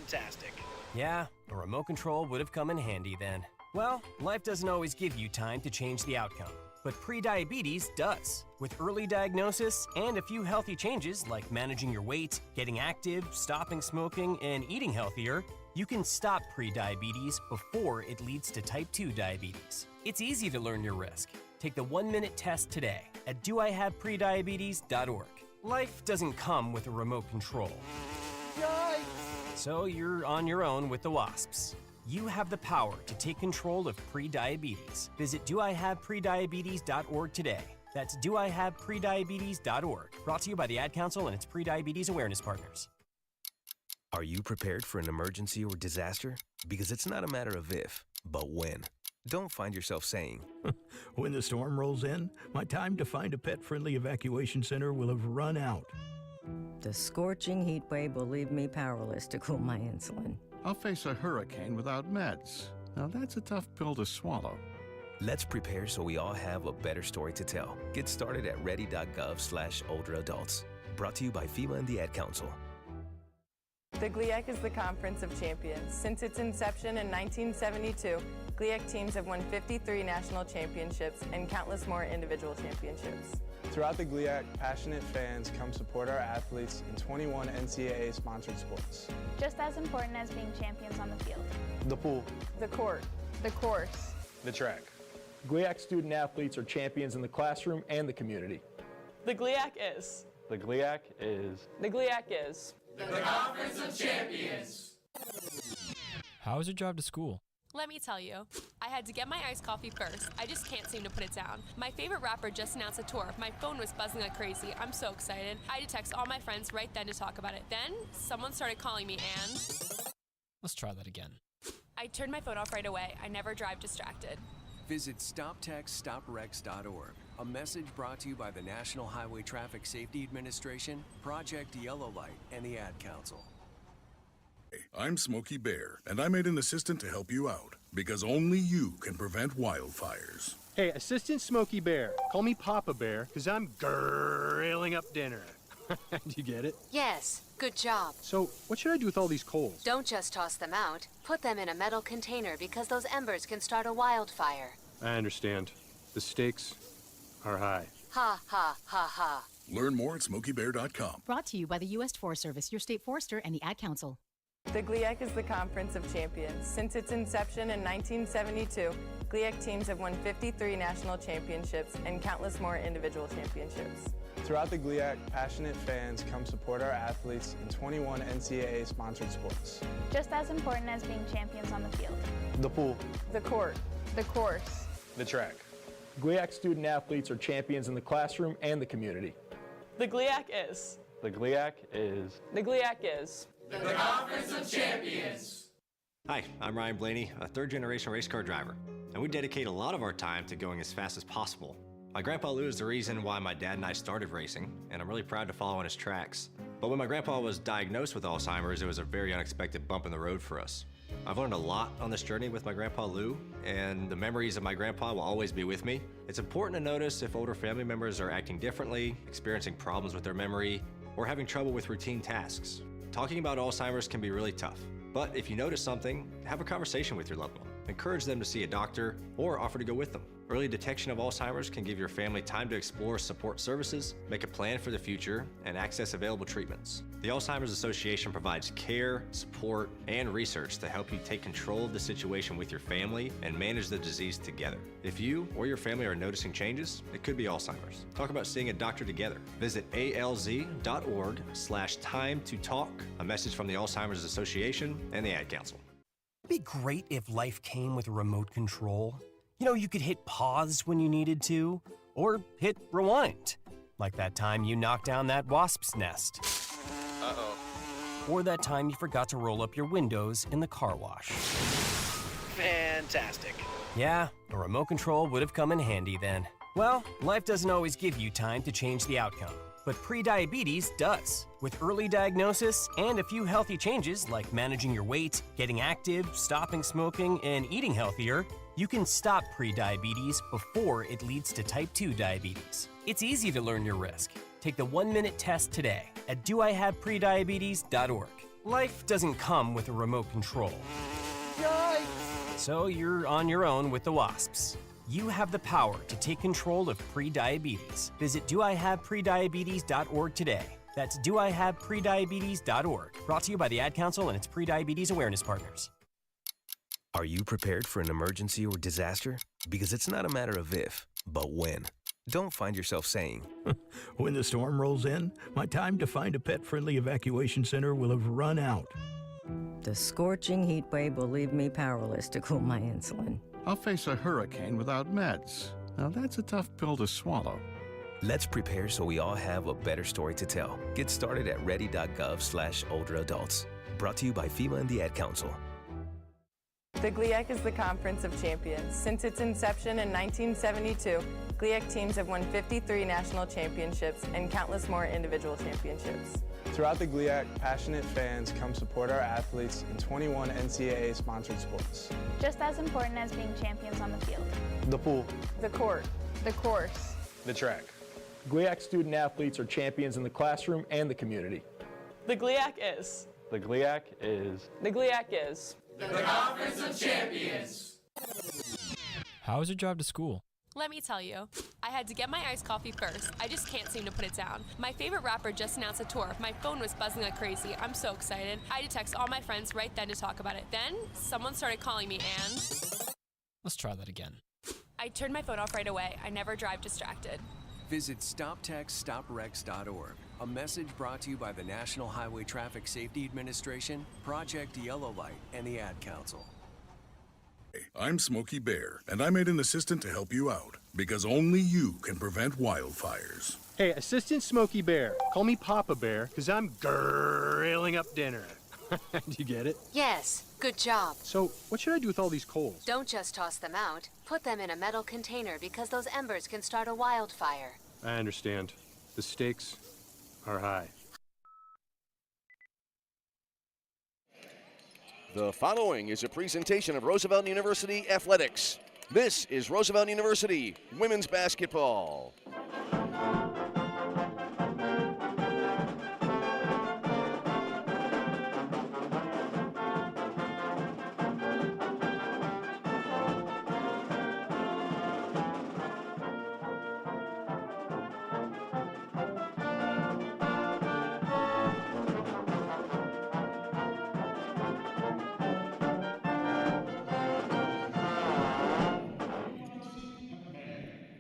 Fantastic. Yeah, a remote control would have come in handy then. Well, life doesn't always give you time to change the outcome, but prediabetes does. With early diagnosis and a few healthy changes like managing your weight, getting active, stopping smoking, and eating healthier, you can stop prediabetes before it leads to type 2 diabetes. It's easy to learn your risk. Take the 1-minute test today at doihaveprediabetes.org. Life doesn't come with a remote control. Yikes! So you're on your own with the wasps. You have the power to take control of prediabetes. Visit doihaveprediabetes.org today. That's doihaveprediabetes.org. Brought to you by the Ad Council and its Prediabetes Awareness Partners. Are you prepared for an emergency or disaster? Because it's not a matter of if, but when. Don't find yourself saying, when the storm rolls in, my time to find a pet-friendly evacuation center will have run out. The scorching heat wave will leave me powerless to cool my insulin. I'll face a hurricane without meds. Now that's a tough pill to swallow. Let's prepare so we all have a better story to tell. Get started at ready.gov/olderadults. Brought to you by FEMA and the Ad Council. The GLIAC is the Conference of Champions. Since its inception in 1972, GLIAC teams have won 53 national championships and countless more individual championships. Throughout the GLIAC, passionate fans come support our athletes in 21 NCAA-sponsored sports. Just as important as being champions on the field. The pool. The court. The course. The track. GLIAC student athletes are champions in the classroom and the community. The GLIAC is. The GLIAC is. The GLIAC is. The Conference of Champions. How was your drive to school? Let me tell you, I had to get my iced coffee first. I just can't seem to put it down. My favorite rapper just announced a tour. My phone was buzzing like crazy. I'm so excited. I had to text all my friends right then to talk about it. Then, someone started calling me and... Let's try that again. I turned my phone off right away. I never drive distracted. Visit StopTextStopWrecks.org. A message brought to you by the National Highway Traffic Safety Administration, Project Yellow Light, and the Ad Council. I'm Smokey Bear, and I made an assistant to help you out, because only you can prevent wildfires. Hey, Assistant Smokey Bear, call me Papa Bear, because I'm grilling up dinner. Do you get it? Yes, good job. So, what should I do with all these coals? Don't just toss them out. Put them in a metal container because those embers can start a wildfire. I understand. The stakes are high. Ha, ha, ha, ha. Learn more at SmokeyBear.com. Brought to you by the U.S. Forest Service, your state forester, and the Ad Council. The GLIAC is the Conference of Champions. Since its inception in 1972, GLIAC teams have won 53 national championships and countless more individual championships. Throughout the GLIAC, passionate fans come support our athletes in 21 NCAA-sponsored sports. Just as important as being champions on the field. The pool. The court. The course. The track. GLIAC student athletes are champions in the classroom and the community. The GLIAC is. The GLIAC is. The GLIAC is. The Conference of Champions. Hi, I'm Ryan Blaney, a third-generation race car driver, and we dedicate a lot of our time to going as fast as possible. My grandpa Lou is the reason why my dad and I started racing, and I'm really proud to follow in his tracks. But when my grandpa was diagnosed with Alzheimer's, it was a very unexpected bump in the road for us. I've learned a lot on this journey with my grandpa Lou, and the memories of my grandpa will always be with me. It's important to notice if older family members are acting differently, experiencing problems with their memory, or having trouble with routine tasks. Talking about Alzheimer's can be really tough, but if you notice something, have a conversation with your loved one. Encourage them to see a doctor or offer to go with them. Early detection of Alzheimer's can give your family time to explore support services, make a plan for the future, and access available treatments. The Alzheimer's Association provides care, support, and research to help you take control of the situation with your family and manage the disease together. If you or your family are noticing changes, it could be Alzheimer's. Talk about seeing a doctor together. Visit alz.org/time to talk. A message from the Alzheimer's Association and the Ad Council. It'd be great if life came with a remote control. You know, you could hit pause when you needed to, or hit rewind. Like that time you knocked down that wasp's nest. Uh-oh. Or that time you forgot to roll up your windows in the car wash. Fantastic. Yeah, a remote control would have come in handy then. Well, life doesn't always give you time to change the outcome, but prediabetes does. With early diagnosis and a few healthy changes like managing your weight, getting active, stopping smoking, and eating healthier, you can stop prediabetes before it leads to type 2 diabetes. It's easy to learn your risk. Take the 1-minute test today at doihaveprediabetes.org. life doesn't come with a remote control. So you're on your own with the wasps. You have the power to take control of prediabetes. Visit doihaveprediabetes.org today. That's doihaveprediabetes.org. Brought to you by the Ad Council and its Prediabetes Awareness Partners. Are you prepared for an emergency or disaster? Because it's not a matter of if, but when. Don't find yourself saying, when the storm rolls in, my time to find a pet-friendly evacuation center will have run out. The scorching heat wave will leave me powerless to cool my insulin. I'll face a hurricane without meds. Now that's a tough pill to swallow. Let's prepare so we all have a better story to tell. Get started at ready.gov/older-adults. Brought to you by FEMA and the Ad Council. The GLIAC is the Conference of Champions. Since its inception in 1972, GLIAC teams have won 53 national championships and countless more individual championships. Throughout the GLIAC, passionate fans come support our athletes in 21 NCAA-sponsored sports. Just as important as being champions on the field. The pool. The court. The course. The track. GLIAC student athletes are champions in the classroom and the community. The GLIAC is. The GLIAC is. The GLIAC is. The Conference of Champions. How is your drive to school? Let me tell you, I had to get my iced coffee first. I just can't seem to put it down. My favorite rapper just announced a tour. My phone was buzzing like crazy. I'm so excited. I had to text all my friends right then to talk about it. Then, someone started calling me and... Let's try that again. I turned my phone off right away. I never drive distracted. Visit StopTextStopWrecks.org. A message brought to you by the National Highway Traffic Safety Administration, Project Yellow Light, and the Ad Council. I'm Smokey Bear, and I made an assistant to help you out, because only you can prevent wildfires. Hey, Assistant Smokey Bear. Call me Papa Bear, because I'm grilling up dinner. Do you get it? Yes, good job. So, what should I do with all these coals? Don't just toss them out. Put them in a metal container because those embers can start a wildfire. I understand. The stakes are high. The following is a presentation of Roosevelt University Athletics. This is Roosevelt University Women's Basketball.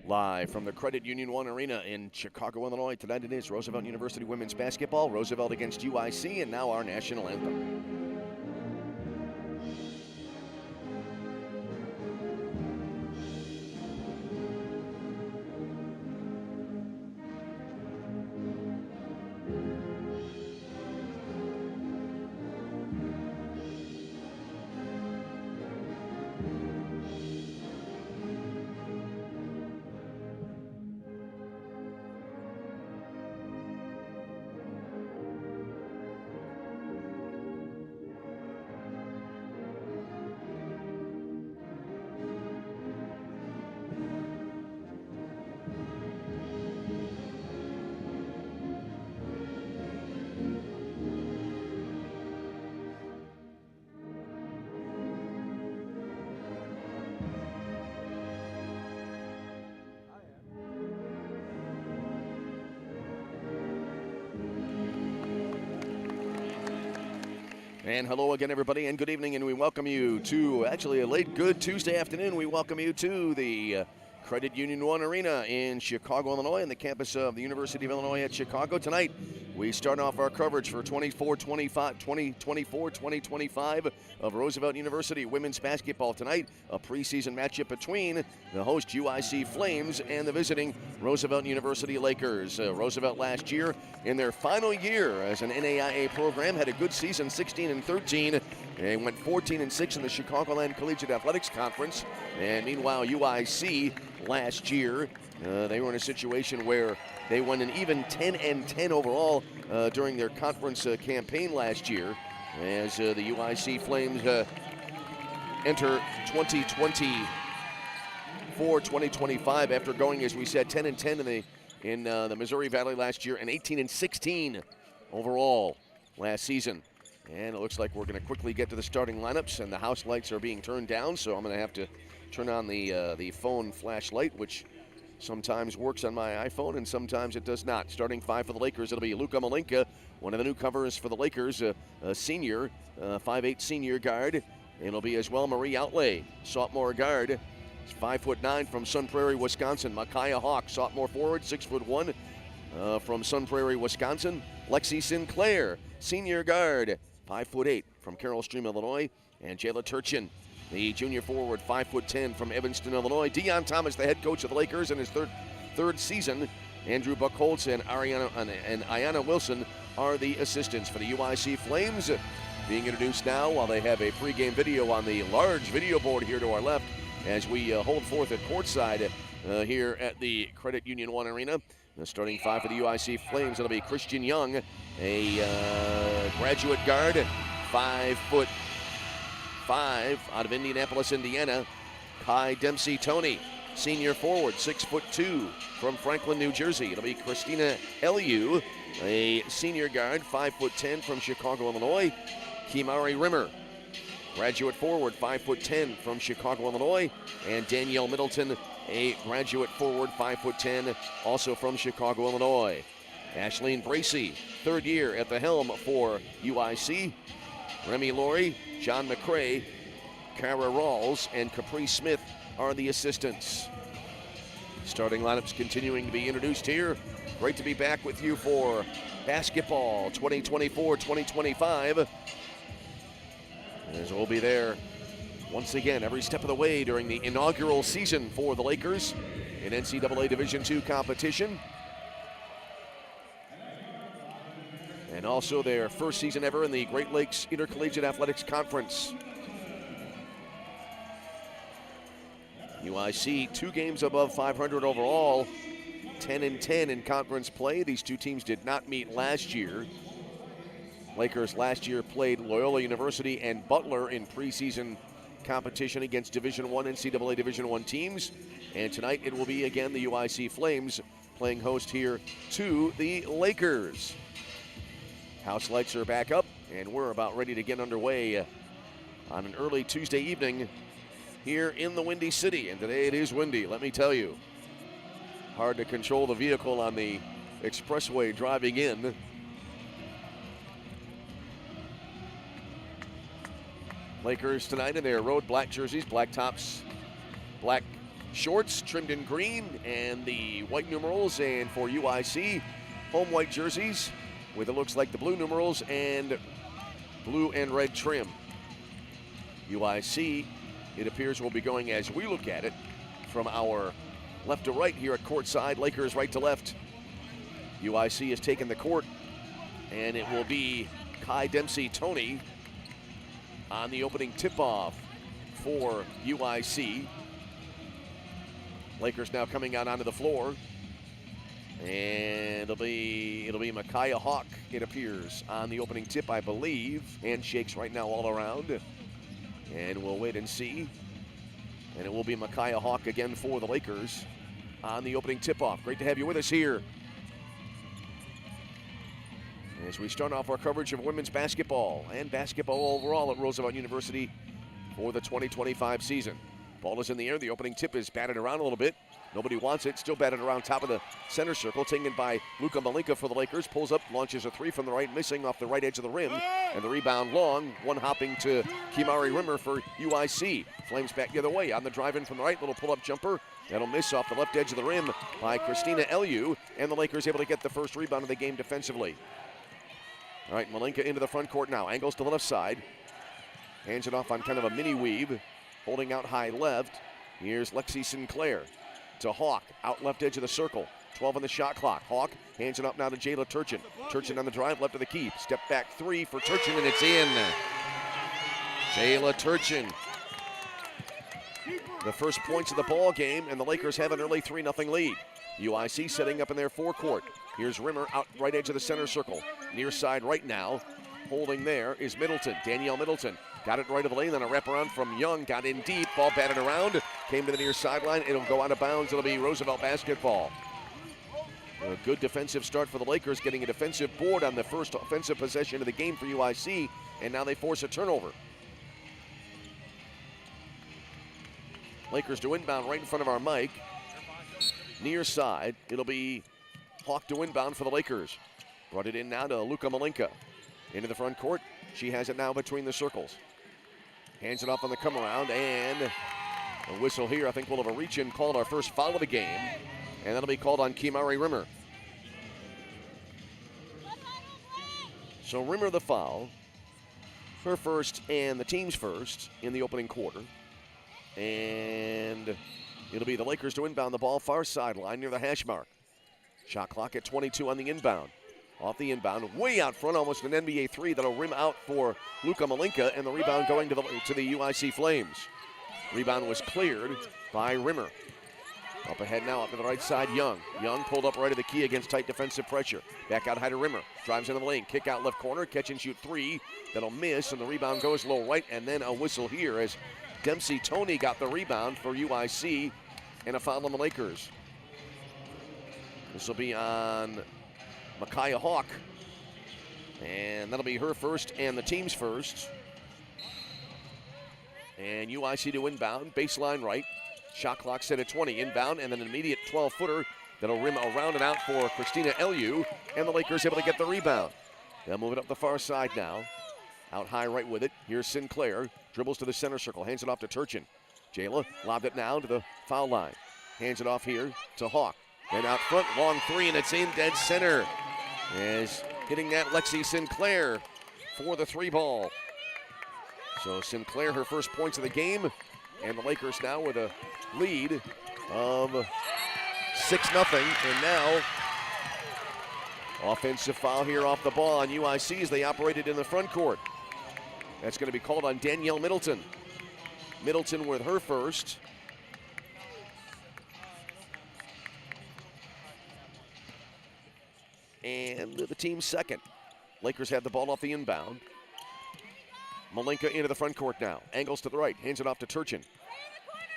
Live from the Credit Union One Arena in Chicago, Illinois. Tonight it is Roosevelt University Women's Basketball. Roosevelt against UIC, and now our national anthem. And hello again, everybody, and good evening, and we welcome you to, actually, a late good Tuesday afternoon. We welcome you to the Credit Union One Arena in Chicago, Illinois, and the campus of the University of Illinois at Chicago. Tonight, we start off our coverage for 2024-2025 of Roosevelt University women's basketball. Tonight, a preseason matchup between the host UIC Flames and the visiting Roosevelt University Lakers. Roosevelt last year, in their final year as an NAIA program, had a good season, 16-13, and went 14-6 in the Chicagoland Collegiate Athletics Conference. And meanwhile, UIC last year, they were in a situation where they won an even 10-10 overall during their conference campaign last year, as the UIC Flames enter 2024-2025 after going, as we said, 10-10 in the Missouri Valley last year and 18-16 overall last season. And it looks like we're going to quickly get to the starting lineups, and the house lights are being turned down, so I'm going to have to turn on the phone flashlight, which sometimes works on my iPhone and sometimes it does not. Starting five for the Lakers, it'll be Luka Malinka, one of the newcomers for the Lakers, a senior, 5'8" senior guard. It'll be as well Marie Outlay, sophomore guard. He's 5'9" from Sun Prairie, Wisconsin. Micaiah Hawk, sophomore forward, 6'1", from Sun Prairie, Wisconsin. Lexi Sinclair, senior guard, 5'8" from Carroll Stream, Illinois. And Jayla Turchin, the junior forward, 5'10" from Evanston, Illinois. Deion Thomas, the head coach of the Lakers in his third season. Andrew Buchholz and Ayanna Wilson are the assistants for the UIC Flames. Being introduced now while they have a pregame video on the large video board here to our left as we hold forth at courtside here at the Credit Union One Arena. The starting five for the UIC Flames, it'll be Christian Young, a graduate guard, 5'5" out of Indianapolis, Indiana. Kai Dempsey Tony, senior forward, 6'2" from Franklin, New Jersey. It'll be Christina Eliu, a senior guard, 5'10" from Chicago, Illinois. Kimari Rimmer, graduate forward, 5'10" from Chicago, Illinois. And Danielle Middleton, a graduate forward, 5'10", also from Chicago, Illinois. Ashleen Bracey, third year at the helm for UIC. Remy Laurie, John McCrae, Kara Rawls, and Capri Smith are the assistants. Starting lineups continuing to be introduced here. Great to be back with you for basketball 2024-2025. As we'll be there once again every step of the way during the inaugural season for the Lakers in NCAA Division II competition. And also their first season ever in the Great Lakes Intercollegiate Athletics Conference. UIC 2 games above 500 overall, 10-10 in conference play. These two teams did not meet last year. Lakers last year played Loyola University and Butler in preseason competition against Division I NCAA Division I teams. And tonight it will be again the UIC Flames playing host here to the Lakers. House lights are back up and we're about ready to get underway on an early Tuesday evening here in the Windy City. And today it is windy, let me tell you. Hard to control the vehicle on the expressway driving in. Lakers tonight in their road black jerseys, black tops, black shorts trimmed in green, and the white numerals. And for UIC, home white jerseys with it looks like the blue numerals and blue and red trim. UIC, it appears, will be going, as we look at it, from our left to right here at courtside. Lakers right to left. UIC has taken the court, and it will be Kai Dempsey Tony on the opening tip-off for UIC. Lakers now coming out onto the floor. And it'll be Micaiah Hawk, it appears, on the opening tip, I believe. Handshakes right now all around. And we'll wait and see. And it will be Micaiah Hawk again for the Lakers on the opening tip-off. Great to have you with us here as we start off our coverage of women's basketball and basketball overall at Roosevelt University for the 2025 season. Ball is in the air. The opening tip is batted around a little bit. Nobody wants it. Still batted around top of the center circle. Taken by Luka Malinka for the Lakers. Pulls up, launches a three from the right, missing off the right edge of the rim. And the rebound long. One hopping to Kimari Rimmer for UIC. Flames back the other way on the drive-in from the right. Little pull-up jumper. That'll miss off the left edge of the rim by Christina Eliu. And the Lakers able to get the first rebound of the game defensively. All right, Malinka into the front court now. Angles to the left side. Hands it off on kind of a mini weave. Holding out high left. Here's Lexi Sinclair to Hawk. Out left edge of the circle. 12 on the shot clock. Hawk hands it up now to Jayla Turchin. Turchin on the drive, left of the key. Step back three for Turchin, and it's in. Jayla Turchin. The first points of the ball game, and the Lakers have an early 3-0 lead. UIC setting up in their forecourt. Here's Rimmer out right edge of the center circle. Near side right now. Holding there is Middleton. Danielle Middleton. Got it right of the lane, then a wraparound from Young. Got in deep. Ball batted around. Came to the near sideline. It'll go out of bounds. It'll be Roosevelt basketball. A good defensive start for the Lakers, getting a defensive board on the first offensive possession of the game for UIC, and now they force a turnover. Lakers to inbound right in front of our mic. Near side, it'll be Hawk to inbound for the Lakers. Brought it in now to Luka Malinka. Into the front court. She has it now between the circles. Hands it off on the come around, and a whistle here. I think we'll have a reach-in called, our first foul of the game, and that'll be called on Kimari Rimmer. So Rimmer the foul. Her first and the team's first in the opening quarter. And it'll be the Lakers to inbound the ball far sideline near the hash mark. Shot clock at 22 on the inbound. Off the inbound, way out front, almost an NBA three that'll rim out for Luka Malinka, and the rebound going to the UIC Flames. Rebound was cleared by Rimmer. Up ahead now, up to the right side, Young. Young pulled up right of the key against tight defensive pressure. Back out high to Rimmer. Drives into the lane, kick out left corner, catch and shoot three. That'll miss, and the rebound goes low right, and then a whistle here as Dempsey Toney got the rebound for UIC, and a foul on the Lakers. This will be on Micaiah Hawk, and that'll be her first and the team's first. And UIC to inbound, baseline right. Shot clock set at 20, inbound, and then an immediate 12-footer that'll rim around and out for Christina Eliu, and the Lakers able to get the rebound. They'll move it up the far side now. Out high right with it. Here's Sinclair, dribbles to the center circle, hands it off to Turchin. Jayla lobbed it now to the foul line. Hands it off here to Hawk. And out front, long three, and it's in dead center. As hitting that Lexi Sinclair for the three ball. So Sinclair, her first points of the game, and the Lakers now with a lead of 6-0. And now, offensive foul here off the ball on UIC as they operated in the front court. That's going to be called on Danielle Middleton. Middleton with her first. And the team's second. Lakers have the ball off the inbound. Malinka into the front court now. Angles to the right, hands it off to Turchin.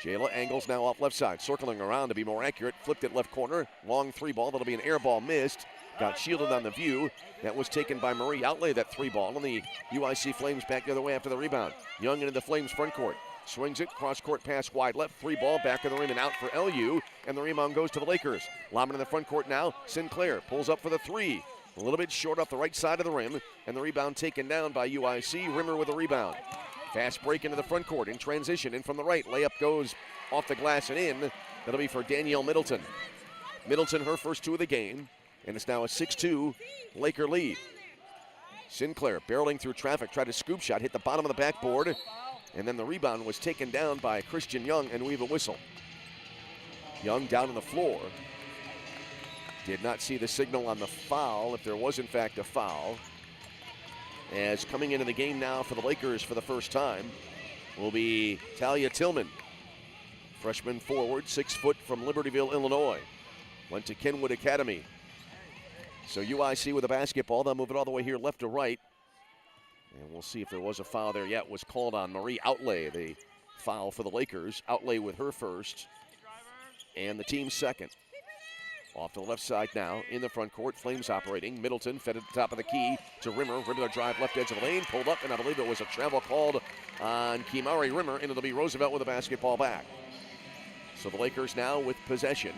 Jayla angles now off left side, circling around to be more accurate. Flipped it left corner. Long three ball, that'll be an air ball missed. Got shielded on the view. That was taken by Marie Outlay, that three ball, and the UIC Flames back the other way after the rebound. Young into the Flames front court. Swings it, cross-court pass wide left, three ball, back of the rim and out for LU, and the rebound goes to the Lakers. Lobbing in the front court now, Sinclair pulls up for the three. A little bit short off the right side of the rim, and the rebound taken down by UIC. Rimmer with the rebound. Fast break into the front court in transition, in from the right. Layup goes off the glass and in. That'll be for Danielle Middleton. Middleton, her first two of the game, and it's now a 6-2 Laker lead. Sinclair barreling through traffic, tried a scoop shot, hit the bottom of the backboard, and then the rebound was taken down by Christian Young, and we have a whistle. Young down on the floor. Did not see the signal on the foul, if there was in fact a foul. As coming into the game now for the Lakers for the first time will be Talia Tillman. Freshman forward, 6 foot from Libertyville, Illinois. Went to Kenwood Academy. So UIC with the basketball, they'll move it all the way here left to right. And we'll see if there was a foul there yet. Was called on Marie Outlay, the foul for the Lakers. Outlay with her first, and the team's second. Off to the left side now, in the front court, Flames operating. Middleton fed at the top of the key to Rimmer. Rimmer drive left edge of the lane, pulled up, and I believe it was a travel called on Kimari Rimmer, and it'll be Roosevelt with the basketball back. So the Lakers now with possession.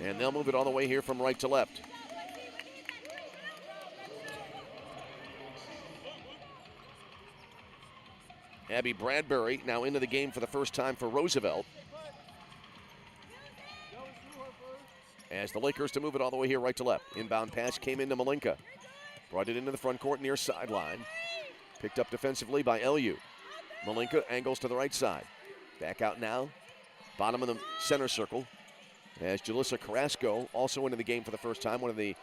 And they'll move it all the way here from right to left. Abby Bradbury now into the game for the first time for Roosevelt. As the Lakers to move it all the way here right to left. Inbound pass came into Malinka. Brought it into the front court near sideline. Picked up defensively by LU. Malinka angles to the right side. Back out now. Bottom of the center circle. As Jalissa Carrasco also into the game for the first time. One of the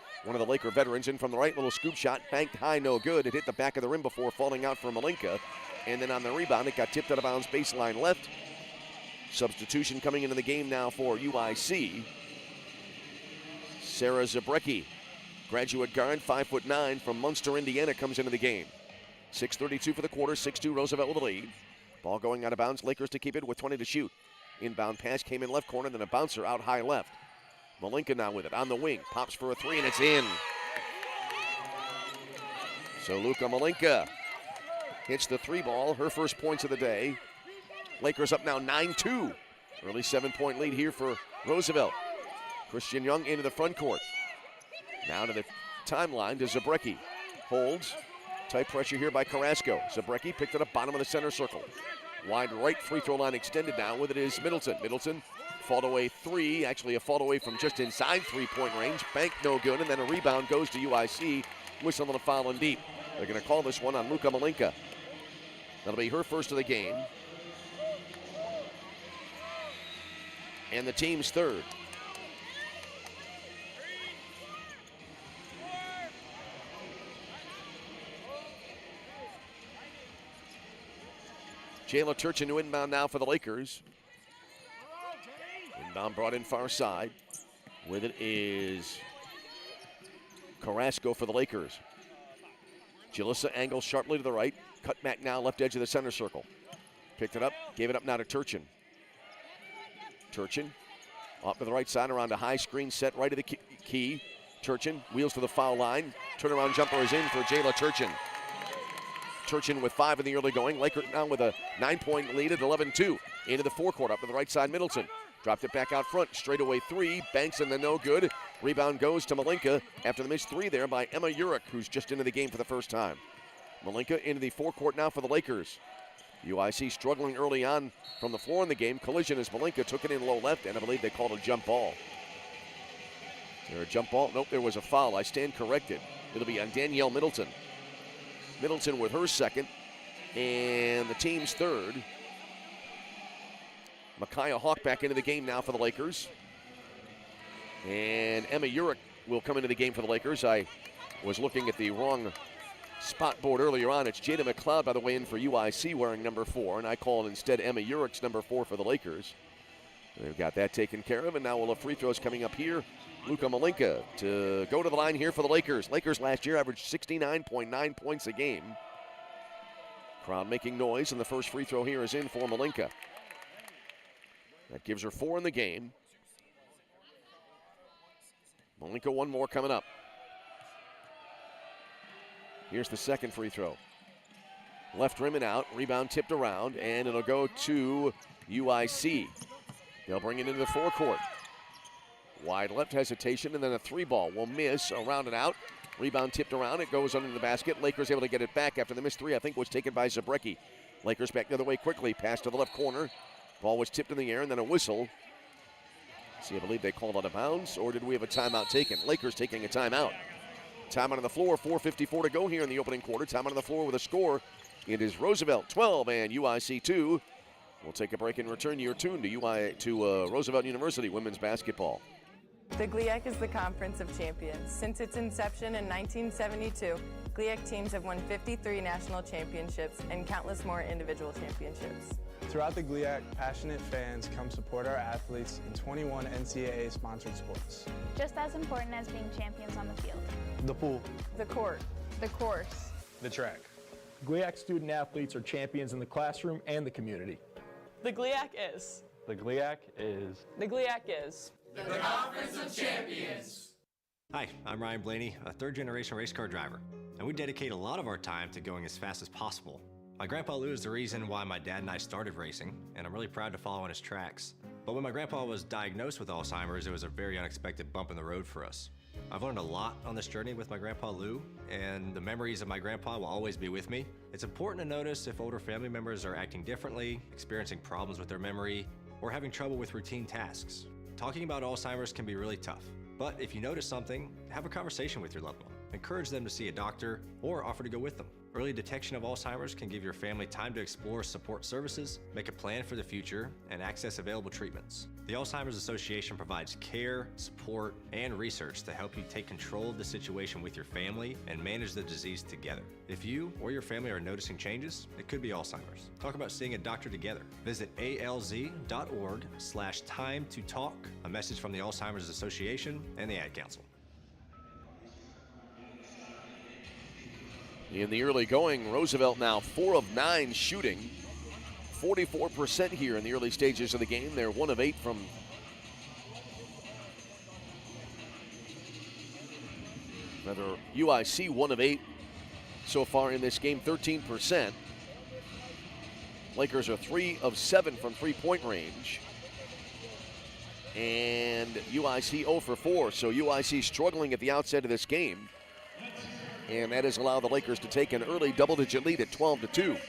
Laker veterans in from the right. Little scoop shot. Banked high, no good. It hit the back of the rim before falling out for Malinka. And then on the rebound, it got tipped out of bounds baseline left. Substitution coming into the game now for UIC. Sarah Zabrecki, graduate guard, 5'9" from Munster, Indiana, comes into the game. 6:32 for the quarter, 6-2 Roosevelt with the lead. Ball going out of bounds, Lakers to keep it with 20 to shoot. Inbound pass came in left corner, then a bouncer out high left. Malinka now with it on the wing. Pops for a three, and it's in. So Luka Malinka hits the three ball, her first points of the day. Lakers up now 9-2. Early 7-point lead here for Roosevelt. Christian Young into the front court. Now to the timeline to Zabrecki. Holds. Tight pressure here by Carrasco. Zabrecki picked it up bottom of the center circle. Wide right, free throw line extended now. With it is Middleton. Middleton fought away three. Actually a fought away from just inside three-point range. Bank no good, and then a rebound goes to UIC. Whistle on a foul and deep. They're going to call this one on Luka Malinka. That'll be her first of the game. And the team's third. Jayla Turchin to inbound now for the Lakers. Inbound brought in far side. With it is Carrasco for the Lakers. Jalissa angles sharply to the right. Cut back now, left edge of the center circle. Picked it up, gave it up now to Turchin. Turchin off to the right side around a high screen set right of the key. Turchin wheels to the foul line. Turnaround jumper is in for Jayla Turchin. Turchin with 5 in the early going. Lakers now with a 9-point lead at 11-2. Into the forecourt, up to the right side, Middleton. Dropped it back out front, straightaway three. Banks and then no good. Rebound goes to Malinka after the missed three there by Emma Urick, who's just into the game for the first time. Malinka into the forecourt now for the Lakers. UIC struggling early on from the floor in the game. Collision as Malinka took it in low left, and I believe they called a jump ball. Is there a jump ball? Nope, there was a foul. I stand corrected. It'll be on Danielle Middleton. Middleton with her second, and the team's third. Micaiah Hawk back into the game now for the Lakers. And Emma Urick will come into the game for the Lakers. I was looking at the wrong spot board earlier on. It's Jada McLeod, by the way, in for UIC wearing number 4, and I called instead Emma Urick's number 4 for the Lakers. They've got that taken care of, and now we'll have free throws coming up here. Luka Malinka to go to the line here for the Lakers. Lakers last year averaged 69.9 points a game. Crowd making noise, and the first free throw here is in for Malinka. That gives her 4 in the game. Malinka one more coming up. Here's the second free throw. Left rim and out, rebound tipped around, and it'll go to UIC. They'll bring it into the forecourt. Wide left hesitation, and then a three ball will miss, around and out. Rebound tipped around, it goes under the basket. Lakers able to get it back after the missed three, I think was taken by Zabrecki. Lakers back the other way quickly, pass to the left corner. Ball was tipped in the air, and then a whistle. See, I believe they called out of bounds, or did we have a timeout taken? Lakers taking a timeout. Time on the floor, 4:54 to go here in the opening quarter. Time on the floor with a score. It is Roosevelt 12 and UIC 2. We'll take a break and return your tune to Roosevelt University women's basketball. The GLIAC is the Conference of Champions. Since its inception in 1972, GLIAC teams have won 53 national championships and countless more individual championships. Throughout the GLIAC, passionate fans come support our athletes in 21 NCAA-sponsored sports. Just as important as being champions on the field. The pool. The court. The course. The track. GLIAC student athletes are champions in the classroom and the community. The GLIAC is. The GLIAC is. The GLIAC is. The Conference of Champions. Hi, I'm Ryan Blaney, a third-generation race car driver, and we dedicate a lot of our time to going as fast as possible. My grandpa Lou is the reason why my dad and I started racing, and I'm really proud to follow in his tracks. But when my grandpa was diagnosed with Alzheimer's, it was a very unexpected bump in the road for us. I've learned a lot on this journey with my grandpa Lou, and the memories of my grandpa will always be with me. It's important to notice if older family members are acting differently, experiencing problems with their memory, or having trouble with routine tasks. Talking about Alzheimer's can be really tough, but if you notice something, have a conversation with your loved one. Encourage them to see a doctor or offer to go with them. Early detection of Alzheimer's can give your family time to explore support services, make a plan for the future, and access available treatments. The Alzheimer's Association provides care, support, and research to help you take control of the situation with your family and manage the disease together. If you or your family are noticing changes, it could be Alzheimer's. Talk about seeing a doctor together. Visit alz.org/time to talk. A message from the Alzheimer's Association and the Ad Council. In the early going, Roosevelt now 4 of 9 shooting. 44% here in the early stages of the game. They're 1 of 8 from Rather, UIC 1 of 8 so far in this game, 13%. Lakers are 3 of 7 from three-point range. And UIC 0 for 4, so UIC struggling at the outset of this game. And that has allowed the Lakers to take an early double-digit lead at 12-2.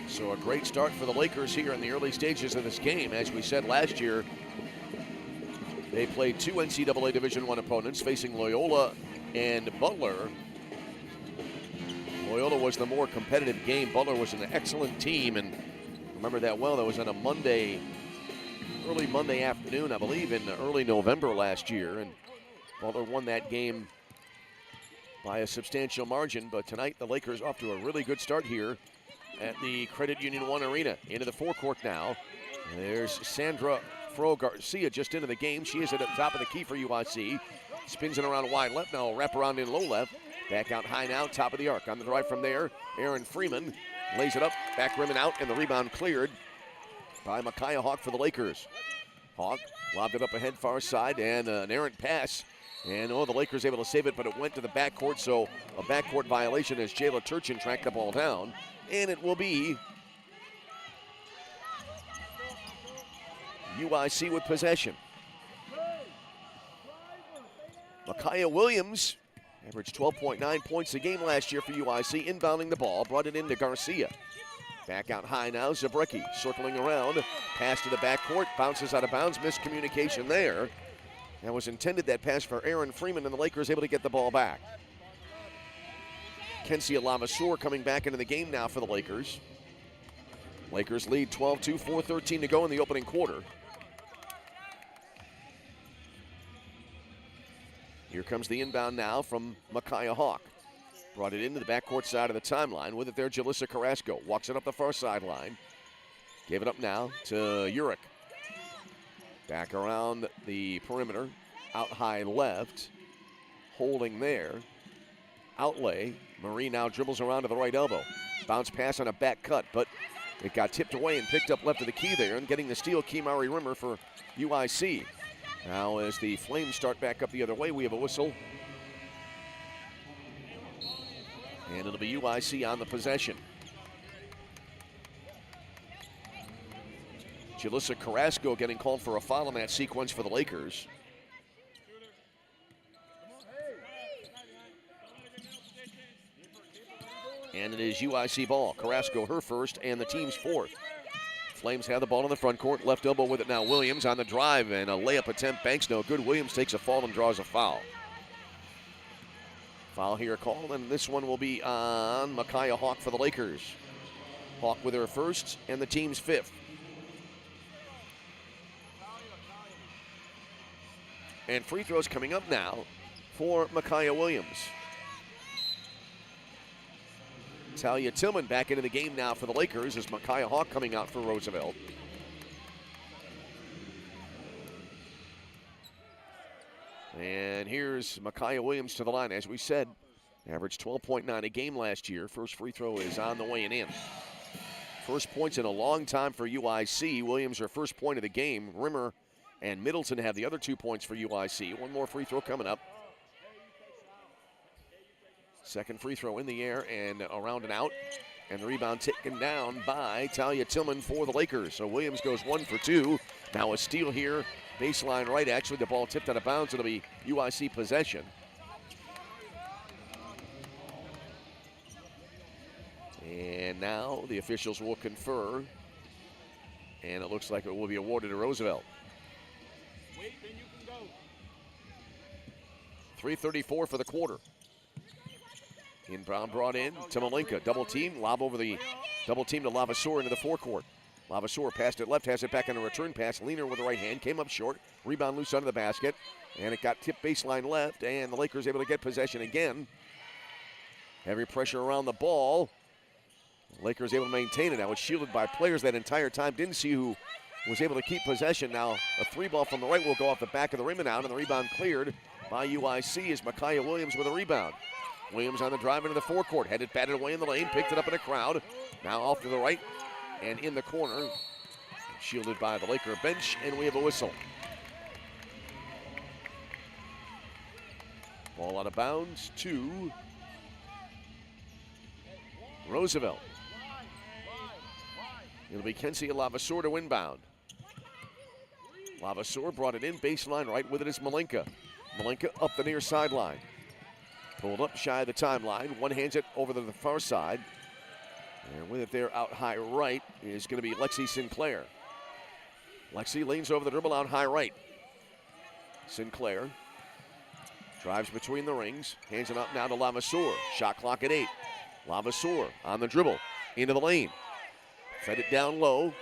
So a great start for the Lakers here in the early stages of this game. As we said last year, they played 2 NCAA Division I opponents, facing Loyola and Butler. Loyola was the more competitive game. Butler was an excellent team, and remember that well. That was on a Monday, early Monday afternoon, I believe, in early November last year, and Butler won that game by a substantial margin. But tonight, the Lakers off to a really good start here at the Credit Union 1 Arena. Into the forecourt now. There's Sandra Fro-Garcia just into the game. She is at the top of the key for UIC. Spins it around wide left. Now wrap around in low left. Back out high now, top of the arc. On the drive from there, Aaron Freeman lays it up. Back rim and out, and the rebound cleared by Micaiah Hawk for the Lakers. Hawk lobbed it up ahead far side, and an errant pass. And the Lakers able to save it, but it went to the backcourt, so a backcourt violation as Jayla Turchin tracked the ball down. And it will be UIC with possession. Micaiah Williams averaged 12.9 points a game last year for UIC, inbounding the ball, brought it into Garcia. Back out high now, Zabrecki circling around, pass to the backcourt, bounces out of bounds, miscommunication there. That was intended, that pass, for Aaron Freeman, and the Lakers able to get the ball back. Kensia Lavaseur coming back into the game now for the Lakers. Lakers lead 12-2, 4:13 to go in the opening quarter. Here comes the inbound now from Micaiah Hawk. Brought it into the backcourt side of the timeline. With it there, Jalissa Carrasco. Walks it up the far sideline. Gave it up now to Urick. Back around the perimeter. Out high left. Holding there. Outlay. Marie now dribbles around to the right elbow. Bounce pass on a back cut, but it got tipped away and picked up left of the key there, and getting the steal, Kimari Rimmer for UIC. Now as the Flames start back up the other way, we have a whistle. And it'll be UIC on the possession. Jalissa Carrasco getting called for a foul in that sequence for the Lakers. And it is UIC ball. Carrasco her first and the team's fourth. Flames have the ball in the front court. Left elbow with it now. Williams on the drive, and a layup attempt. Banks no good. Williams takes a fall and draws a foul. Foul here called, and this one will be on Micaiah Hawk for the Lakers. Hawk with her first and the team's fifth. And free throws coming up now for Micaiah Williams. Talia Tillman back into the game now for the Lakers as Micaiah Hawk coming out for Roosevelt. And here's Micaiah Williams to the line. As we said, averaged 12.9 a game last year. First free throw is on the way and in. First points in a long time for UIC. Williams her first point of the game. Rimmer and Middleton have the other 2 points for UIC. One more free throw coming up. Second free throw in the air and around and out. And the rebound taken down by Talia Tillman for the Lakers. So Williams goes 1 for 2. Now a steal here. Baseline right. Actually, the ball tipped out of bounds. It'll be UIC possession. And now the officials will confer. And it looks like it will be awarded to Roosevelt. 3:34 for the quarter. Inbound brought in to Malinka. Double team, lob over the double team to Lavaseur into the forecourt. Lavaseur passed it left, has it back on a return pass. Leaner with the right hand, came up short. Rebound loose under the basket. And it got tipped baseline left, and the Lakers able to get possession again. Heavy pressure around the ball. Lakers able to maintain it. Now it's shielded by players that entire time. Didn't see who was able to keep possession. Now a 3-ball from the right will go off the back of the rim and out, and the rebound cleared by UIC as Micaiah Williams with a rebound. Williams on the drive into the forecourt, headed batted away in the lane, picked it up in a crowd. Now off to the right and in the corner, shielded by the Laker bench, and we have a whistle. Ball out of bounds to Roosevelt. It'll be Kenzie Lavaseur to inbound. Lavaseur brought it in, baseline, right with it is Malenka. Malenka up the near sideline. Pulled up shy of the timeline. One hands it over to the far side. And with it there out high right is going to be Lexi Sinclair. Lexi leans over the dribble out high right. Sinclair drives between the rings. Hands it up now to Lavaseur. Shot clock at 8. Lavaseur on the dribble into the lane. Fed it down low.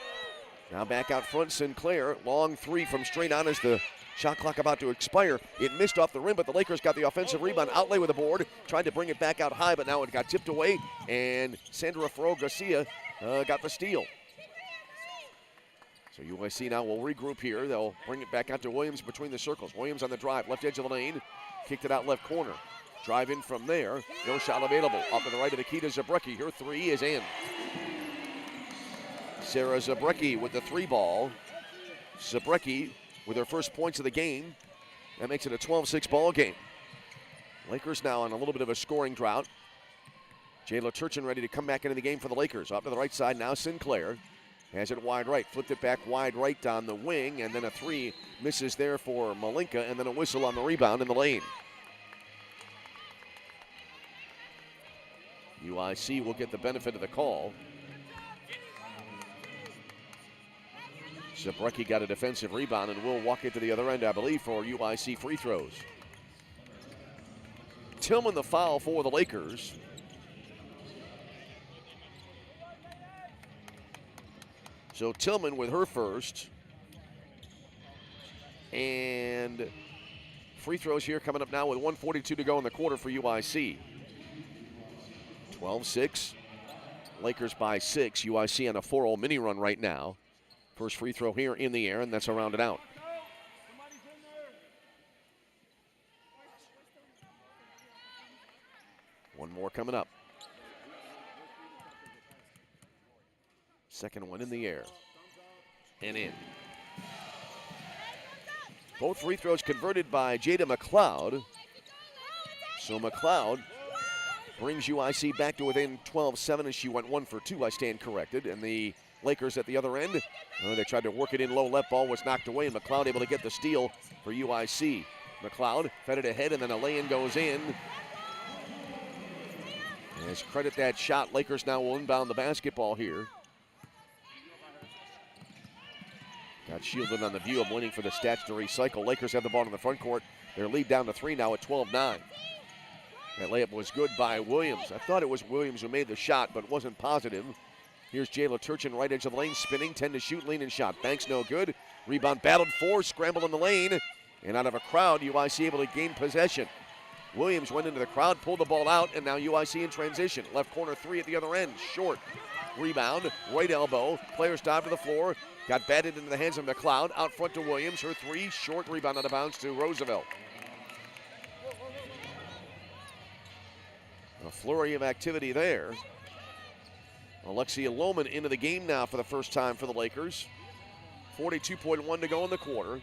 Now back out front, Sinclair. Long 3 from straight on as the shot clock about to expire. It missed off the rim, but the Lakers got the offensive rebound. Outlay with the board. Tried to bring it back out high, but now it got tipped away. And Sandra Farrow-Garcia got the steal. So UIC now will regroup here. They'll bring it back out to Williams between the circles. Williams on the drive, left edge of the lane. Kicked it out left corner. Drive in from there. No shot available. Up to the right of Akita Zabrecki. Her 3 is in. Sarah Zabrecki with the 3-ball. Zabrecki with her first points of the game. That makes it a 12-6 ball game. Lakers now on a little bit of a scoring drought. Jayla Turchin ready to come back into the game for the Lakers. Up to the right side now, Sinclair. Has it wide right, flipped it back wide right down the wing, and then a 3 misses there for Malenka, and then a whistle on the rebound in the lane. UIC will get the benefit of the call. Zabrecki got a defensive rebound and will walk it to the other end, I believe, for UIC free throws. Tillman the foul for the Lakers. So Tillman with her first. And free throws here coming up now with 1:42 to go in the quarter for UIC. 12-6. Lakers by 6. UIC on a 4-0 mini run right now. First free throw here in the air, and that's a rounded out. One more coming up. Second one in the air. And in. Both free throws converted by Jada McLeod. So McLeod brings UIC back to within 12-7 as she went 1 for 2. I stand corrected. And the Lakers at the other end, they tried to work it in low. Left ball was knocked away, and McLeod able to get the steal for UIC. McLeod fed it ahead, and then a lay-in goes in. As credit that shot, Lakers now will inbound the basketball here. Got shielded on the view. I'm waiting for the stats to recycle. Lakers have the ball in the front court. Their lead down to 3 now at 12-9. That layup was good by Williams. I thought it was Williams who made the shot, but wasn't positive. Here's Jayla Turchin, right edge of the lane, spinning, 10 to shoot, lean and shot. Banks no good. Rebound battled for, scramble in the lane. And out of a crowd, UIC able to gain possession. Williams went into the crowd, pulled the ball out, and now UIC in transition. Left corner 3 at the other end, short. Rebound, right elbow. Players dive to the floor. Got batted into the hands of McLeod. Out front to Williams. Her 3, short rebound out of bounds to Roosevelt. A flurry of activity there. Alexia Lohman into the game now for the first time for the Lakers. 42.1 to go in the quarter.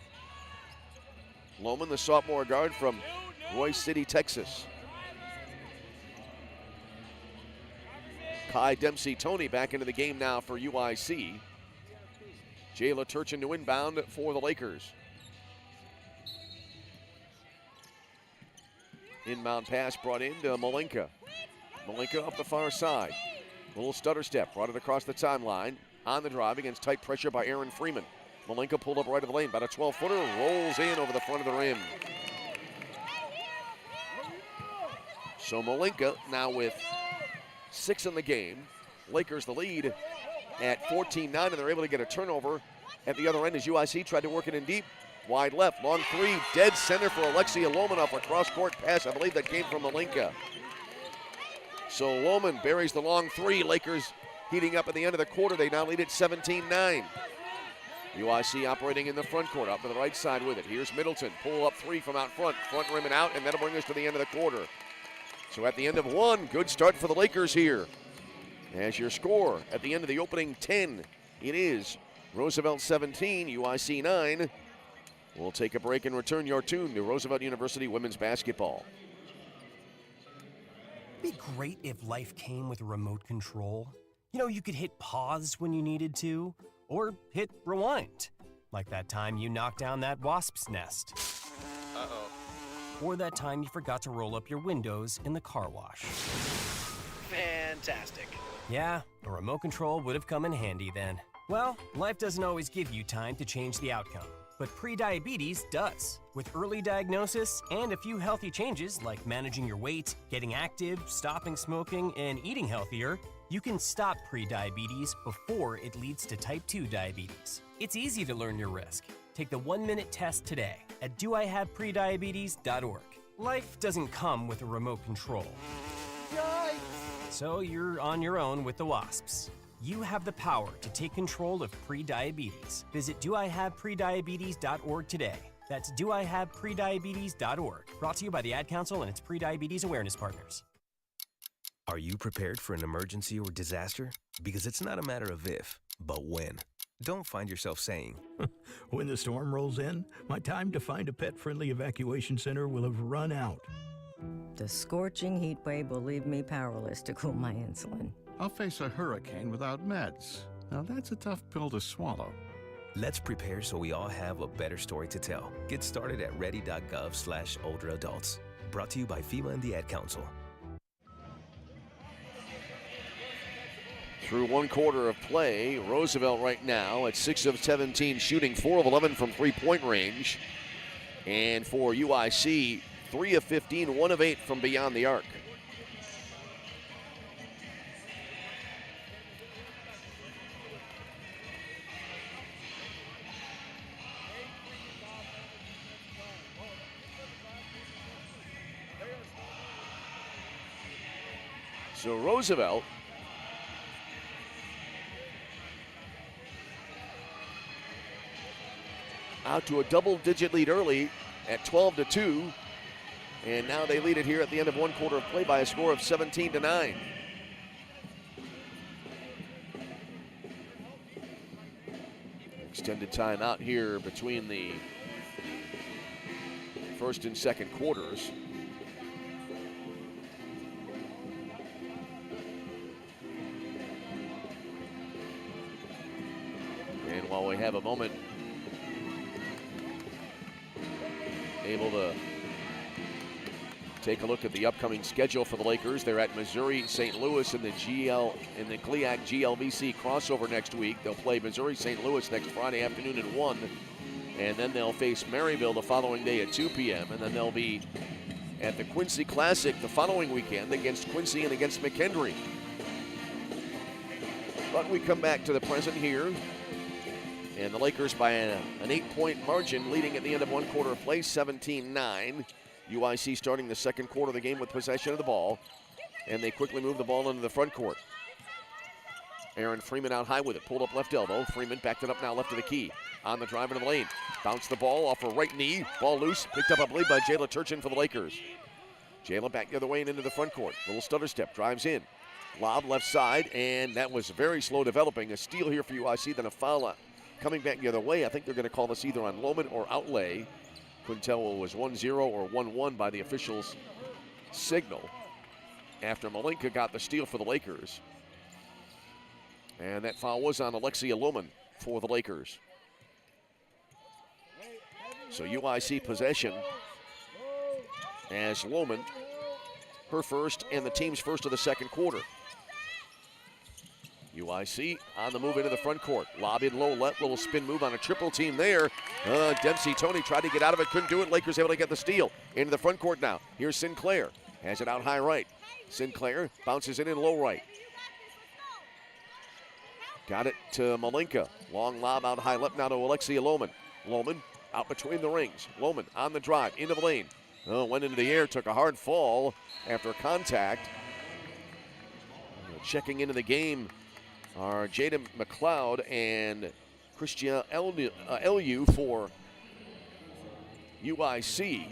Lohman, the sophomore guard from Royce City, Texas. Kai Dempsey-Tony back into the game now for UIC. Jayla Turchin to inbound for the Lakers. Inbound pass brought in to Malenka. Malenka up the far side. Little stutter step, brought it across the timeline. On the drive against tight pressure by Aaron Freeman. Malenka pulled up right of the lane, about a 12-footer, rolls in over the front of the rim. So Malenka now with 6 in the game. Lakers the lead at 14-9, and they're able to get a turnover at the other end as UIC tried to work it in deep. Wide left, long 3, dead center for Alexia Lohman off a cross-court pass. I believe that came from Malenka. So Lohman buries the long 3. Lakers heating up at the end of the quarter. They now lead at 17-9. UIC operating in the front court, up to the right side with it. Here's Middleton, pull up three from out front rim and out, and that'll bring us to the end of the quarter. So at the end of one, good start for the Lakers here. As your score at the end of the opening 10, it is Roosevelt 17, UIC 9. We'll take a break and return your tune to Roosevelt University women's basketball. It'd be great if life came with a remote control. You know, you could hit pause when you needed to, or hit rewind, like that time you knocked down that wasp's nest. Uh-oh. Or that time you forgot to roll up your windows in the car wash. Fantastic. Yeah, a remote control would have come in handy then. Well, life doesn't always give you time to change the outcome, but prediabetes does. With early diagnosis and a few healthy changes like managing your weight, getting active, stopping smoking, and eating healthier, you can stop prediabetes before it leads to type 2 diabetes. It's easy to learn your risk. Take the 1-minute test today at doihaveprediabetes.org. Life doesn't come with a remote control. Yikes! So you're on your own with the wasps. You have the power to take control of prediabetes. Visit doihaveprediabetes.org today. That's doihaveprediabetes.org. Brought to you by the Ad Council and its prediabetes awareness partners. Are you prepared for an emergency or disaster? Because it's not a matter of if, but when. Don't find yourself saying, when the storm rolls in, my time to find a pet-friendly evacuation center will have run out. The scorching heat wave will leave me powerless to cool my insulin. I'll face a hurricane without meds. Now that's a tough pill to swallow. let's prepare so we all have a better story to tell. Get started at ready.gov/older adults. Brought to you by FEMA and the Ad Council. Through one quarter of play, Roosevelt right now at 6 of 17 shooting, 4 of 11 from three-point range. And for UIC, 3 of 15, 1 of 8 from beyond the arc. So Roosevelt out to a double-digit lead early at 12-2, and now they lead it here at the end of one quarter of play by a score of 17-9. Extended time out here between the first and second quarters. And while we have a moment, able to take a look at the upcoming schedule for the Lakers. They're at Missouri, St. Louis in the GLIAC GLVC crossover next week. They'll play Missouri, St. Louis next Friday afternoon at 1. And then they'll face Maryville the following day at 2 p.m. And then they'll be at the Quincy Classic the following weekend against Quincy and against McHenry. But we come back to the present here. And the Lakers by an 8-point margin, leading at the end of one quarter of play, 17-9. UIC starting the second quarter of the game with possession of the ball. And they quickly move the ball into the front court. Aaron Freeman out high with it, pulled up left elbow. Freeman backed it up now left of the key. On the drive into the lane. Bounced the ball off her right knee. Ball loose, picked up, I believe, by Jayla Turchin for the Lakers. Jayla back the other way and into the front court. Little stutter step, drives in. Lob left side, and that was very slow developing. A steal here for UIC, then a foul coming back the other way. I think they're going to call this either on Lohman or outlay. Couldn't tell whether it was 1-0 or 1-1 by the officials' signal after Malinka got the steal for the Lakers. And that foul was on Alexia Lohman for the Lakers. So UIC possession as Lohman, her first and the team's first of the second quarter. UIC on the move into the front court. Lob in low, little spin move on a triple team there. Dempsey Tony tried to get out of it, couldn't do it. Lakers able to get the steal. Into the front court now. Here's Sinclair. Has it out high right. Sinclair bounces it in low right. Got it to Malinka. Long lob out high left now to Alexia Lohman. Lohman out between the rings. Lohman on the drive, into the lane. Went into the air, took a hard fall after contact. Checking into the game are Jada McLeod and Christian LU for UIC.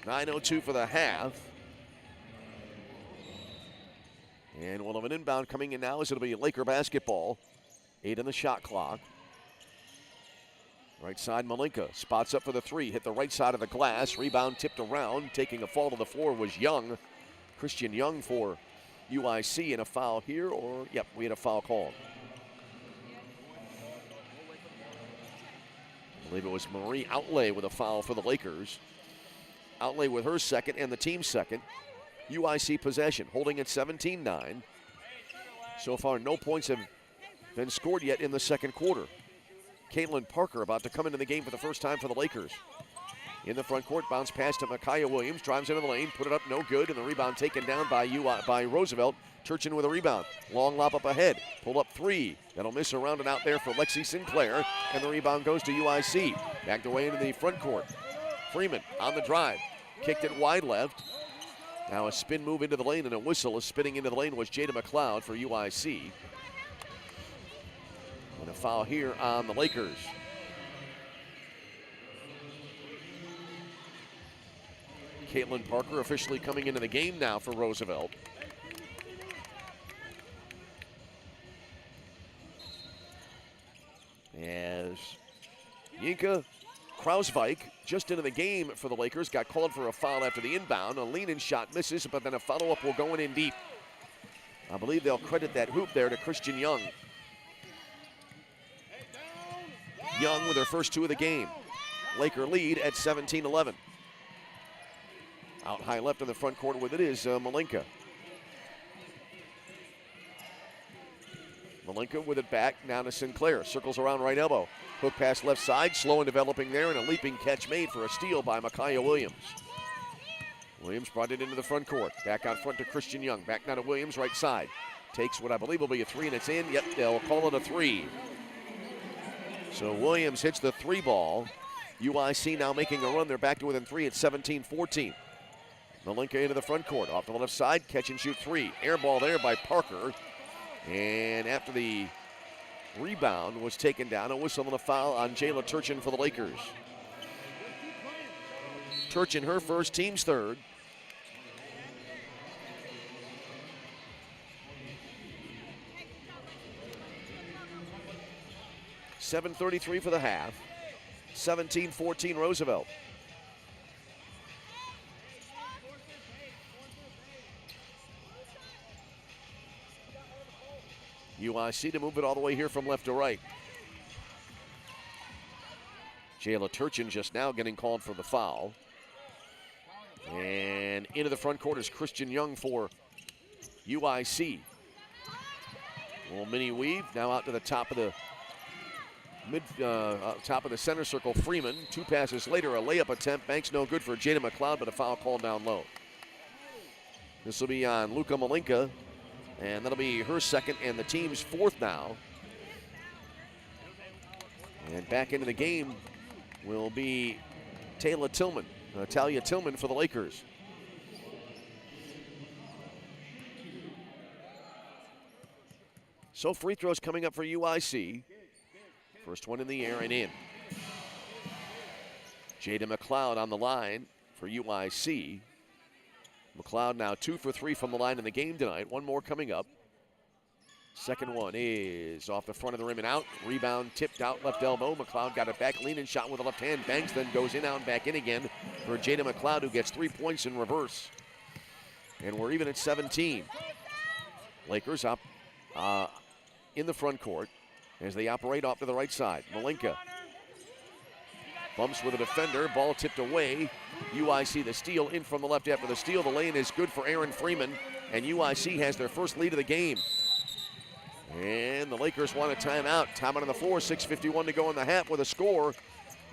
9:02 for the half. And we'll have an inbound coming in now as it'll be Laker basketball. 8 on the shot clock. Right side, Malinka spots up for the three. Hit the right side of the glass. Rebound tipped around. Taking a fall to the floor was Young. Christian Young for UIC. And a foul here, or, yep, we had a foul called. I believe it was Marie Outlay with a foul for the Lakers. Outlay with her second and the team's second. UIC possession, holding at 17-9. So far, no points have been scored yet in the second quarter. Caitlin Parker about to come into the game for the first time for the Lakers. In the front court, bounce pass to Micaiah Williams, drives into the lane, put it up, no good, and the rebound taken down by Roosevelt. Turchin with a rebound. Long lob up ahead. Pull up three. That'll miss around and out there for Lexi Sinclair, and the rebound goes to UIC. Backed away into the front court. Freeman on the drive. Kicked it wide left. Now a spin move into the lane and a whistle. Spinning into the lane was Jada McLeod for UIC. And a foul here on the Lakers. Caitlin Parker officially coming into the game now for Roosevelt. As Yinka Krausvik just into the game for the Lakers, got called for a foul after the inbound. A lean-in shot misses, but then a follow-up will go in deep. I believe they'll credit that hoop there to Christian Young. Young with her first two of the game. Laker lead at 17-11. Out high left in the front court with it is Malinka. Malinka with it back, now to Sinclair. Circles around right elbow. Hook pass left side, slow and developing there, and a leaping catch made for a steal by Micaiah Williams. Williams brought it into the front court. Back out front to Christian Young. Back now to Williams, right side. Takes what I believe will be a three, and it's in. Yep, they'll call it a three. So Williams hits the three ball. UIC now making a run. They're back to within three at 17-14. Malinka into the front court. Off to the left side, catch and shoot three. Air ball there by Parker. And after the rebound was taken down, a whistle and a foul on Jayla Turchin for the Lakers. Turchin, her first, team's third. .7:33 for the half. 17-14 Roosevelt. UIC to move it all the way here from left to right. Jayla Turchin just now getting called for the foul. And into the front court is Christian Young for UIC. Little mini weave, now out to the top of the top of the center circle, Freeman. Two passes later, a layup attempt. Banks no good for Jada McLeod, but a foul called down low. This will be on Luka Malinka, and that'll be her second and the team's fourth now. And back into the game will be Talia Tillman for the Lakers. So free throws coming up for UIC. First one in the air and in. Jada McLeod on the line for UIC. McLeod now 2 for 3 from the line in the game tonight. One more coming up. Second one is off the front of the rim and out. Rebound tipped out left elbow. McLeod got it back, leaning shot with the left hand. Banks then goes in, out, and back in again for Jada McLeod, who gets 3 points in reverse. And we're even at 17. Lakers up in the front court as they operate off to the right side. Malinka bumps with a defender. Ball tipped away. UIC the steal in from the left after the steal. The lane is good for Aaron Freeman, and UIC has their first lead of the game. And the Lakers want a timeout. Time on the floor, 6:51 to go in the half with a score.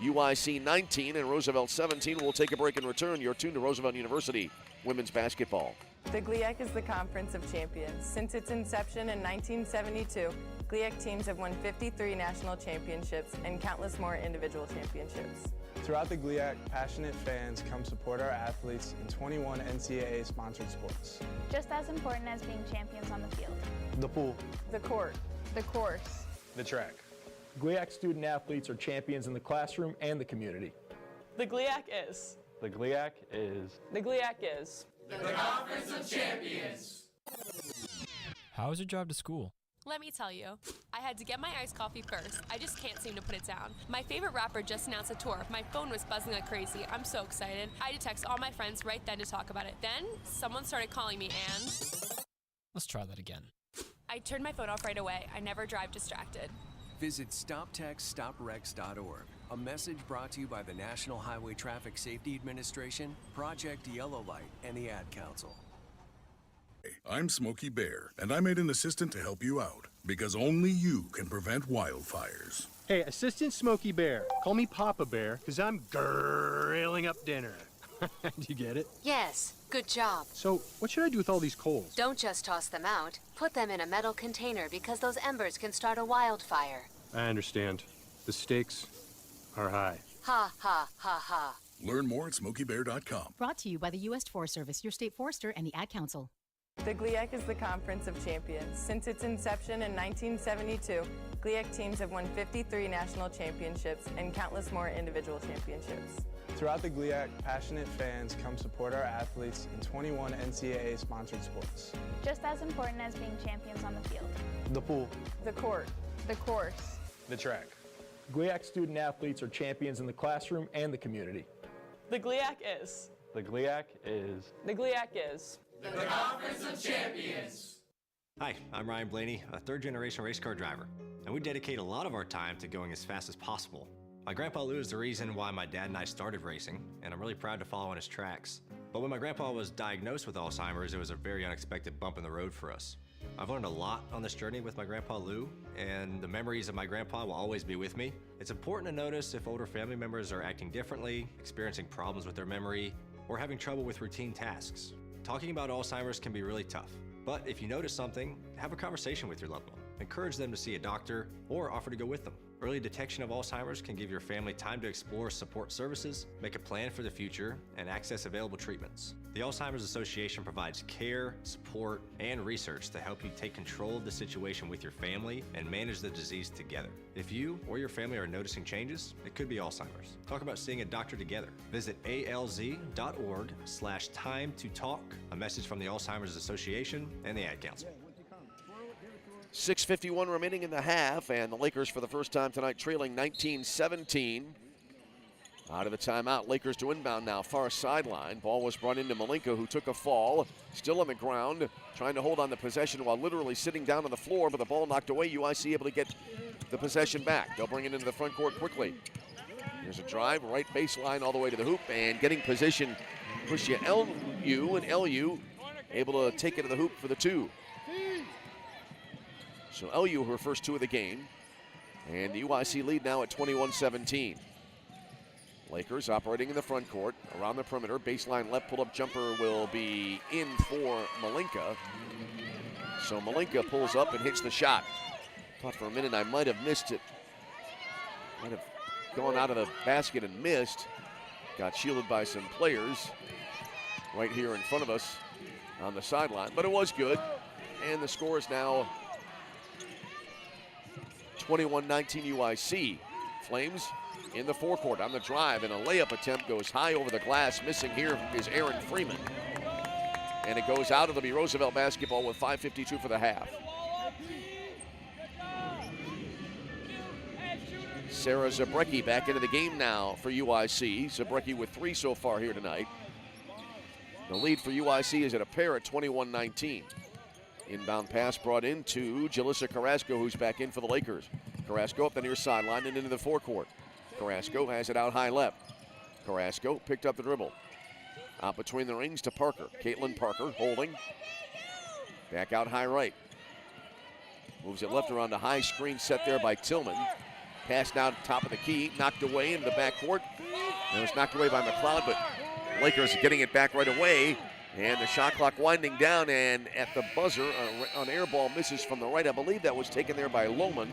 UIC 19 and Roosevelt 17. We'll take a break and return. You're tuned to Roosevelt University women's basketball. The GLIAC is the Conference of Champions. Since its inception in 1972, GLIAC teams have won 53 national championships and countless more individual championships. Throughout the GLIAC, passionate fans come support our athletes in 21 NCAA-sponsored sports. Just as important as being champions on the field. The pool. The court. The course. The track. GLIAC student athletes are champions in the classroom and the community. The GLIAC is. The GLIAC is. The GLIAC is. The Conference of Champions. How is your drive to school? Let me tell you, I had to get my iced coffee first. I just can't seem to put it down. My favorite rapper just announced a tour. My phone was buzzing like crazy. I'm so excited. I had to text all my friends right then to talk about it. Then, someone started calling me and... Let's try that again. I turned my phone off right away. I never drive distracted. Visit StopTextStopWrecks.org. A message brought to you by the National Highway Traffic Safety Administration, Project Yellow Light, and the Ad Council. I'm Smokey Bear, and I made an assistant to help you out, because only you can prevent wildfires. Hey, Assistant Smokey Bear, call me Papa Bear, because I'm grilling up dinner. Do you get it? Yes, good job. So, what should I do with all these coals? Don't just toss them out. Put them in a metal container because those embers can start a wildfire. I understand. The stakes are high. Ha, ha, ha, ha. Learn more at SmokeyBear.com. Brought to you by the U.S. Forest Service, your state forester, and the Ad Council. The GLIAC is the Conference of Champions. Since its inception in 1972, GLIAC teams have won 53 national championships and countless more individual championships. Throughout the GLIAC, passionate fans come support our athletes in 21 NCAA-sponsored sports. Just as important as being champions on the field. The pool. The court. The course. The track. GLIAC student athletes are champions in the classroom and the community. The GLIAC is. The GLIAC is. The GLIAC is. The Conference of Champions. Hi, I'm Ryan Blaney, a third-generation race car driver, and we dedicate a lot of our time to going as fast as possible. My grandpa Lou is the reason why my dad and I started racing, and I'm really proud to follow in his tracks. But when my grandpa was diagnosed with Alzheimer's, it was a very unexpected bump in the road for us. I've learned a lot on this journey with my grandpa Lou, and the memories of my grandpa will always be with me. It's important to notice if older family members are acting differently, experiencing problems with their memory, or having trouble with routine tasks. Talking about Alzheimer's can be really tough, but if you notice something, have a conversation with your loved one. Encourage them to see a doctor or offer to go with them. Early detection of Alzheimer's can give your family time to explore support services, make a plan for the future, and access available treatments. The Alzheimer's Association provides care, support, and research to help you take control of the situation with your family and manage the disease together. If you or your family are noticing changes, it could be Alzheimer's. Talk about seeing a doctor together. Visit alz.org/time to talk. A message from the Alzheimer's Association and the Ad Council. 6:51 remaining in the half, and the Lakers for the first time tonight trailing 19-17. Out of the timeout, Lakers to inbound now, far sideline. Ball was brought into Malinka, who took a fall, still on the ground, trying to hold on the possession while literally sitting down on the floor, but the ball knocked away. UIC able to get the possession back. They'll bring it into the front court quickly. There's a drive, right baseline all the way to the hoop, and getting position, push you LU, and LU able to take it to the hoop for the two. So LU her first two of the game, and the UIC lead now at 21-17. Lakers operating in the front court, around the perimeter. Baseline left pull-up jumper will be in for Malinka. So Malinka pulls up and hits the shot. Thought for a minute I might have missed it. Might have gone out of the basket and missed. Got shielded by some players right here in front of us on the sideline, but it was good. And the score is now 21-19 UIC. Flames in the forecourt on the drive, and a layup attempt goes high over the glass. Missing here is Aaron Freeman. And it goes out. It'll be Roosevelt basketball with 5:52 for the half. Sarah Zabrecki back into the game now for UIC. Zabrecki with 3 so far here tonight. The lead for UIC is at a pair at 21-19. Inbound pass brought in to Jalissa Carrasco, who's back in for the Lakers. Carrasco up the near sideline and into the forecourt. Carrasco has it out high left. Carrasco picked up the dribble. Out between the rings to Parker. Caitlin Parker holding. Back out high right. Moves it left around the high screen set there by Tillman. Pass now to top of the key. Knocked away into the backcourt. It was knocked away by McLeod, but Lakers getting it back right away. And the shot clock winding down, and at the buzzer, an air ball misses from the right. I believe that was taken there by Lohman.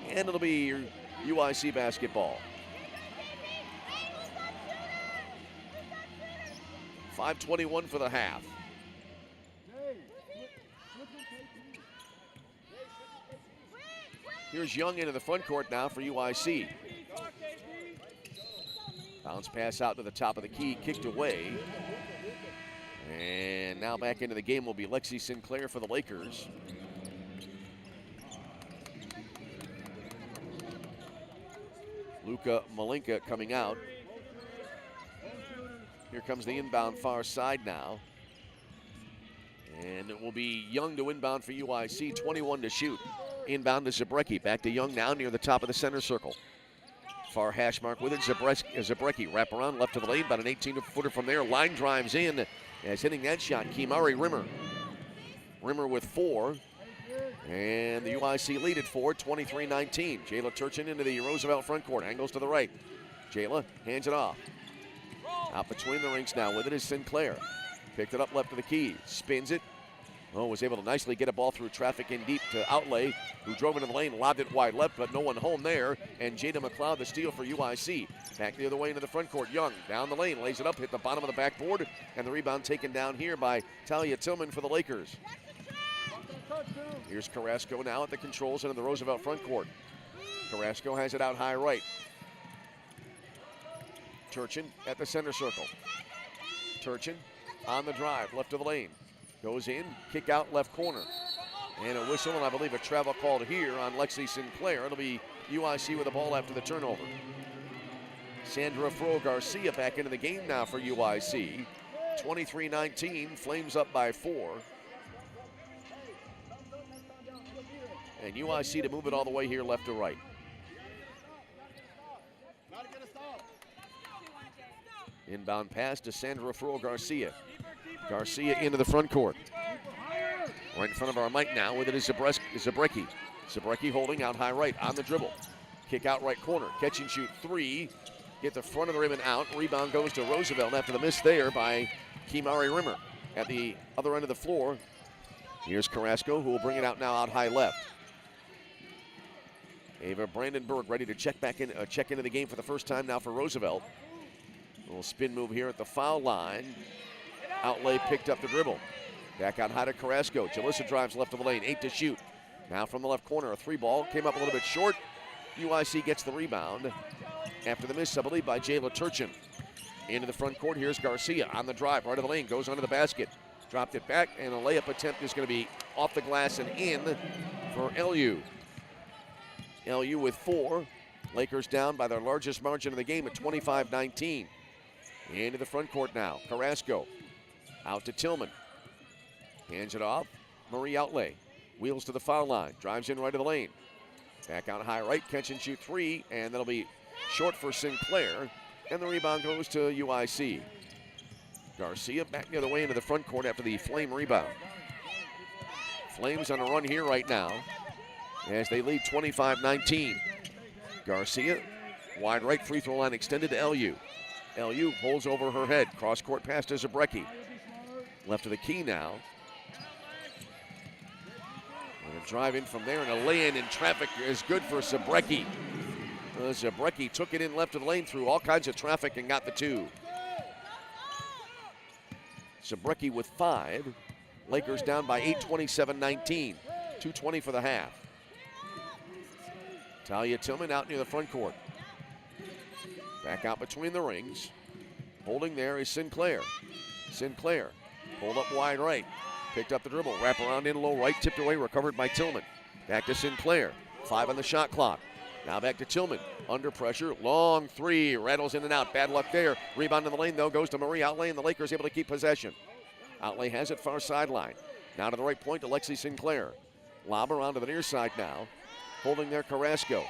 And it'll be UIC basketball. 5:21 for the half. Here's Young into the front court now for UIC. Bounce pass out to the top of the key, kicked away. And now back into the game will be Lexi Sinclair for the Lakers. Luka Malinka coming out. Here comes the inbound far side now. And it will be Young to inbound for UIC, 21 to shoot. Inbound to Zabrecki. Back to Young now near the top of the center circle. Far hash mark with it. Zabrecki wrap around left to the lane. About an 18-footer from there. Line drives in as hitting that shot. Kimari Rimmer. Rimmer with 4. And the UIC lead at 4, 23-19. Jayla Turchin into the Roosevelt front court. Angles to the right. Jayla hands it off. Out between the rinks now with it is Sinclair. Picked it up left of the key. Spins it. Oh, was able to nicely get a ball through traffic in deep to Outlay, who drove into the lane, lobbed it wide left, but no one home there. And Jada McLeod, the steal for UIC. Back the other way into the front court. Young down the lane, lays it up, hit the bottom of the backboard, and the rebound taken down here by Talia Tillman for the Lakers. Here's Carrasco now at the controls into the Roosevelt front court. Carrasco has it out high right. Turchin at the center circle. Turchin on the drive, left of the lane. Goes in, kick out left corner. And a whistle, and I believe a travel called here on Lexi Sinclair. It'll be UIC with the ball after the turnover. Sandra Fro-Garcia back into the game now for UIC. 23-19, Flames up by 4. And UIC to move it all the way here left to right. Inbound pass to Sandra Fro-Garcia. Garcia into the front court. Right in front of our mic now with it is Zabrecki. Zabrecki holding out high right on the dribble. Kick out right corner. Catch and shoot 3. Get the front of the rim and out. Rebound goes to Roosevelt after the miss there by Kimari Rimmer. At the other end of the floor, here's Carrasco, who will bring it out now out high left. Ava Brandenburg ready to check into the game for the first time now for Roosevelt. A little spin move here at the foul line. Outlay picked up the dribble. Back out high to Carrasco. Jalissa drives left of the lane, 8 to shoot. Now from the left corner, a 3 ball. Came up a little bit short. UIC gets the rebound after the miss, I believe, by Jayla Turchin. Into the front court, here's Garcia on the drive, right of the lane, goes under the basket. Dropped it back, and a layup attempt is going to be off the glass and in for LU. LU with 4. Lakers down by their largest margin of the game at 25-19. Into the front court now. Carrasco out to Tillman. Hands it off. Marie Outlay. Wheels to the foul line. Drives in right of the lane. Back out high right. Catch and shoot 3. And that'll be short for Sinclair. And the rebound goes to UIC. Garcia back the other way into the front court after the Flame rebound. Flames on a run here right now as they lead 25-19. Garcia, wide right, free throw line extended to LU. LU holds over her head. Cross court pass to Zabrecki. Left of the key now. And a drive in from there, and a lay-in in traffic is good for Zabrecki. Zabrecki took it in left of the lane through all kinds of traffic and got the 2. Zabrecki with 5. Lakers down by 8, 27-19. 2:20 for the half. Talia Tillman out near the front court. Back out between the rings. Holding there is Sinclair. Sinclair pulled up wide right. Picked up the dribble. Wrap around in low right. Tipped away. Recovered by Tillman. Back to Sinclair. 5 on the shot clock. Now back to Tillman. Under pressure. Long 3. Rattles in and out. Bad luck there. Rebound in the lane, though, goes to Marie Outlay, and the Lakers able to keep possession. Outlay has it far sideline. Now to the right point to Lexi Sinclair. Lob around to the near side now. Holding there Carrasco.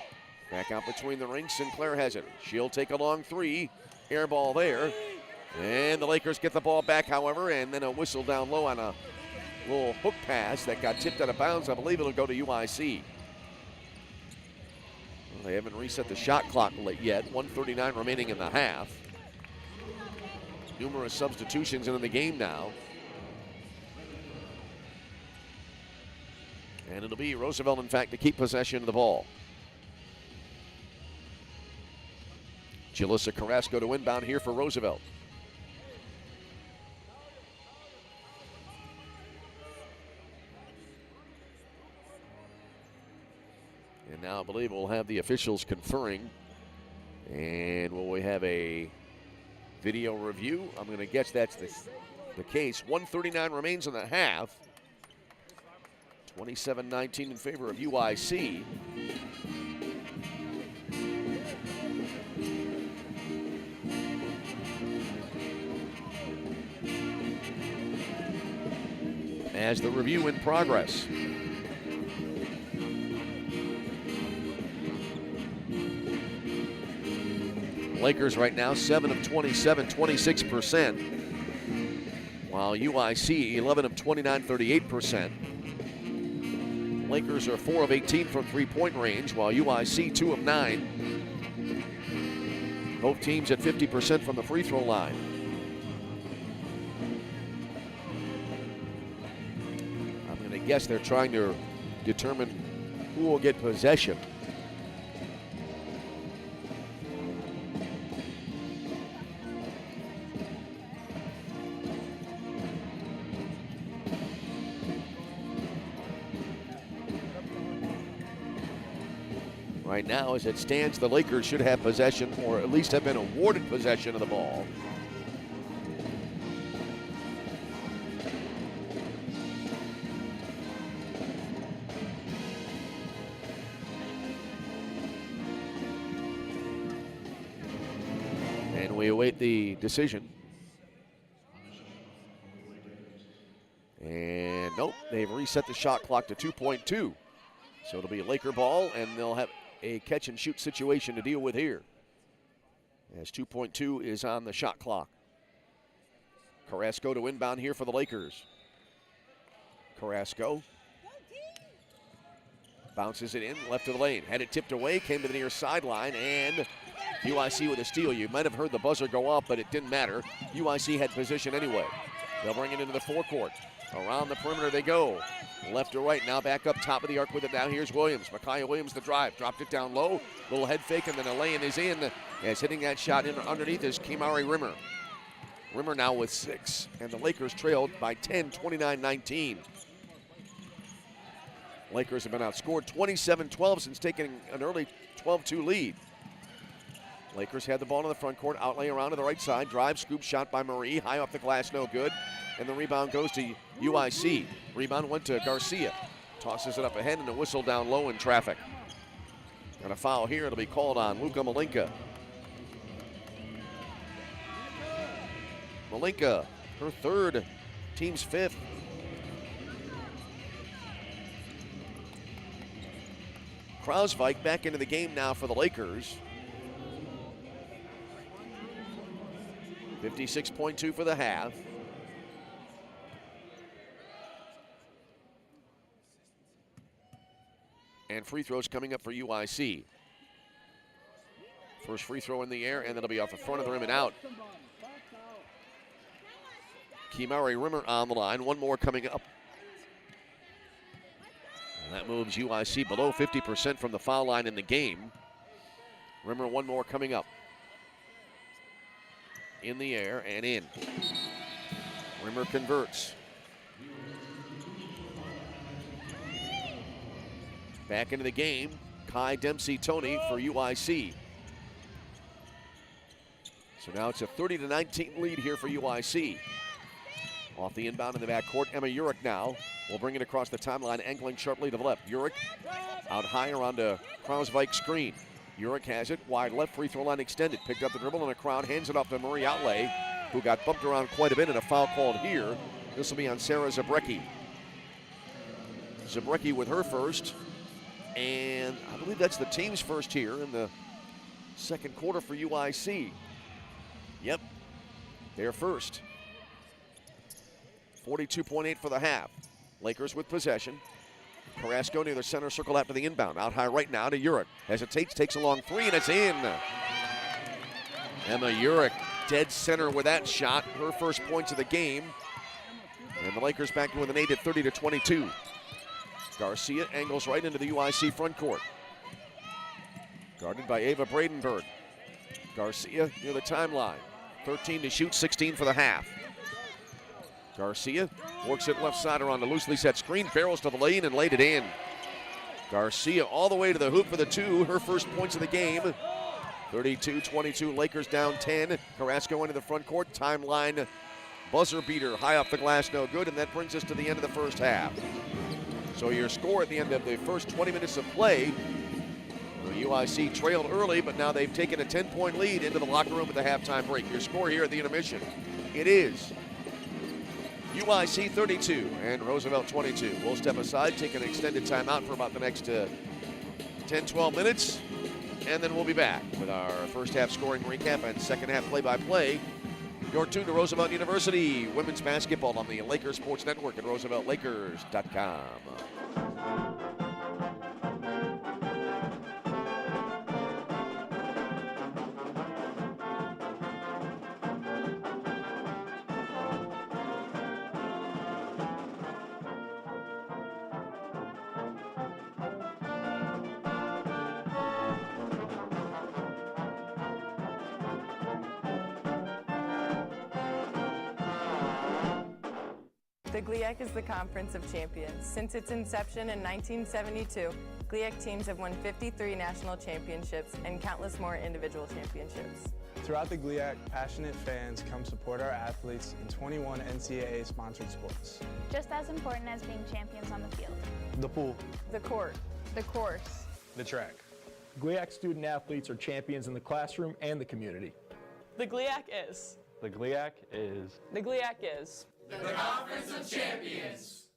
Back out between the rings. Sinclair has it. She'll take a long 3. Air ball there. And the Lakers get the ball back, however, and then a whistle down low on a little hook pass that got tipped out of bounds. I believe it'll go to UIC. Well, they haven't reset the shot clock yet. 1:39 remaining in the half. numerous substitutions into the game now. And it'll be Roosevelt, in fact, to keep possession of the ball. Jalissa Carrasco to inbound here for Roosevelt. And now I believe we'll have the officials conferring. And will we have a video review? I'm going to guess that's the case. 1:39 remains in the half. 27-19 in favor of UIC. As the review in progress. Lakers right now 7 of 27, 26%. While UIC 11 of 29, 38%. Lakers are 4 of 18 from three-point range, while UIC 2 of 9. Both teams at 50% from the free throw line. I'm going to guess they're trying to determine who will get possession. Right now, as it stands, the Lakers should have possession, or at least have been awarded possession of the ball. And we await the decision. And nope, they've reset the shot clock to 2.2. So it'll be a Laker ball, and they'll have a catch and shoot situation to deal with here, as 2.2 is on the shot clock. Carrasco to inbound here for the Lakers. Carrasco bounces it in, left of the lane, had it tipped away, came to the near sideline, and UIC with a steal. You might have heard the buzzer go off, but it didn't matter. UIC had position anyway. They'll bring it into the forecourt. Around the perimeter they go. Left to right, now back up top of the arc with it. Now here's Williams. Micaiah Williams the drive. Dropped it down low. Little head fake, and then a lay-in is in. As hitting that shot in underneath is Kimari Rimmer. Rimmer now with 6. And the Lakers trailed by 10, 29-19. Lakers have been outscored 27-12 since taking an early 12-2 lead. Lakers had the ball in the front court, outlay around to the right side. Drive, scoop shot by Marie. High off the glass, no good. And the rebound goes to UIC. Rebound went to Garcia. Tosses it up ahead, and a whistle down low in traffic. And a foul here, it'll be called on Luka Malinka. Malinka, her third, team's 5th. Krausvik back into the game now for the Lakers. 56.2 for the half. And free throws coming up for UIC. First free throw in the air, and that'll be off the front of the rim and out. Kimari Rimmer on the line. One more coming up. And that moves UIC below 50% from the foul line in the game. Rimmer, one more coming up. In the air and in. Rimmer converts. Back into the game, Kai Dempsey-Tony for UIC. So now it's a 30-19 lead here for UIC. Off the inbound in the backcourt, Emma Urick now will bring it across the timeline, angling sharply to the left. Urick out high around a Krausvik screen. Urick has it, wide left, free throw line extended. Picked up the dribble, and a crowd hands it off to Marie Outlay, who got bumped around quite a bit, and a foul called here. This will be on Sarah Zabrecki. Zabrecki with her first, and I believe that's the team's first here in the second quarter for UIC. Yep, they're first. 42.8 for the half. Lakers with possession. Carrasco near the center circle after the inbound. Out high right now to Urick. Hesitates, takes a long three, and it's in. Emma Urick dead center with that shot. Her first points of the game. And the Lakers back with an 8 at 30-22. Garcia angles right into the UIC front court. Guarded by Ava Bradenberg. Garcia near the timeline. 13 to shoot, 16 for the half. Garcia works it left side around the loosely set screen, barrels to the lane and laid it in. Garcia all the way to the hoop for the two, her first points of the game. 32-22, Lakers down 10. Carrasco into the front court, timeline buzzer beater, high off the glass, no good, and that brings us to the end of the first half. So your score at the end of the first 20 minutes of play, the UIC trailed early, but now they've taken a 10-point lead into the locker room at the halftime break. Your score here at the intermission, it is UIC 32 and Roosevelt 22. We'll step aside, take an extended timeout for about the next 10-12 minutes, and then we'll be back with our first half scoring recap and second half play-by-play. You're tuned to Roosevelt University women's basketball on the Lakers Sports Network at RooseveltLakers.com. The GLIAC is the Conference of Champions. Since its inception in 1972, GLIAC teams have won 53 national championships and countless more individual championships. Throughout the GLIAC, passionate fans come support our athletes in 21 NCAA-sponsored sports. Just as important as being champions on the field. The pool. The court. The course. The track. GLIAC student athletes are champions in the classroom and the community. The GLIAC is. The GLIAC is. The GLIAC is. The Conference of Champions.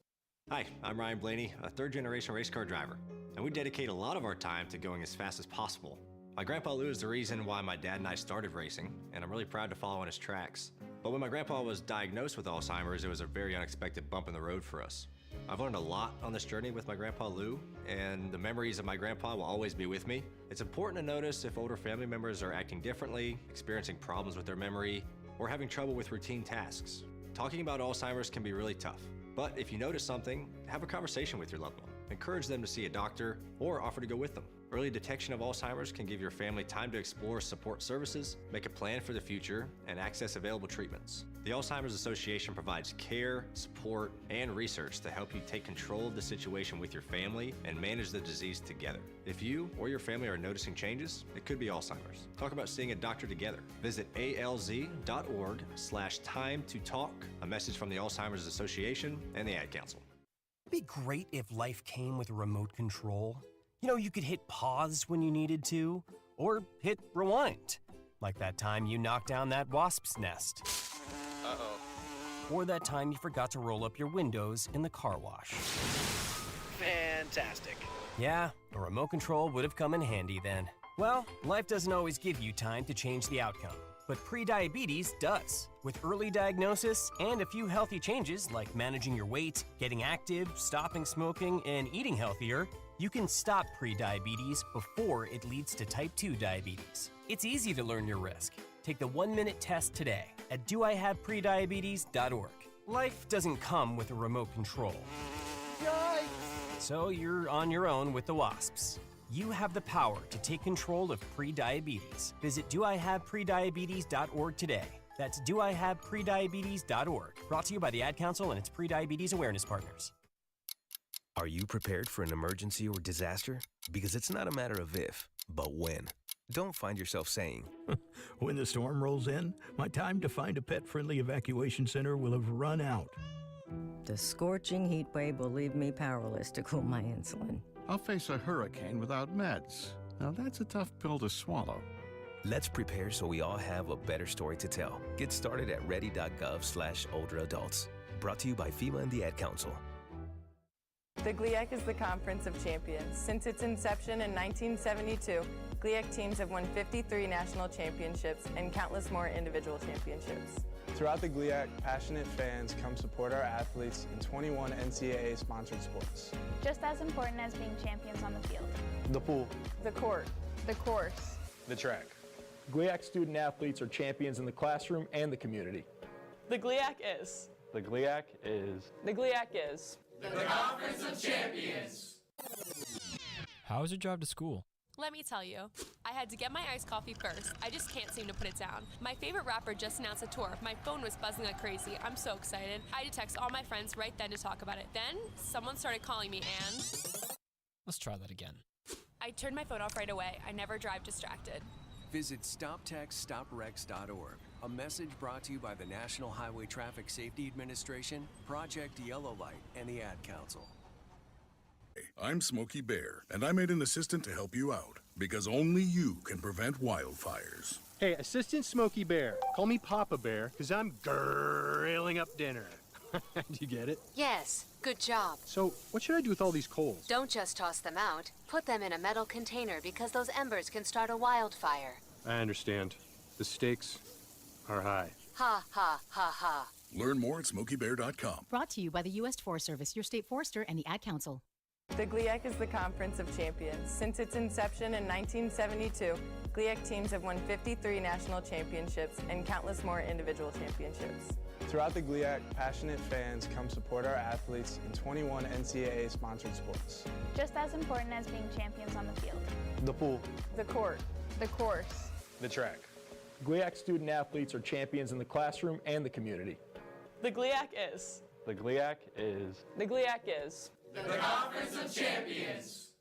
Hi, I'm Ryan Blaney, a third-generation race car driver, and we dedicate a lot of our time to going as fast as possible. My grandpa Lou is the reason why my dad and I started racing, and I'm really proud to follow in his tracks. But when my grandpa was diagnosed with Alzheimer's, it was a very unexpected bump in the road for us. I've learned a lot on this journey with my grandpa Lou, and the memories of my grandpa will always be with me. It's important to notice if older family members are acting differently, experiencing problems with their memory, or having trouble with routine tasks. Talking about Alzheimer's can be really tough, but if you notice something, have a conversation with your loved one. Encourage them to see a doctor or offer to go with them. Early detection of Alzheimer's can give your family time to explore support services, make a plan for the future, and access available treatments. The Alzheimer's Association provides care, support, and research to help you take control of the situation with your family and manage the disease together. If you or your family are noticing changes, it could be Alzheimer's. Talk about seeing a doctor together. Visit alz.org/time to talk. A message from the Alzheimer's Association and the Ad Council. It'd be great if life came with a remote control. You know, you could hit pause when you needed to, or hit rewind. Like that time you knocked down that wasp's nest. Uh-oh. Or that time you forgot to roll up your windows in the car wash. Fantastic. Yeah, a remote control would have come in handy then. Well, life doesn't always give you time to change the outcome, but prediabetes does. With early diagnosis and a few healthy changes like managing your weight, getting active, stopping smoking, and eating healthier, you can stop prediabetes before it leads to type 2 diabetes. It's easy to learn your risk. Take the 1-minute test today at doihaveprediabetes.org. Life doesn't come with a remote control. Yikes! So you're on your own with the wasps. You have the power to take control of prediabetes. Visit doihaveprediabetes.org today. That's doihaveprediabetes.org. Brought to you by the Ad Council and its prediabetes awareness partners. Are you prepared for an emergency or disaster? Because it's not a matter of if, but when. Don't find yourself saying, when the storm rolls in, my time to find a pet-friendly evacuation center will have run out. The scorching heat wave will leave me powerless to cool my insulin. I'll face a hurricane without meds. Now that's a tough pill to swallow. Let's prepare so we all have a better story to tell. Get started at ready.gov/older-adults. Brought to you by FEMA and the Ad Council. The GLIAC is the Conference of Champions. Since its inception in 1972, GLIAC teams have won 53 national championships and countless more individual championships. Throughout the GLIAC, passionate fans come support our athletes in 21 NCAA-sponsored sports. Just as important as being champions on the field. The pool. The court. The course. The track. GLIAC student athletes are champions in the classroom and the community. The GLIAC is. The GLIAC is. The GLIAC is. The Conference of Champions. How is your drive to school? Let me tell you, I had to get my iced coffee first. I just can't seem to put it down. My favorite rapper just announced a tour. My phone was buzzing like crazy. I'm so excited. I had to text all my friends right then to talk about it. Then, someone started calling me and... Let's try that again. I turned my phone off right away. I never drive distracted. Visit StopTextStopWrecks.org. A message brought to you by the National Highway Traffic Safety Administration, Project Yellow Light, and the Ad Council. I'm Smokey Bear, and I made an assistant to help you out, because only you can prevent wildfires. Hey, Assistant Smokey Bear, call me Papa Bear, because I'm grilling up dinner. Do you get it? Yes, good job. So, what should I do with all these coals? Don't just toss them out. Put them in a metal container because those embers can start a wildfire. I understand. The stakes are high. Ha, ha, ha, ha. Learn more at SmokeyBear.com. Brought to you by the U.S. Forest Service, your state forester, and the Ad Council. The GLIAC is the Conference of Champions. Since its inception in 1972, GLIAC teams have won 53 national championships and countless more individual championships. Throughout the GLIAC, passionate fans come support our athletes in 21 NCAA-sponsored sports. Just as important as being champions on the field. The pool. The court. The course. The track. GLIAC student athletes are champions in the classroom and the community. The GLIAC is. The GLIAC is. The GLIAC is. The Conference of Champions.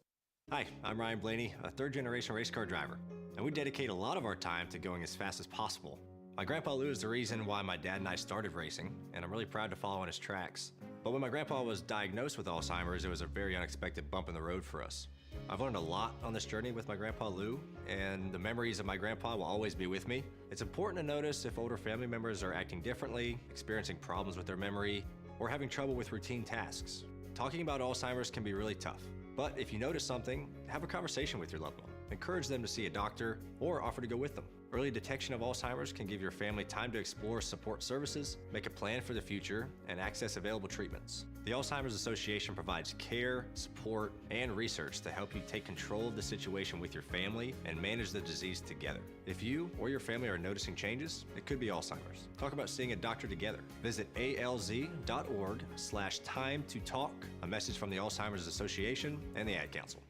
Hi, I'm Ryan Blaney, a third-generation race car driver, and we dedicate a lot of our time to going as fast as possible. My grandpa Lou is the reason why my dad and I started racing, and I'm really proud to follow in his tracks. But when my grandpa was diagnosed with Alzheimer's, it was a very unexpected bump in the road for us. I've learned a lot on this journey with my grandpa Lou, and the memories of my grandpa will always be with me. It's important to notice if older family members are acting differently, experiencing problems with their memory, or having trouble with routine tasks. Talking about Alzheimer's can be really tough, but if you notice something, have a conversation with your loved one. Encourage them to see a doctor or offer to go with them. Early detection of Alzheimer's can give your family time to explore support services, make a plan for the future, and access available treatments. The Alzheimer's Association provides care, support, and research to help you take control of the situation with your family and manage the disease together. If you or your family are noticing changes, it could be Alzheimer's. Talk about seeing a doctor together. Visit alz.org/time to talk. A message from the Alzheimer's Association and the Ad Council.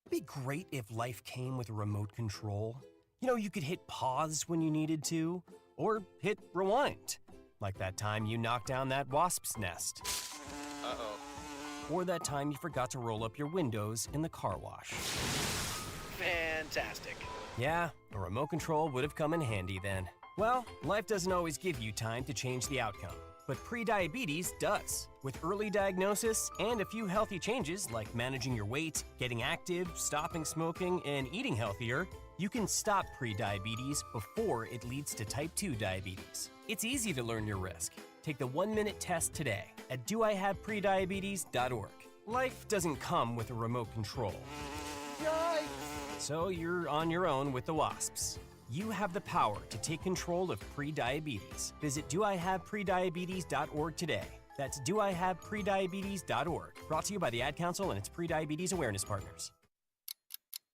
It'd be great if life came with a remote control. You know, you could hit pause when you needed to, or hit rewind. Like that time you knocked down that wasp's nest. Uh-oh. Or that time you forgot to roll up your windows in the car wash. Fantastic. Yeah, a remote control would have come in handy then. Well, life doesn't always give you time to change the outcome, but prediabetes does. With early diagnosis and a few healthy changes like managing your weight, getting active, stopping smoking, and eating healthier, you can stop prediabetes before it leads to type 2 diabetes. It's easy to learn your risk. Take the 1-minute test today at doihaveprediabetes.org. Life doesn't come with a remote control. Yikes! So you're on your own with the wasps. You have the power to take control of prediabetes. Visit doihaveprediabetes.org today. That's doihaveprediabetes.org. Brought to you by the Ad Council and its prediabetes awareness partners.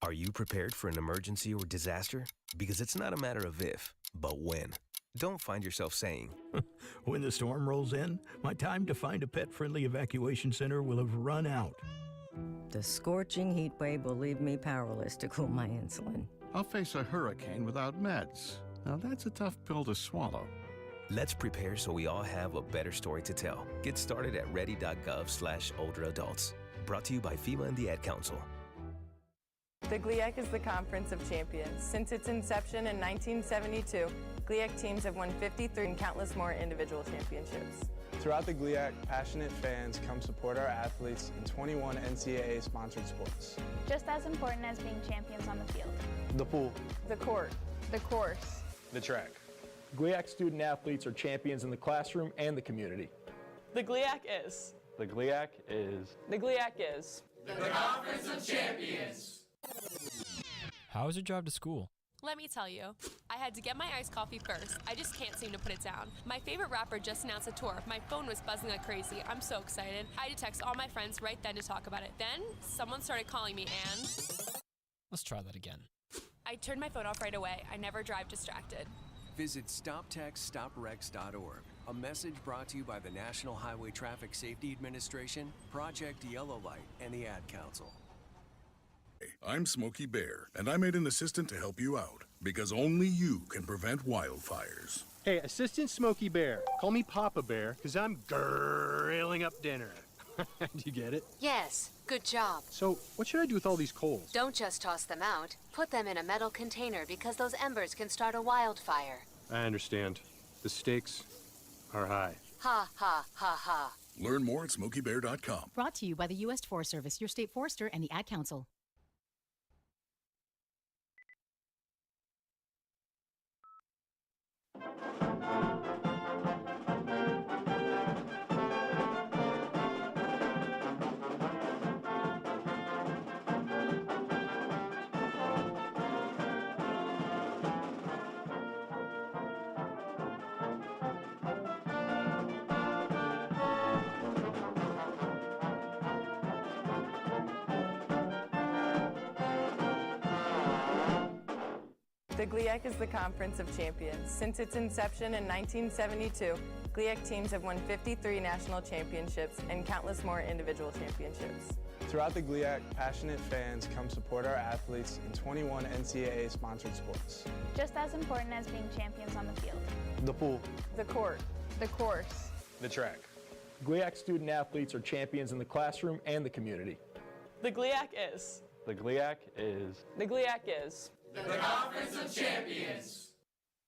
Are you prepared for an emergency or disaster? Because it's not a matter of if, but when. Don't find yourself saying, when the storm rolls in, my time to find a pet-friendly evacuation center will have run out. The scorching heat wave will leave me powerless to cool my insulin. I'll face a hurricane without meds. Now that's a tough pill to swallow. Let's prepare so we all have a better story to tell. Get started at ready.gov/older adults. Brought to you by FEMA and the Ad Council. The GLIAC is the Conference of Champions. Since its inception in 1972, GLIAC teams have won 53 and countless more individual championships. Throughout the GLIAC, passionate fans come support our athletes in 21 NCAA-sponsored sports. Just as important as being champions on the field. The pool. The court. The course. The track. GLIAC student athletes are champions in the classroom and the community. The GLIAC is. The GLIAC is. The GLIAC is. The Conference of Champions. How is your drive to school? Let me tell you, I had to get my iced coffee first. I just can't seem to put it down. My favorite rapper just announced a tour. My phone was buzzing like crazy. I'm so excited. I had to text all my friends right then to talk about it. Then, someone started calling me and... Let's try that again. I turned my phone off right away. I never drive distracted. Visit StopTextStopWrecks.org. A message brought to you by the National Highway Traffic Safety Administration, Project Yellow Light, and the Ad Council. I'm Smokey Bear, and I made an assistant to help you out, because only you can prevent wildfires. Hey, Assistant Smokey Bear, call me Papa Bear, because I'm grilling up dinner. Do you get it? Yes, good job. So, what should I do with all these coals? Don't just toss them out. Put them in a metal container because those embers can start a wildfire. I understand. The stakes are high. Ha, ha, ha, ha. Learn more at SmokeyBear.com. Brought to you by the U.S. Forest Service, your state forester, and the Ad Council. The GLIAC is the Conference of Champions. Since its inception in 1972, GLIAC teams have won 53 national championships and countless more individual championships. Throughout the GLIAC, passionate fans come support our athletes in 21 NCAA-sponsored sports. Just as important as being champions on the field. The pool. The court. The course. The track. GLIAC student athletes are champions in the classroom and the community. The GLIAC is. The GLIAC is. The GLIAC is. The Conference of Champions.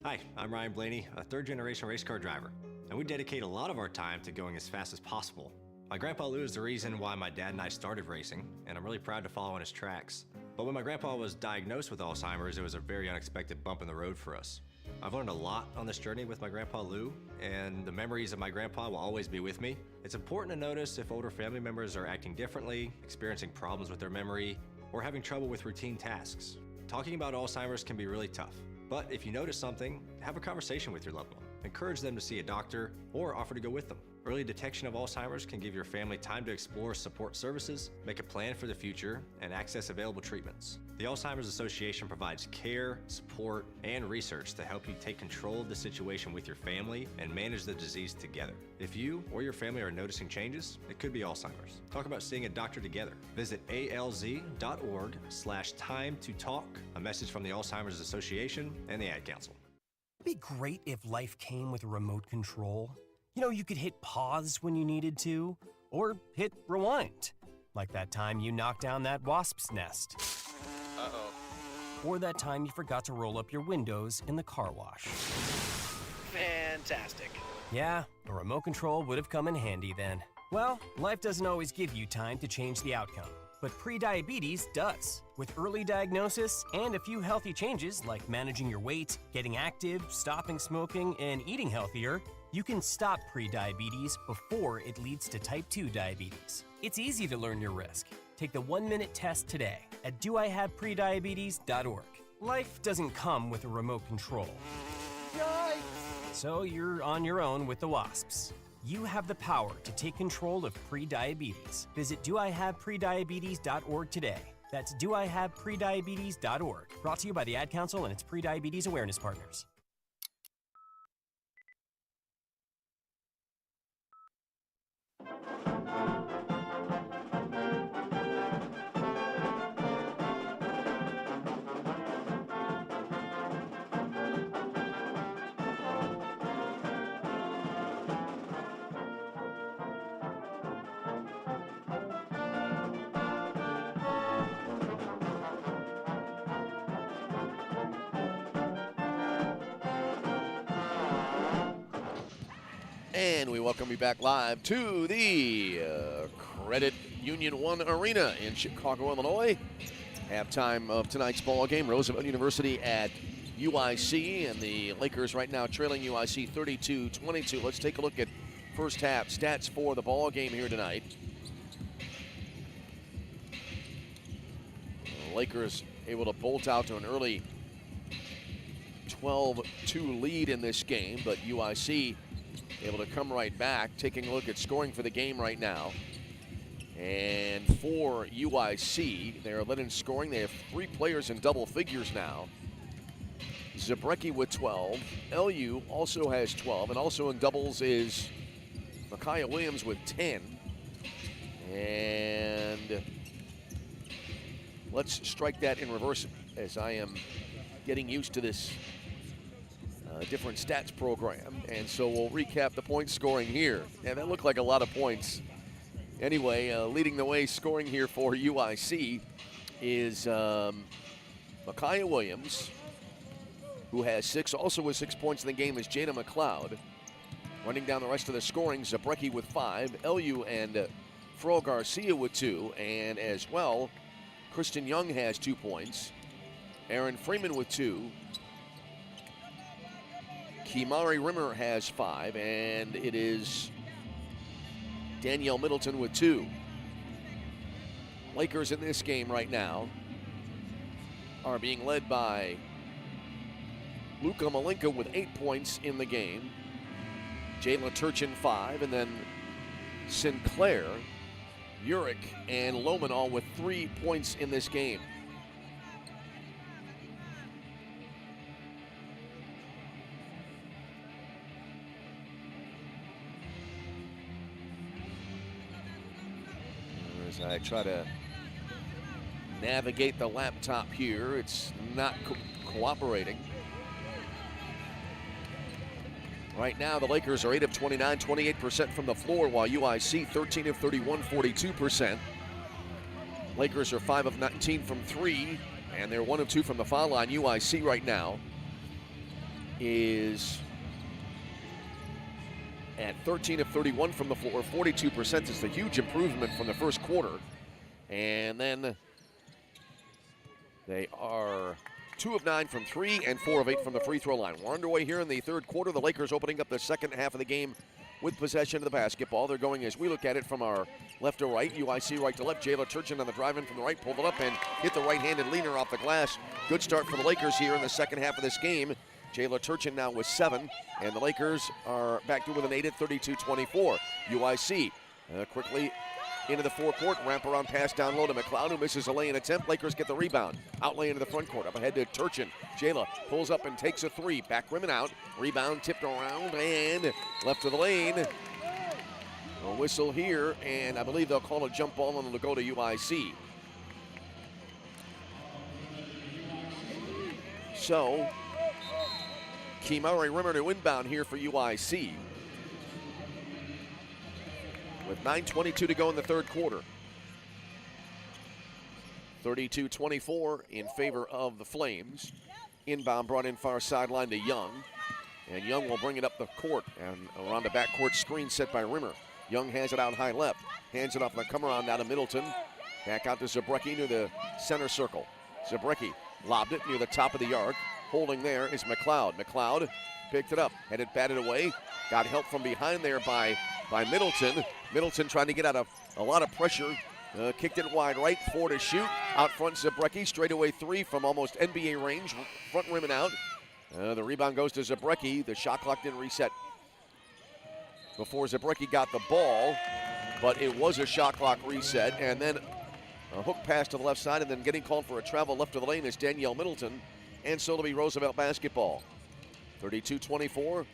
Hi, I'm Ryan Blaney, a third-generation race car driver, and we dedicate a lot of our time to going as fast as possible. My grandpa Lou is the reason why my dad and I started racing, and I'm really proud to follow in his tracks. But when my grandpa was diagnosed with Alzheimer's, it was a very unexpected bump in the road for us. I've learned a lot on this journey with my grandpa Lou, and the memories of my grandpa will always be with me. It's important to notice if older family members are acting differently, experiencing problems with their memory, or having trouble with routine tasks. Talking about Alzheimer's can be really tough, but if you notice something, have a conversation with your loved one. Encourage them to see a doctor or offer to go with them. Early detection of Alzheimer's can give your family time to explore support services, make a plan for the future, and access available treatments. The Alzheimer's Association provides care, support, and research to help you take control of the situation with your family and manage the disease together. If you or your family are noticing changes, it could be Alzheimer's. Talk about seeing a doctor together. Visit alz.org/time to talk. A message from the Alzheimer's Association and the Ad Council. It'd be great if life came with a remote control. You know, you could hit pause when you needed to, or hit rewind. Like that time you knocked down that wasp's nest. Uh-oh. Or that time you forgot to roll up your windows in the car wash. Fantastic. Yeah, a remote control would have come in handy then. Well, life doesn't always give you time to change the outcome, but prediabetes does. With early diagnosis and a few healthy changes like managing your weight, getting active, stopping smoking, and eating healthier, you can stop prediabetes before it leads to type 2 diabetes. It's easy to learn your risk. Take the 1-minute test today at doihaveprediabetes.org. Life doesn't come with a remote control. Yikes! So you're on your own with the wasps. You have the power to take control of prediabetes. Visit doihaveprediabetes.org today. That's doihaveprediabetes.org. Brought to you by the Ad Council and its prediabetes awareness partners. And we welcome you back live to the Credit Union 1 Arena in Chicago, Illinois. Halftime of tonight's ball game, Roosevelt University at UIC, and the Lakers right now trailing UIC 32-22. Let's take a look at first half stats for the ball game here tonight. The Lakers able to bolt out to an early 12-2 lead in this game, but UIC able to come right back. Taking a look at scoring for the game right now. And for UIC, they're led in scoring. They have 3 players in double figures now. Zabrecki with 12. LU also has 12. And also in doubles is Micaiah Williams with 10. And let's strike that in reverse as I am getting used to this different stats program. And so we'll recap the point scoring here. And that looked like a lot of points. Anyway, leading the way scoring here for UIC is Micaiah Williams, who has 6. Also with 6 points in the game is Jada McLeod. Running down the rest of the scoring, Zabrecki with 5, LU and Fro Garcia with 2, and as well, Kristen Young has 2 points. Aaron Freeman with 2. Kimari Rimmer has 5, and it is Danielle Middleton with 2. Lakers in this game right now are being led by Luka Malinka with 8 points in the game. Jayla Turchin 5, and then Sinclair, Urick, and Lohman all with 3 points in this game. As I try to navigate the laptop here, it's not cooperating. Right now, the Lakers are 8 of 29, 28% from the floor, while UIC 13 of 31, 42%. Lakers are 5 of 19 from 3, and they're 1 of 2 from the foul line. UIC right now is at 13 of 31 from the floor, 42%. It's a huge improvement from the first quarter. And then they are 2 of 9 from 3 and 4 of 8 from the free throw line. We're underway here in the third quarter. The Lakers opening up the second half of the game with possession of the basketball. They're going, as we look at it, from our left to right. UIC right to left. Jayla Turchin on the drive-in from the right, pulled it up and hit the right-handed leaner off the glass. Good start for the Lakers here in the second half of this game. Jayla Turchin now with 7, and the Lakers are back to within 8 at 32-24. UIC quickly into the forecourt, wrap-around pass down low to McLeod, who misses a lay-in attempt. Lakers get the rebound. Outlay into the front court, up ahead to Turchin. Jayla pulls up and takes a 3. Back rim and out. Rebound tipped around and left to the lane. A whistle here, and I believe they'll call a jump ball and it'll go to UIC. So, Kimari Rimmer to inbound here for UIC. With 9:22 to go in the third quarter. 32-24 in favor of the Flames. Inbound brought in far sideline to Young. And Young will bring it up the court and around the backcourt screen set by Rimmer. Young has it out high left. Hands it off the come around now to Middleton. Back out to Zabrecki near the center circle. Zabrecki lobbed it near the top of the arc. Holding there is McLeod. McLeod picked it up, had it batted away. Got help from behind there by Middleton. Middleton trying to get out of a lot of pressure. Kicked it wide right, 4 to shoot. Out front, Zabrecki, straightaway 3 from almost NBA range. Front rim and out. The rebound goes to Zabrecki. The shot clock didn't reset before Zabrecki got the ball, but it was a shot clock reset. And then a hook pass to the left side, and then getting called for a travel left to the lane is Danielle Middleton. And so it'll be Roosevelt basketball. 32-24.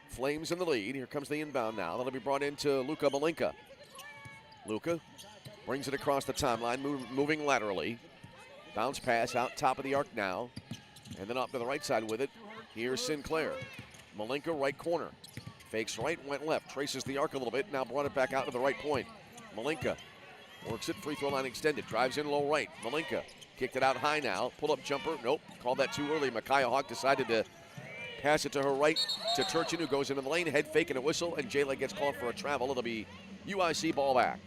Flames in the lead. Here comes the inbound now. That'll be brought into Luka Malinka. Luka brings it across the timeline, moving laterally. Bounce pass out top of the arc now. And then up to the right side with it. Here's Sinclair. Malinka right corner. Fakes right, went left. Traces the arc a little bit. Now brought it back out to the right point. Malinka works it, free throw line extended. Drives in low right. Malinka kicked it out high now. Pull-up jumper. Nope. Called that too early. Micaiah Hawk decided to pass it to her right to Turchin, who goes into the lane. Head fake and a whistle, and Jayla gets called for a travel. It'll be UIC ball back.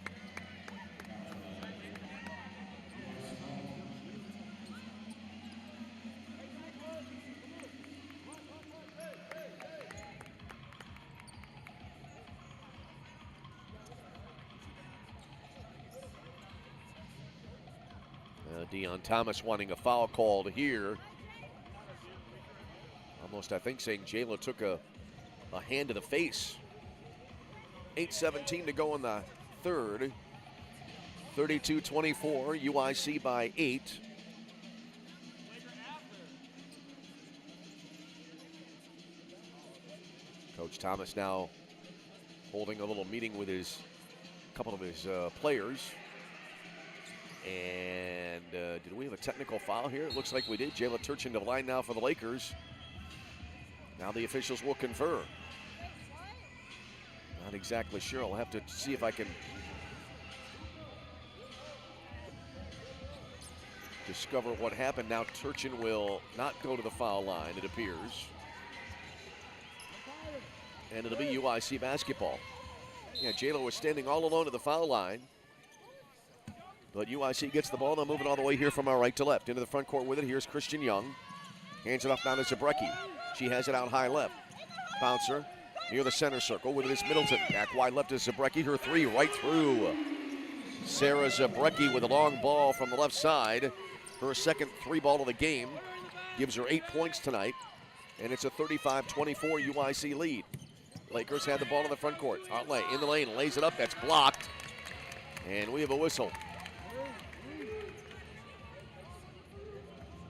Deion Thomas wanting a foul called here. Almost, I think, saying Jayla took a hand to the face. 8:17 to go in the third. 32-24, UIC by 8. Coach Thomas now holding a little meeting with a couple of his players. And did we have a technical foul here? It looks like we did. Jayla Turchin to the line now for the Lakers. Now the officials will confer. Not exactly sure. I'll have to see if I can discover what happened. Now Turchin will not go to the foul line, it appears. And it'll be UIC basketball. Yeah, Jayla was standing all alone at the foul line. But UIC gets the ball. They'll move it all the way here from our right to left. Into the front court with it. Here's Christian Young. Hands it off down to Zabrecki. She has it out high left. Bouncer near the center circle. With it is Middleton. Back wide left is Zabrecki. Her three right through. Sarah Zabrecki with a long ball from the left side. Her second three ball of the game. Gives her 8 points tonight. And it's a 35-24 UIC lead. Lakers have the ball in the front court. Outlay in the lane. Lays it up. That's blocked. And we have a whistle.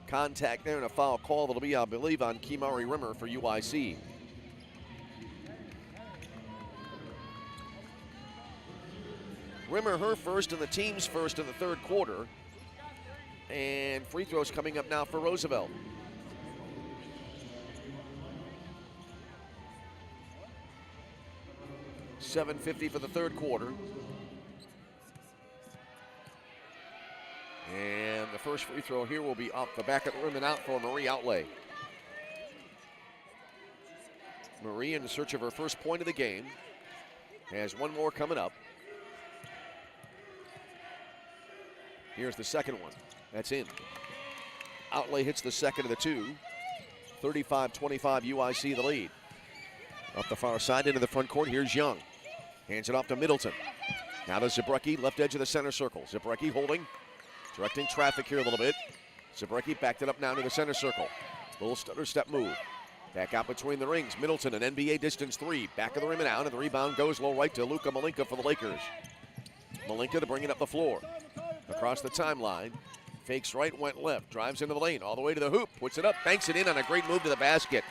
Contact there and a foul call that'll be, I believe, on Kimari Rimmer for UIC. Rimmer, her first and the team's first in the third quarter. And free throws coming up now for Roosevelt. $7:50 for the third quarter. And the first free throw here will be off the back of the rim and out for Marie Outlay. Marie, in search of her first point of the game, has one more coming up. Here's the second one. That's in. Outlay hits the second of the two. 35-25 UIC the lead. Up the far side into the front court. Here's Young. Hands it off to Middleton. Now to Zabrecki, left edge of the center circle. Zabrecki holding. Directing traffic here a little bit. Zabrecki backed it up now to the center circle. Little stutter step move. Back out between the rings. Middleton, an NBA distance three. Back of the rim and out, and the rebound goes low right to Luka Malinka for the Lakers. Malinka to bring it up the floor. Across the timeline. Fakes right, went left. Drives into the lane, all the way to the hoop. Puts it up, banks it in on a great move to the basket.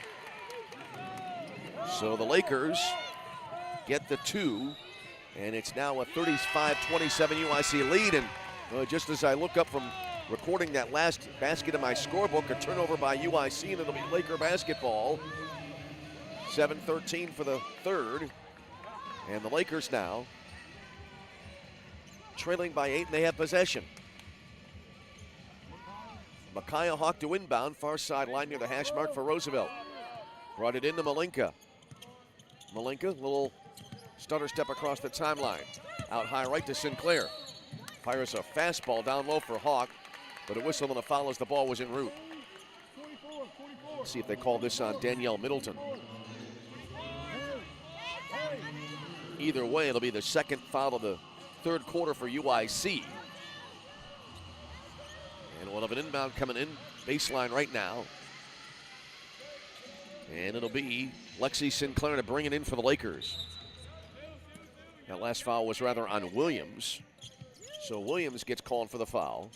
So the Lakers get the two, and it's now a 35-27 UIC lead. And just as I look up from recording that last basket in my scorebook, a turnover by UIC, and it'll be Laker basketball. 7:13 for the third. And the Lakers now trailing by 8, and they have possession. Micaiah Hawk to inbound, far sideline near the hash mark for Roosevelt. Brought it into Malinka. Malinka, little stutter step across the timeline. Out high right to Sinclair. Fires a fastball down low for Hawk, but a whistle and a foul as the ball was en route. Let's see if they call this on Danielle Middleton. Either way, it'll be the second foul of the third quarter for UIC. And we'll have an inbound coming in, baseline right now. And it'll be Lexi Sinclair to bring it in for the Lakers. That last foul was rather on Williams. So Williams gets called for the foul.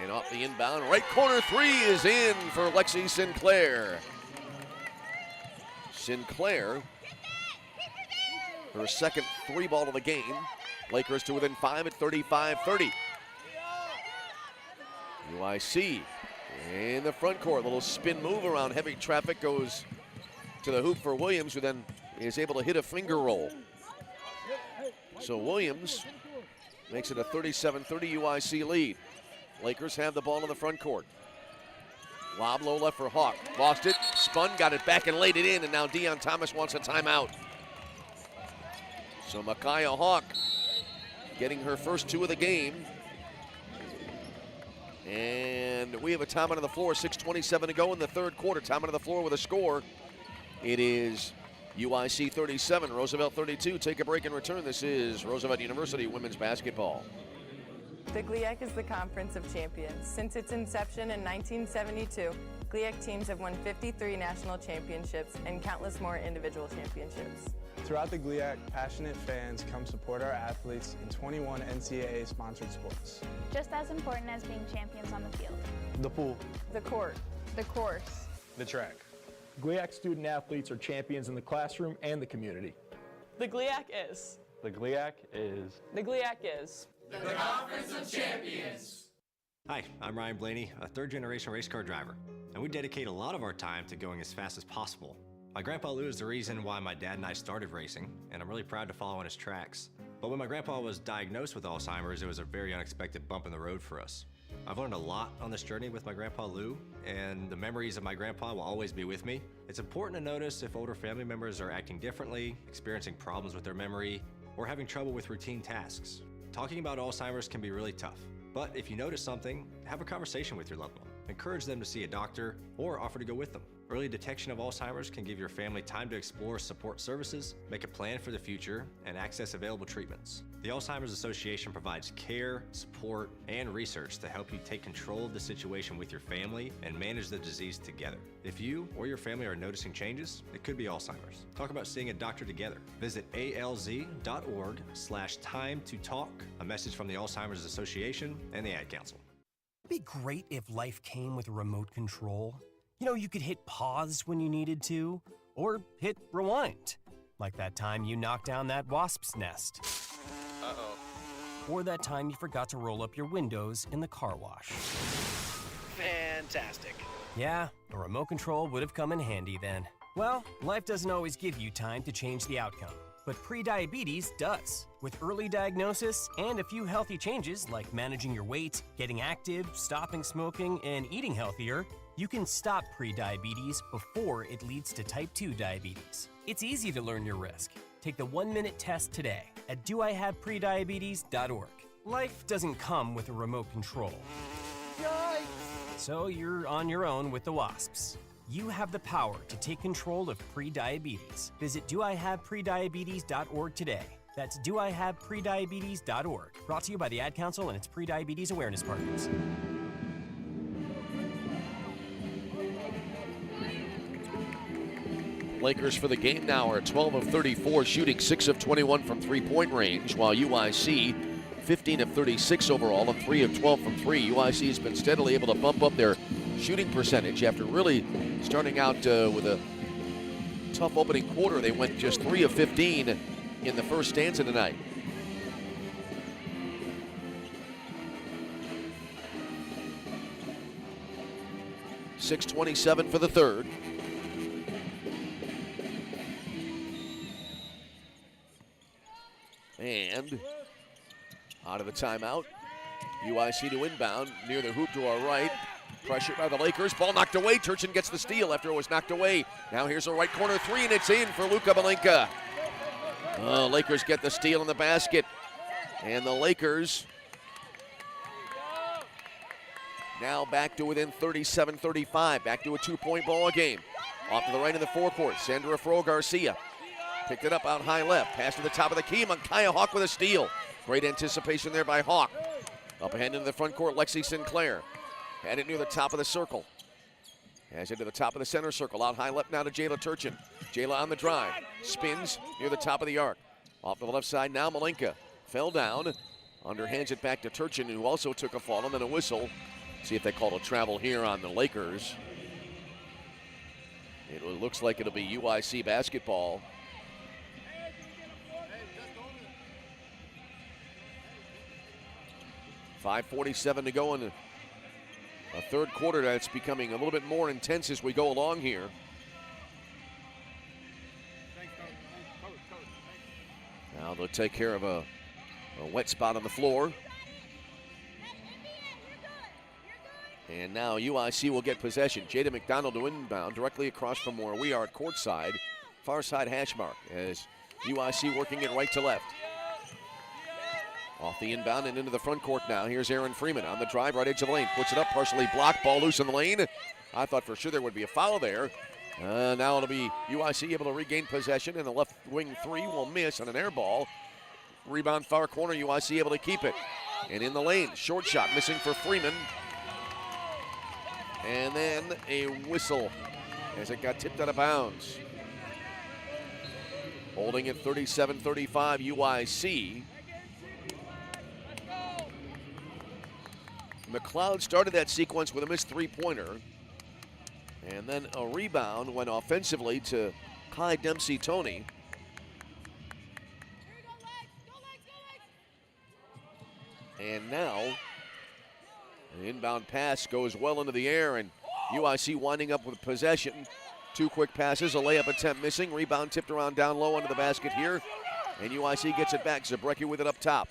And off the inbound, right corner three is in for Lexi Sinclair. Sinclair, her second three ball of the game. Lakers to within 5 at 35-30. UIC in the front court, little spin move around heavy traffic, goes to the hoop for Williams, who then is able to hit a finger roll. So Williams makes it a 37-30 UIC lead. Lakers have the ball in the front court. Lob low left for Hawk. Lost it, spun, got it back and laid it in, and now Deion Thomas wants a timeout. So Micaiah Hawk getting her first two of the game. And we have a timeout on the floor, 6:27 to go in the third quarter. Timeout on the floor with a score. It is UIC 37, Roosevelt 32. Take a break and return. This is Roosevelt University women's basketball. The GLIAC is the Conference of Champions. Since its inception in 1972, GLIAC teams have won 53 national championships and countless more individual championships. Throughout the GLIAC, passionate fans come support our athletes in 21 NCAA-sponsored sports. Just as important as being champions on the field. The pool. The court. The course. The track. GLIAC student athletes are champions in the classroom and the community. The GLIAC is. The GLIAC is. The GLIAC is. The Conference of Champions. Hi, I'm Ryan Blaney, a third-generation race car driver, and we dedicate a lot of our time to going as fast as possible. My grandpa Lou is the reason why my dad and I started racing, and I'm really proud to follow in his tracks. But when my grandpa was diagnosed with Alzheimer's, it was a very unexpected bump in the road for us. I've learned a lot on this journey with my grandpa Lou, and the memories of my grandpa will always be with me. It's important to notice if older family members are acting differently, experiencing problems with their memory, or having trouble with routine tasks. Talking about Alzheimer's can be really tough, but if you notice something, have a conversation with your loved one. Encourage them to see a doctor or offer to go with them. Early detection of Alzheimer's can give your family time to explore support services, make a plan for the future, and access available treatments. The Alzheimer's Association provides care, support, and research to help you take control of the situation with your family and manage the disease together. If you or your family are noticing changes, it could be Alzheimer's. Talk about seeing a doctor together. Visit alz.org/time to talk. A message from the Alzheimer's Association and the Ad Council. It'd be great if life came with a remote control. You know, you could hit pause when you needed to, or hit rewind. Like that time you knocked down that wasp's nest. Uh-oh. Or that time you forgot to roll up your windows in the car wash. Fantastic. Yeah, a remote control would have come in handy then. Well, life doesn't always give you time to change the outcome, but prediabetes does. With early diagnosis and a few healthy changes like managing your weight, getting active, stopping smoking, and eating healthier, you can stop prediabetes before it leads to type 2 diabetes. It's easy to learn your risk. Take the 1-minute test today at doihaveprediabetes.org. Life doesn't come with a remote control. Yikes! So you're on your own with the wasps. You have the power to take control of prediabetes. Visit doihaveprediabetes.org today. That's doihaveprediabetes.org. Brought to you by the Ad Council and its prediabetes awareness partners. Lakers for the game now are 12 of 34, shooting 6 of 21 from three-point range, while UIC 15 of 36 overall and 3 of 12 from 3. UIC has been steadily able to bump up their shooting percentage after really starting out with a tough opening quarter. They went just 3 of 15 in the first stanza tonight. .627 for the third. And out of the timeout, UIC to inbound near the hoop to our right. Pressure by the Lakers. Ball knocked away. Turchin gets the steal after it was knocked away. Now here's a right corner three, and it's in for Luka Balinka. Lakers get the steal in the basket. And the Lakers now back to within 37-35. Back to a two-point ball game. Off to the right in the forecourt. Sandra Fro-Garcia picked it up out high left. Pass to the top of the key. Micaiah Hawk with a steal. Great anticipation there by Hawk. Up ahead into the front court, Lexi Sinclair. Had it near the top of the circle. Has it to the top of the center circle. Out high left now to Jayla Turchin. Jayla on the drive. Spins near the top of the arc. Off to the left side now, Malinka. Fell down. Underhands it back to Turchin, who also took a fall, and then a whistle. See if they call a travel here on the Lakers. It looks like it'll be UIC basketball. .547 to go in a third quarter that's becoming a little bit more intense as we go along here. Now they'll take care of a wet spot on the floor. And now UIC will get possession. Jada McDonald to inbound directly across from where we are at courtside. Far side hash mark as UIC working it right to left. Off the inbound and into the front court now. Here's Aaron Freeman on the drive, right edge of the lane. Puts it up, partially blocked, ball loose in the lane. I thought for sure there would be a foul there. Now it'll be UIC able to regain possession, and the left wing three will miss on an air ball. Rebound far corner, UIC able to keep it. And in the lane, short shot missing for Freeman. And then a whistle as it got tipped out of bounds. Holding it 37-35 UIC. McLeod started that sequence with a missed three-pointer. And then a rebound went offensively to Kai Dempsey-Tony. And now, an inbound pass goes well into the air, and UIC winding up with possession. Two quick passes, a layup attempt missing. Rebound tipped around down low under the basket here. And UIC gets it back. Zabrecki with it up top.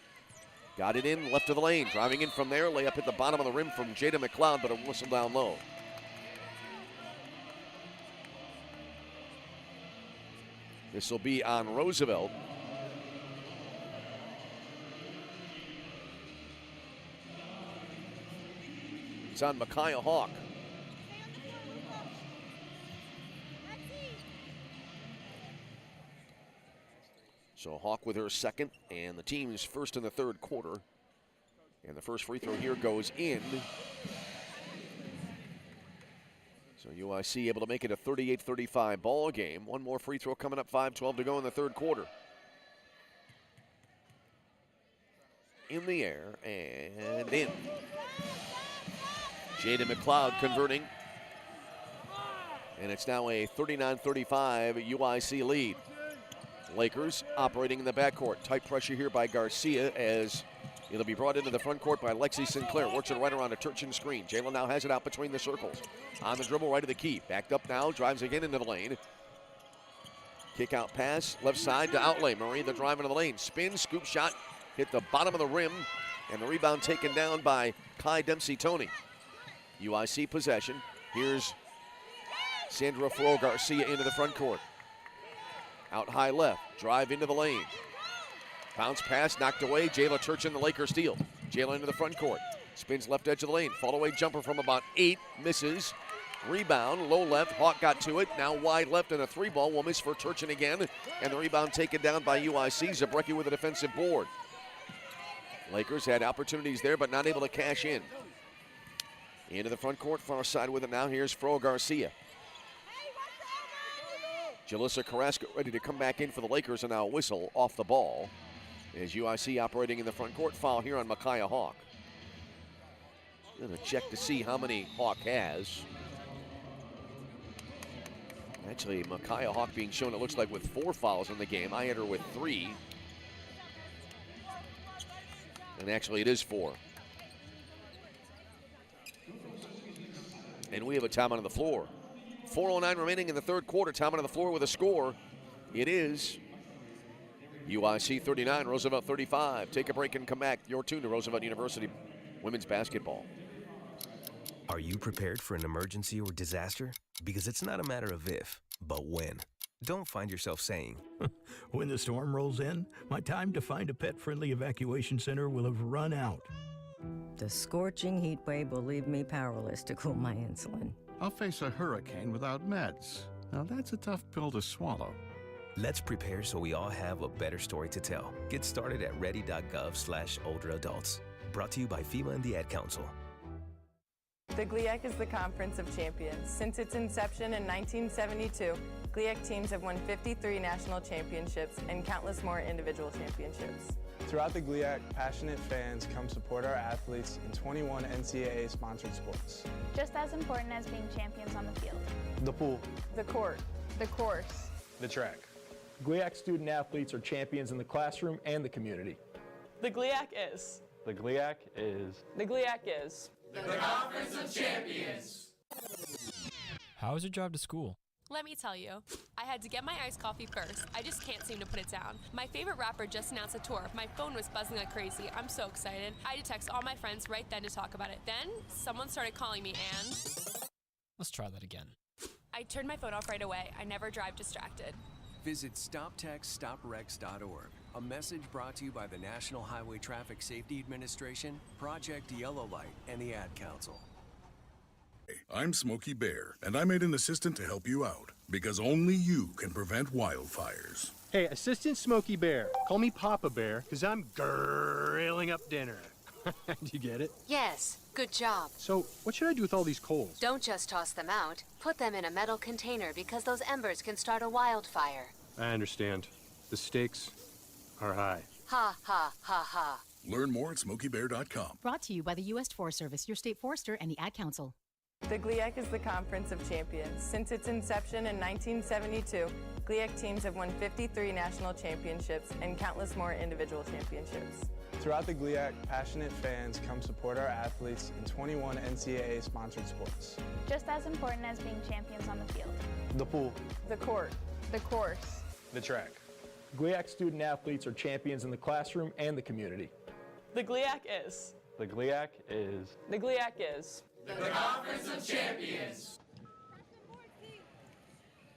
Got it in, left of the lane. Driving in from there. Layup at the bottom of the rim from Jada McLeod, but a whistle down low. This will be on Roosevelt. It's on Micaiah Hawk. So Hawk with her second, and the team's first in the third quarter. And the first free throw here goes in. So UIC able to make it a 38-35 ball game. One more free throw coming up, 5:12 to go in the third quarter. In the air and in. Jada McLeod converting. And it's now a 39-35 UIC lead. Lakers operating in the backcourt. Tight pressure here by Garcia as it'll be brought into the front court by Lexi Sinclair. Works it right around a Turchin screen. Jalen now has it out between the circles. On the dribble, right of the key. Backed up now, drives again into the lane. Kick out pass, left side to outlay. Marie the drive into the lane. Spin, scoop shot, hit the bottom of the rim. And the rebound taken down by Kai Dempsey-Tony. UIC possession. Here's Sandra Fro Garcia into the front court. Out high left, drive into the lane. Bounce pass, knocked away. Jayla Turchin, the Lakers steal. Jayla into the front court. Spins left edge of the lane. Fall away jumper from about 8, misses. Rebound, low left. Hawk got to it. Now wide left and a three ball will miss for Turchin again. And the rebound taken down by UIC. Zabrecki with a defensive board. Lakers had opportunities there, but not able to cash in. Into the front court, far side with it now. Here's Fro Garcia. Jalissa Carrasco ready to come back in for the Lakers, and now a whistle off the ball. As UIC operating in the front court. Foul here on Micaiah Hawk. Gonna check to see how many Hawk has. Actually, Micaiah Hawk being shown, it looks like, with 4 fouls in the game. I had her with 3. And actually it is 4. And we have a timeout on the floor. 4:09 remaining in the third quarter. Timeout on the floor with a score. It is UIC 39, Roosevelt 35. Take a break and come back. You're tuned to Roosevelt University women's basketball. Are you prepared for an emergency or disaster? Because it's not a matter of if, but when. Don't find yourself saying, when the storm rolls in, my time to find a pet-friendly evacuation center will have run out. The scorching heat wave will leave me powerless to cool my insulin. I'll face a hurricane without meds. Now that's a tough pill to swallow. Let's prepare so we all have a better story to tell. Get started at ready.gov/older adults. Brought to you by FEMA and the Ad Council. The GLIAC is the Conference of Champions. Since its inception in 1972, GLIAC teams have won 53 national championships and countless more individual championships. Throughout the GLIAC, passionate fans come support our athletes in 21 NCAA-sponsored sports. Just as important as being champions on the field. The pool. The court. The course. The track. GLIAC student athletes are champions in the classroom and the community. The GLIAC is. The GLIAC is. The GLIAC is. The Conference of Champions. How was your drive to school? Let me tell you, I had to get my iced coffee first. I just can't seem to put it down. My favorite rapper just announced a tour. My phone was buzzing like crazy. I'm so excited. I had to text all my friends right then to talk about it. Then, someone started calling me and... Let's try that again. I turned my phone off right away. I never drive distracted. Visit StopTextStopWrecks.org. A message brought to you by the National Highway Traffic Safety Administration, Project Yellow Light, and the Ad Council. I'm Smokey Bear, and I made an assistant to help you out, because only you can prevent wildfires. Hey, Assistant Smokey Bear. Call me Papa Bear, because I'm grilling up dinner. Do you get it? Yes, good job. So, what should I do with all these coals? Don't just toss them out. Put them in a metal container because those embers can start a wildfire. I understand. The stakes are high. Ha, ha, ha, ha. Learn more at SmokeyBear.com. Brought to you by the U.S. Forest Service, your state forester, and the Ad Council. The GLIAC is the conference of champions. Since its inception in 1972, GLIAC teams have won 53 national championships and countless more individual championships. Throughout the GLIAC, passionate fans come support our athletes in 21 NCAA-sponsored sports. Just as important as being champions on the field. The pool. The court. The course. The track. GLIAC student athletes are champions in the classroom and the community. The GLIAC is. The GLIAC is. The GLIAC is. The Conference of Champions.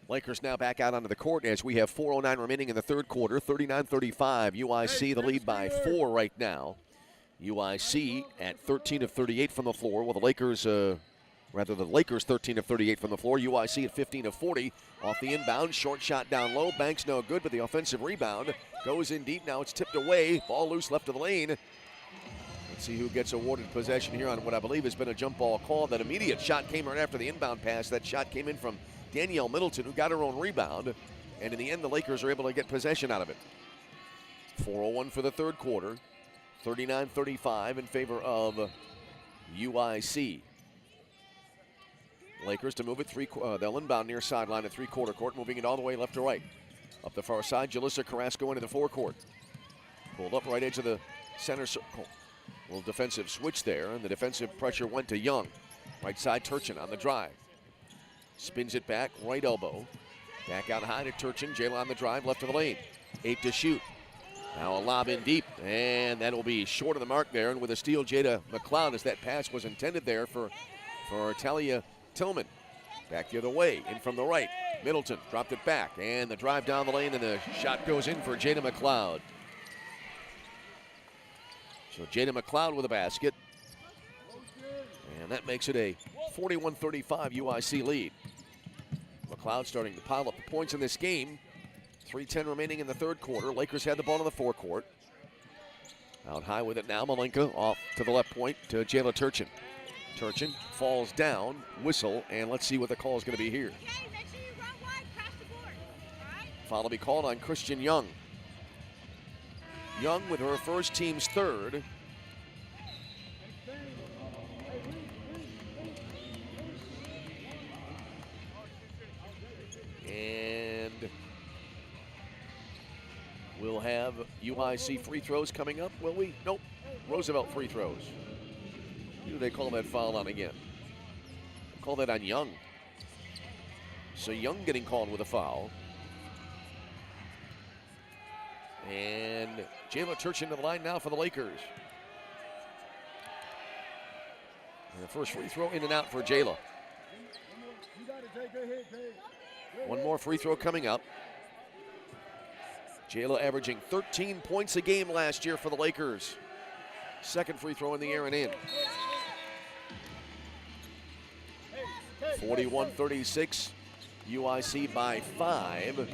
Lakers now back out onto the court as we have 4:09 remaining in the third quarter. 39-35. UIC the lead by 4 right now. UIC at 13 of 38 from the floor, while the Lakers, the Lakers 13 of 38 from the floor. UIC at 15 of 40 off the inbound. Short shot down low. Banks no good, but the offensive rebound goes in deep. Now it's tipped away. Ball loose left of the lane. Let's see who gets awarded possession here on what I believe has been a jump ball call. That immediate shot came right after the inbound pass. That shot came in from Danielle Middleton, who got her own rebound. And in the end, the Lakers are able to get possession out of it. 4:01 for the third quarter. 39-35 in favor of UIC. Lakers to move it they'll inbound near sideline at three-quarter court, moving it all the way left to right. Up the far side, Jalissa Carrasco into the forecourt. Pulled up right edge of the center circle. A little defensive switch there, and the defensive pressure went to Young. Right side, Turchin on the drive. Spins it back, right elbow. Back out high to Turchin. Jayla on the drive, left of the lane. 8 to shoot. Now a lob in deep, and that'll be short of the mark there. And with a steal, Jada McLeod, as that pass was intended there for Talia Tillman. Back the other way, in from the right. Middleton dropped it back, and the drive down the lane, and the shot goes in for Jada McLeod. So Jada McLeod with a basket. And that makes it a 41-35 UIC lead. McLeod starting to pile up the points in this game. 3:10 remaining in the third quarter. Lakers had the ball in the forecourt. Out high with it now. Malenka off to the left point to Jayla Turchin. Turchin falls down, whistle, and let's see what the call is going to be here. Foul to be called on Christian Young. Young with her first team's third. And we'll have UIC free throws coming up, will we? Nope. Roosevelt free throws. Who do they call that foul on again? They call that on Young. So Young getting called with a foul. And Jayla Turchin to the line now for the Lakers. And the first free throw in and out for Jayla. One more free throw coming up. Jayla averaging 13 points a game last year for the Lakers. Second free throw in the air and in. 41-36, UIC by 5.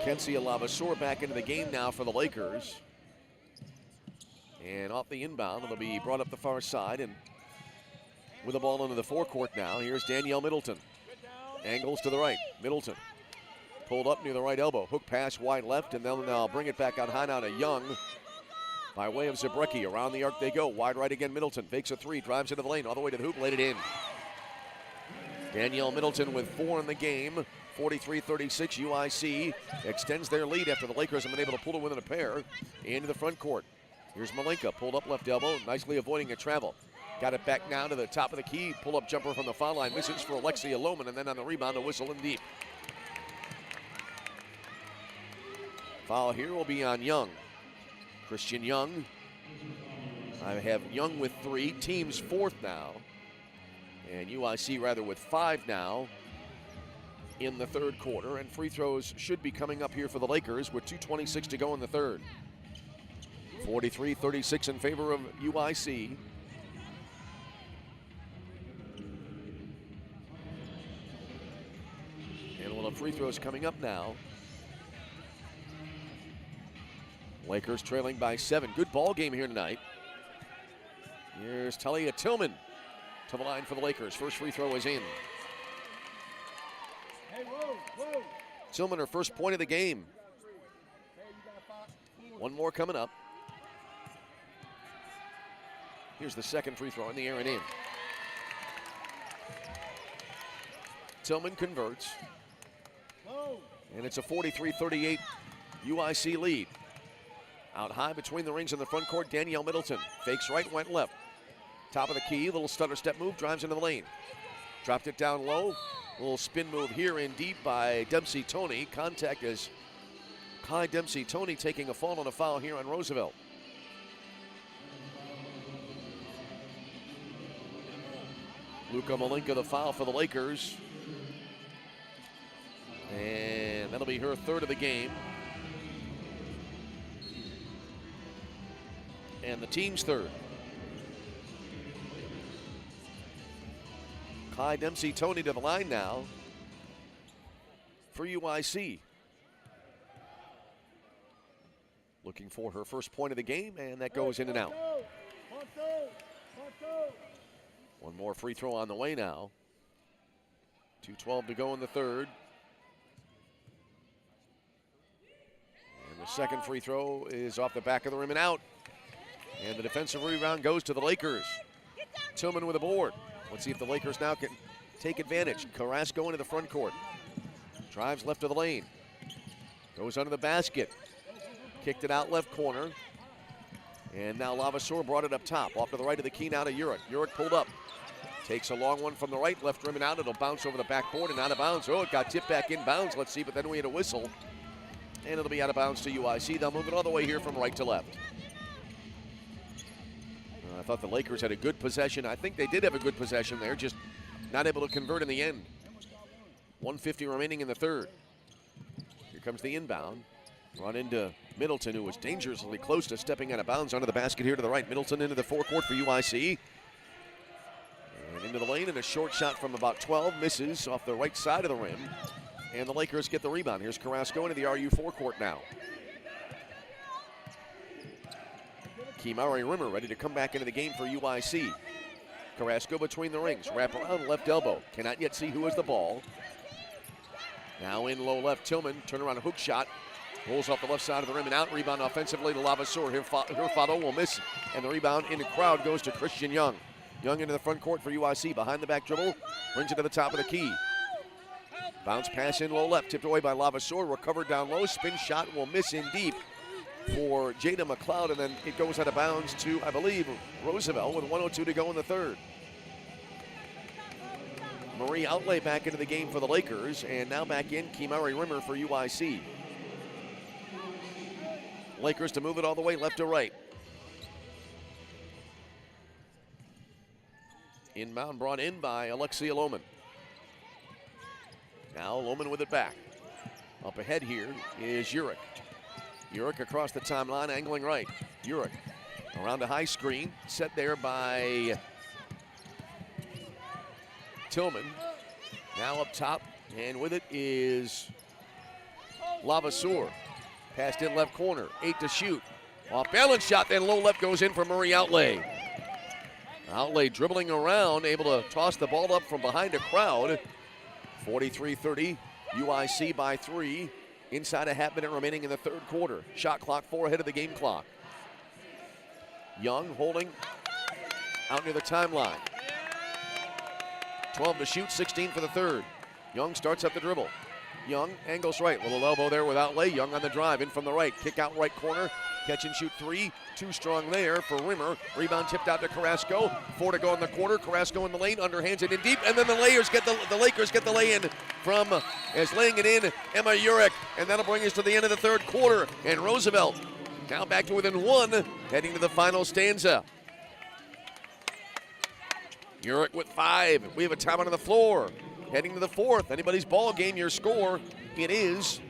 Kensia Lavaseur back into the game now for the Lakers. And off the inbound, it'll be brought up the far side, and with the ball into the forecourt now, here's Danielle Middleton. Angles to the right, Middleton. Pulled up near the right elbow, hook pass wide left, and they'll bring it back out high now to Young. By way of Zabrecki, around the arc they go. Wide right again, Middleton fakes a three, drives into the lane, all the way to the hoop, laid it in. Danielle Middleton with 4 in the game. 43-36, UIC extends their lead after the Lakers have been able to pull it within a pair into the front court. Here's Malenka, pulled up left elbow, nicely avoiding a travel. Got it back now to the top of the key, pull-up jumper from the foul line, misses for Alexia Lohman, and then on the rebound, a whistle in deep. Foul here will be on Young. Christian Young. I have Young with 3, team's 4th now. And UIC rather with 5 now in the third quarter. And free throws should be coming up here for the Lakers with 2:26 to go in the third. 43-36 in favor of UIC. And we'll have free throws coming up now. Lakers trailing by 7. Good ball game here tonight. Here's Talia Tillman to the line for the Lakers. First free throw is in. Tillman, her first point of the game. One more coming up. Here's the second free throw in the air and in. Tillman converts. And it's a 43-38 UIC lead. Out high between the rings in the front court, Danielle Middleton. Fakes right, went left. Top of the key, little stutter step move, drives into the lane. Dropped it down low. Little spin move here in deep by Dempsey Tony. Contact is Kai Dempsey Tony taking a fall on a foul here on Roosevelt. Luka Malinka the foul for the Lakers. And that'll be her third of the game. And the team's third. Kai Dempsey Tony to the line now for UIC. Looking for her first point of the game, and that goes in and out. One more free throw on the way now. 2:12 to go in the third. And the second free throw is off the back of the rim and out. And the defensive rebound goes to the Lakers. Tillman with a board. Let's see if the Lakers now can take advantage. Carrasco into the front court. Drives left of the lane. Goes under the basket. Kicked it out left corner. And now Lavaseur brought it up top. Off to the right of the key now to Urick. Urick pulled up. Takes a long one from the right. Left rim and out. It'll bounce over the backboard and out of bounds. Oh, it got tipped back in bounds. Let's see, but then we had a whistle. And it'll be out of bounds to UIC. They'll move it all the way here from right to left. I thought the Lakers had a good possession. I think they did have a good possession there, just not able to convert in the end. 1:50 remaining in the third. Here comes the inbound. Run into Middleton, who was dangerously close to stepping out of bounds under the basket here to the right. Middleton into the forecourt for UIC. And into the lane, and a short shot from about 12 misses off the right side of the rim. And the Lakers get the rebound. Here's Carrasco into the RU forecourt now. Kimari Rimmer ready to come back into the game for UIC. Carrasco between the rings. Wrap around left elbow. Cannot yet see who has the ball. Now in low left, Tillman. Turn around a hook shot. Rolls off the left side of the rim and out. Rebound offensively to Lavaseur. Hurtado will miss. And the rebound in the crowd goes to Christian Young. Young into the front court for UIC. Behind the back dribble. Brings it to the top of the key. Bounce pass in low left. Tipped away by Lavaseur. Recovered down low. Spin shot will miss in deep for Jada McLeod, and then it goes out of bounds to, I believe, Roosevelt with 1:02 to go in the third. Marie Outlay back into the game for the Lakers, and now back in Kimari Rimmer for UIC. Lakers to move it all the way left to right. Inbound brought in by Alexia Lohman. Now Lohman with it back. Up ahead here is Urick. Urick across the timeline, angling right. Urick around a high screen, set there by Tillman. Now up top, and with it is Lavaseur. Passed in left corner, 8 to shoot. Off balance shot, then low left goes in for Marie Outlay. Outlay dribbling around, able to toss the ball up from behind a crowd. 43-30, UIC by 3. Inside a half minute remaining in the third quarter. Shot clock 4 ahead of the game clock. Young holding out near the timeline. 12 to shoot, 16 for the third. Young starts up the dribble. Young angles right, little elbow there with Outlay. Young on the drive, in from the right. Kick out right corner, catch and shoot 3. Too strong there for Rimmer. Rebound tipped out to Carrasco. 4 to go in the quarter. Carrasco in the lane, underhands it in deep, and then the Lakers get the lay in from, as laying it in, Emma Urick, and that'll bring us to the end of the third quarter. And Roosevelt now back to within 1, heading to the final stanza. Urick with 5. We have a timeout on the floor. Heading to the fourth. Anybody's ball game, your score. It is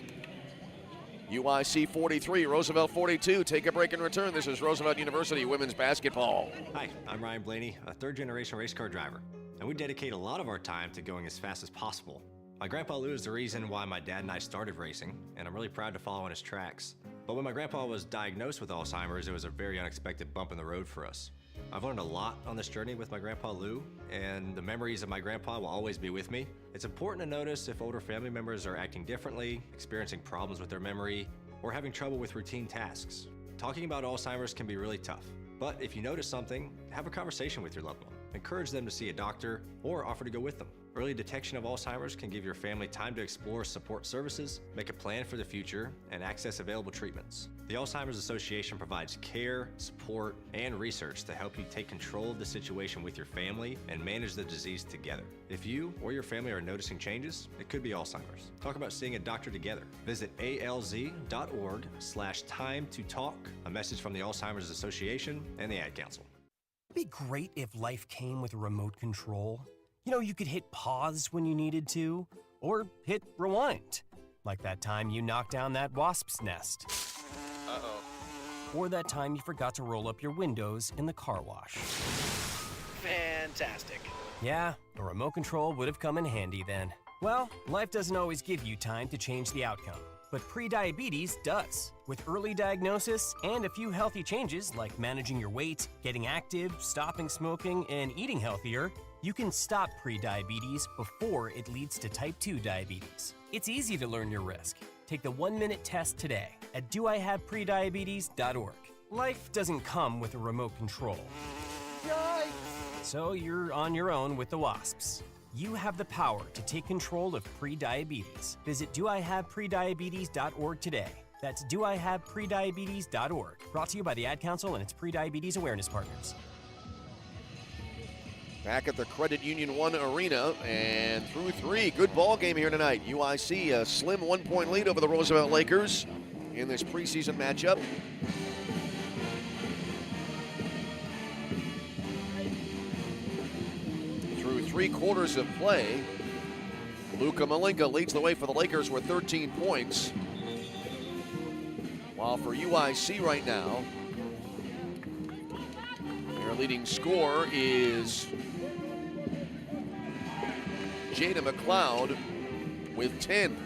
UIC 43, Roosevelt 42. Take a break and return. This is Roosevelt University women's basketball. Hi, I'm Ryan Blaney, a third-generation race car driver, and we dedicate a lot of our time to going as fast as possible. My grandpa Lou is the reason why my dad and I started racing, and I'm really proud to follow in his tracks. But when my grandpa was diagnosed with Alzheimer's, it was a very unexpected bump in the road for us. I've learned a lot on this journey with my grandpa Lou, and the memories of my grandpa will always be with me. It's important to notice if older family members are acting differently, experiencing problems with their memory, or having trouble with routine tasks. Talking about Alzheimer's can be really tough, but if you notice something, have a conversation with your loved one. Encourage them to see a doctor or offer to go with them. Early detection of Alzheimer's can give your family time to explore support services, make a plan for the future, and access available treatments. The Alzheimer's Association provides care, support, and research to help you take control of the situation with your family and manage the disease together. If you or your family are noticing changes, it could be Alzheimer's. Talk about seeing a doctor together. Visit alz.org/time to talk. A message from the Alzheimer's Association and the Ad Council. It'd be great if life came with a remote control. You know, you could hit pause when you needed to, or hit rewind, like that time you knocked down that wasp's nest. Uh-oh. Or that time you forgot to roll up your windows in the car wash. Fantastic. Yeah, a remote control would have come in handy then. Well, life doesn't always give you time to change the outcome, but prediabetes does. With early diagnosis and a few healthy changes like managing your weight, getting active, stopping smoking, and eating healthier, you can stop prediabetes before it leads to type 2 diabetes. It's easy to learn your risk. Take the 1-minute test today at doihaveprediabetes.org. Life doesn't come with a remote control. Yikes! So you're on your own with the wasps. You have the power to take control of prediabetes. Visit doihaveprediabetes.org today. That's doihaveprediabetes.org. Brought to you by the Ad Council and its prediabetes awareness partners. Back at the Credit Union 1 Arena, and through 3. Good ball game here tonight. UIC a slim 1-point lead over the Roosevelt Lakers in this preseason matchup. Through 3 quarters of play, Luka Malinga leads the way for the Lakers with 13 points. While for UIC right now, their leading scorer is Jada McLeod with 10.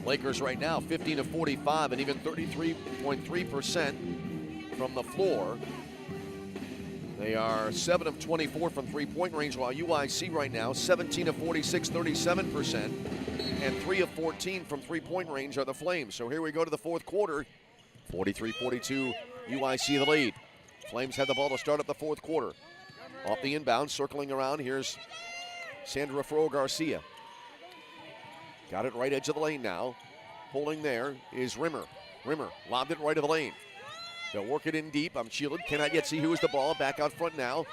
Lakers right now 15 of 45 and even 33.3% from the floor. They are 7 of 24 from three-point range, while UIC right now 17 of 46, 37%, and 3 of 14 from three-point range are the Flames. So here we go to the fourth quarter. 43-42, UIC the lead. Flames have the ball to start up the fourth quarter. Off the inbound, circling around, here's Sandra Fro-Garcia. Got it right edge of the lane now. Holding there is Rimmer. Rimmer lobbed it right of the lane. They'll work it in deep. I'm shielded. Cannot yet see who is the ball. Back out front now.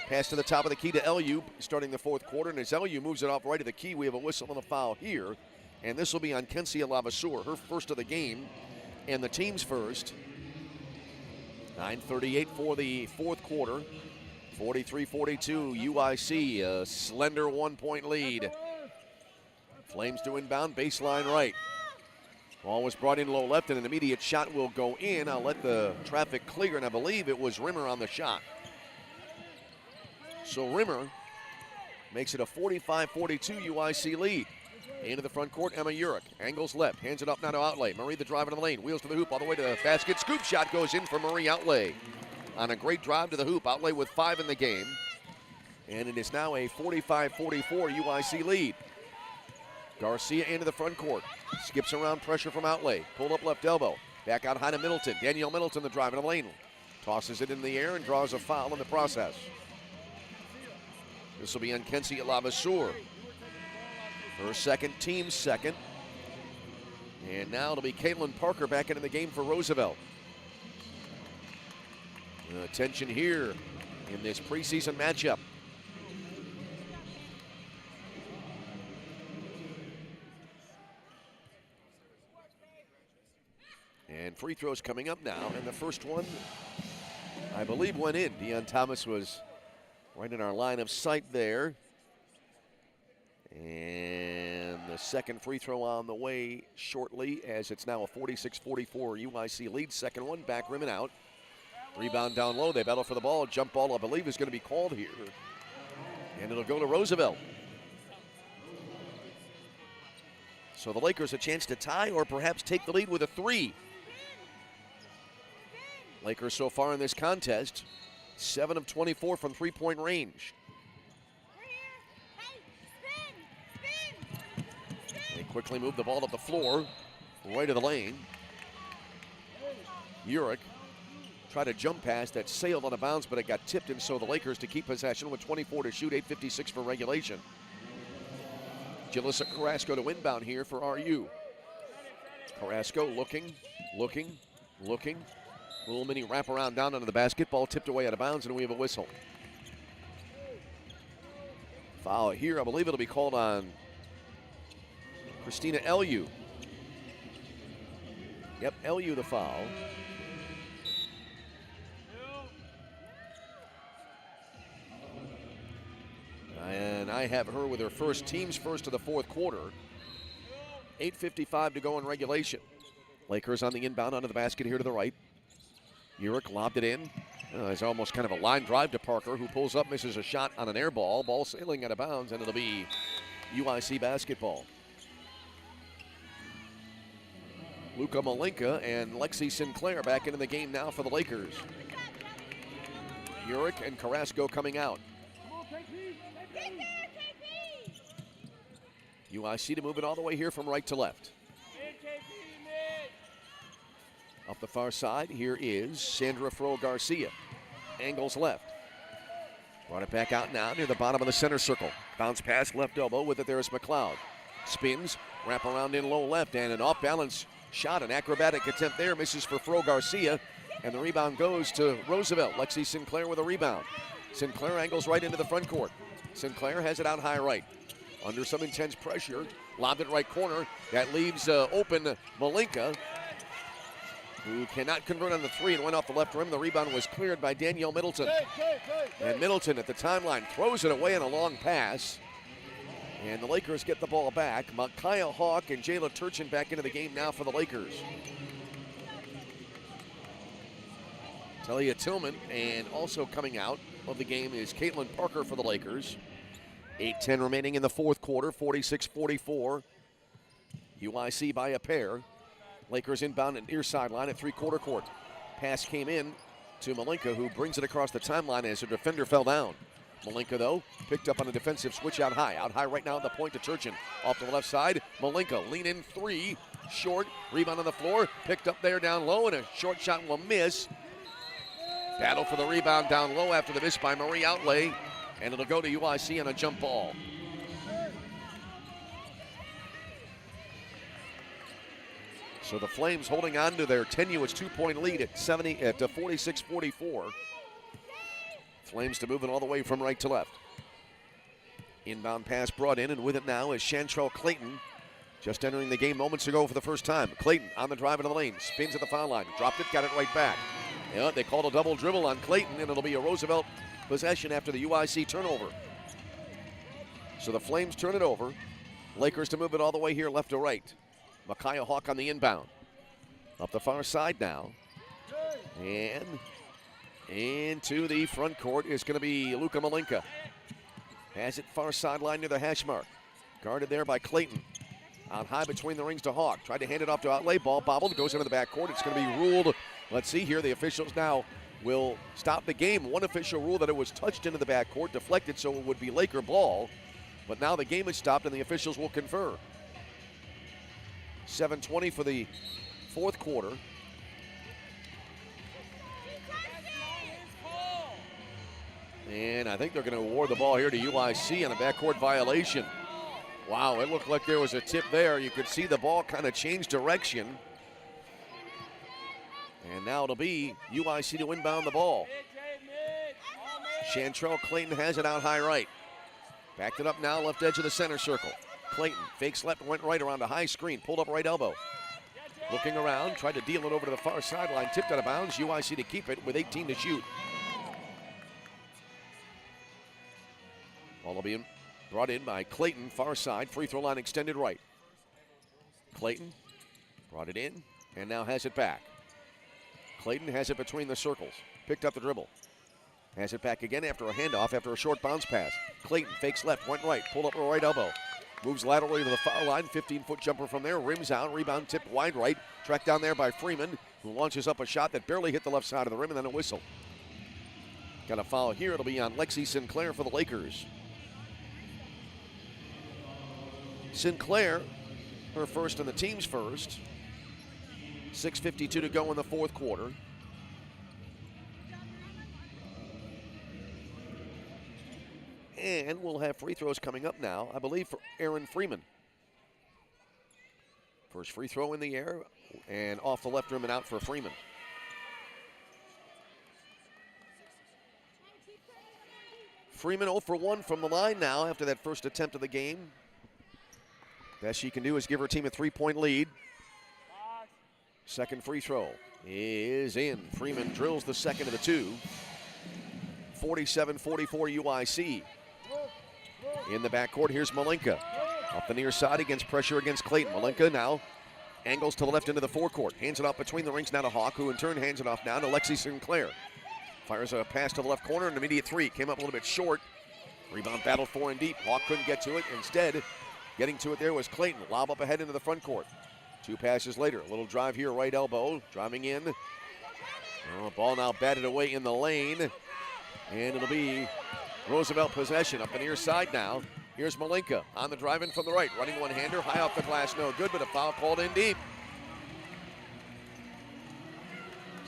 Pass to the top of the key to LU starting the fourth quarter. And as LU moves it off right of the key, we have a whistle and a foul here. And this will be on Kensia Lavaseur, her first of the game and the team's first. 9:38 for the fourth quarter. 43-42, UIC, a slender 1-point lead. Flames to inbound, baseline right. Ball was brought in low left, and an immediate shot will go in. I'll let the traffic clear, and I believe it was Rimmer on the shot. So Rimmer makes it a 45-42 UIC lead. Into the front court, Emma Urich. Angles left, hands it off now to Outlay. Marie the drive into the lane, wheels to the hoop, all the way to the basket. Scoop shot goes in for Marie Outlay. On a great drive to the hoop, Outlay with 5 in the game. And it is now a 45-44 UIC lead. Garcia into the front court. Skips around, pressure from Outlay. Pulled up left elbow. Back out high to Middleton. Danielle Middleton the drive in the lane. Tosses it in the air and draws a foul in the process. This will be on Kensia Lavaseur. Her second, team second. And now it'll be Caitlin Parker back into the game for Roosevelt. Attention here in this preseason matchup. And free throws coming up now. And the first one, I believe, went in. Deion Thomas was right in our line of sight there. And the second free throw on the way shortly, as it's now a 46-44 UIC lead. Second one, back rim and out. Rebound down low. They battle for the ball. Jump ball, I believe, is going to be called here. And it'll go to Roosevelt. So the Lakers a chance to tie or perhaps take the lead with a 3. Lakers so far in this contest, 7 of 24 from three-point range. They quickly move the ball up the floor, right of the lane. Uric tried to jump pass that sailed on a bounce, but it got tipped, and so the Lakers to keep possession with 24 to shoot, 8:56 for regulation. Jalissa Carrasco to inbound here for RU. Carrasco looking. Little mini wraparound down under the basketball, tipped away out of bounds, and we have a whistle. Foul here, I believe it'll be called on Christina Lu. Yep, Lu the foul. And I have her with her first, team's first of the fourth quarter. 8:55 to go in regulation. Lakers on the inbound under the basket here to the right. Uric lobbed it in. It's almost kind of a line drive to Parker, who pulls up, misses a shot on an air ball. Ball sailing out of bounds, and it'll be UIC basketball. Luka Malinka and Lexi Sinclair back into the game now for the Lakers. Uric and Carrasco coming out. UIC to move it all the way here from right to left. Up the far side, here is Sandra Fro-Garcia. Angles left. Brought it back out now near the bottom of the center circle. Bounce pass, left elbow. With it there is McLeod. Spins, wrap around in low left, and an off-balance shot. An acrobatic attempt there, misses for Fro-Garcia. And the rebound goes to Roosevelt. Lexi Sinclair with a rebound. Sinclair angles right into the front court. Sinclair has it out high right. Under some intense pressure, lobbed it right corner. That leaves open Malinka, who cannot convert on the three and went off the left rim. The rebound was cleared by Danielle Middleton. And Middleton at the timeline throws it away on a long pass. And the Lakers get the ball back. Micaiah Hawk and Jayla Turchin back into the game now for the Lakers. Talia Tillman, and also coming out of the game is Caitlin Parker for the Lakers. 8:10 remaining in the fourth quarter, 46-44. UIC by a pair. Lakers inbound at near sideline at three-quarter court. Pass came in to Malinka, who brings it across the timeline as her defender fell down. Malinka, though, picked up on a defensive switch out high. Out high right now at the point to Turchin. Off to the left side, Malinka lean in three. Short, rebound on the floor. Picked up there down low, and a short shot will miss. Battle for the rebound down low after the miss by Marie Outlay, and it'll go to UIC on a jump ball. So the Flames holding on to their tenuous 2-point lead at 46-44. Flames to moving all the way from right to left. Inbound pass brought in, and with it now is Chantrell Clayton, just entering the game moments ago for the first time. Clayton on the drive into the lane, spins at the foul line, dropped it, got it right back. Yeah, they called a double dribble on Clayton, and it'll be a Roosevelt possession after the UIC turnover. So the Flames turn it over. Lakers to move it all the way here left to right. Micaiah Hawk on the inbound. Up the far side now. And into the front court is going to be Luka Malinka. Has it far sideline near the hash mark. Guarded there by Clayton. Out high between the rings to Hawk. Tried to hand it off to Outlay. Ball bobbled. Goes into the backcourt. It's going to be ruled. Let's see here. The officials now will stop the game. One official ruled that it was touched into the backcourt, deflected, so it would be Laker ball. But now the game is stopped and the officials will confer. 7:20 for the fourth quarter. And I think they're going to award the ball here to UIC on a backcourt violation. Wow, it looked like there was a tip there. You could see the ball kind of change direction. And now it'll be UIC to inbound the ball. Chantrell Clayton has it out high right. Backed it up now, left edge of the center circle. Clayton fakes left, went right around a high screen, pulled up right elbow. Looking around, tried to deal it over to the far sideline, tipped out of bounds. UIC to keep it with 18 to shoot. Ball will be brought in by Clayton, far side, free throw line extended right. Clayton brought it in and now has it back. Clayton has it between the circles, picked up the dribble. Has it back again after a handoff, after a short bounce pass. Clayton fakes left, went right, pulled up a right elbow. Moves laterally to the foul line, 15-foot jumper from there, rims out, rebound tipped wide right, tracked down there by Freeman, who launches up a shot that barely hit the left side of the rim, and then a whistle. Got a foul here, it'll be on Lexi Sinclair for the Lakers. Sinclair, her first and the team's first. 6:52 to go in the fourth quarter. And we'll have free throws coming up now, I believe, for Aaron Freeman. First free throw in the air, and off the left rim and out for Freeman. Freeman 0 for 1 from the line now after that first attempt of the game. Best she can do is give her team a 3-point lead. Second free throw is in. Freeman drills the second of the two. 47-44 UIC. In the backcourt, here's Malenka. Up the near side against pressure against Clayton. Malenka now angles to the left into the forecourt. Hands it off between the rings now to Hawk, who in turn hands it off now to Lexi Sinclair. Fires a pass to the left corner, an immediate three. Came up a little bit short. Rebound battle for and deep. Hawk couldn't get to it. Instead, getting to it there was Clayton. Lob up ahead into the front court. Two passes later. A little drive here, right elbow. Driving in. Ball now batted away in the lane. And it'll be Roosevelt possession up the near side now. Here's Malenka on the drive-in from the right. Running one-hander, high off the glass, no good, but a foul called in deep.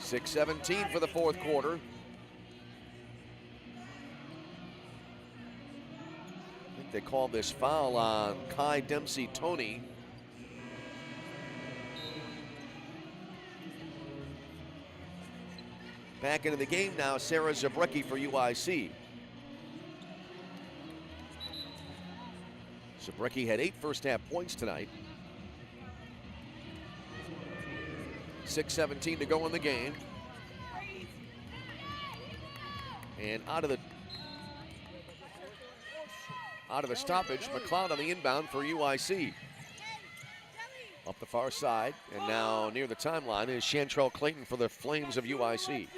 6:17 for the fourth quarter. I think they called this foul on Kai Dempsey-Tony. Back into the game now, Sarah Zabrecki for UIC. Zabrecki had 8 first-half points tonight. 6:17 to go in the game. And out of the stoppage, McLeod on the inbound for UIC. Up the far side, and now near the timeline is Chantrell Clayton for the Flames of UIC.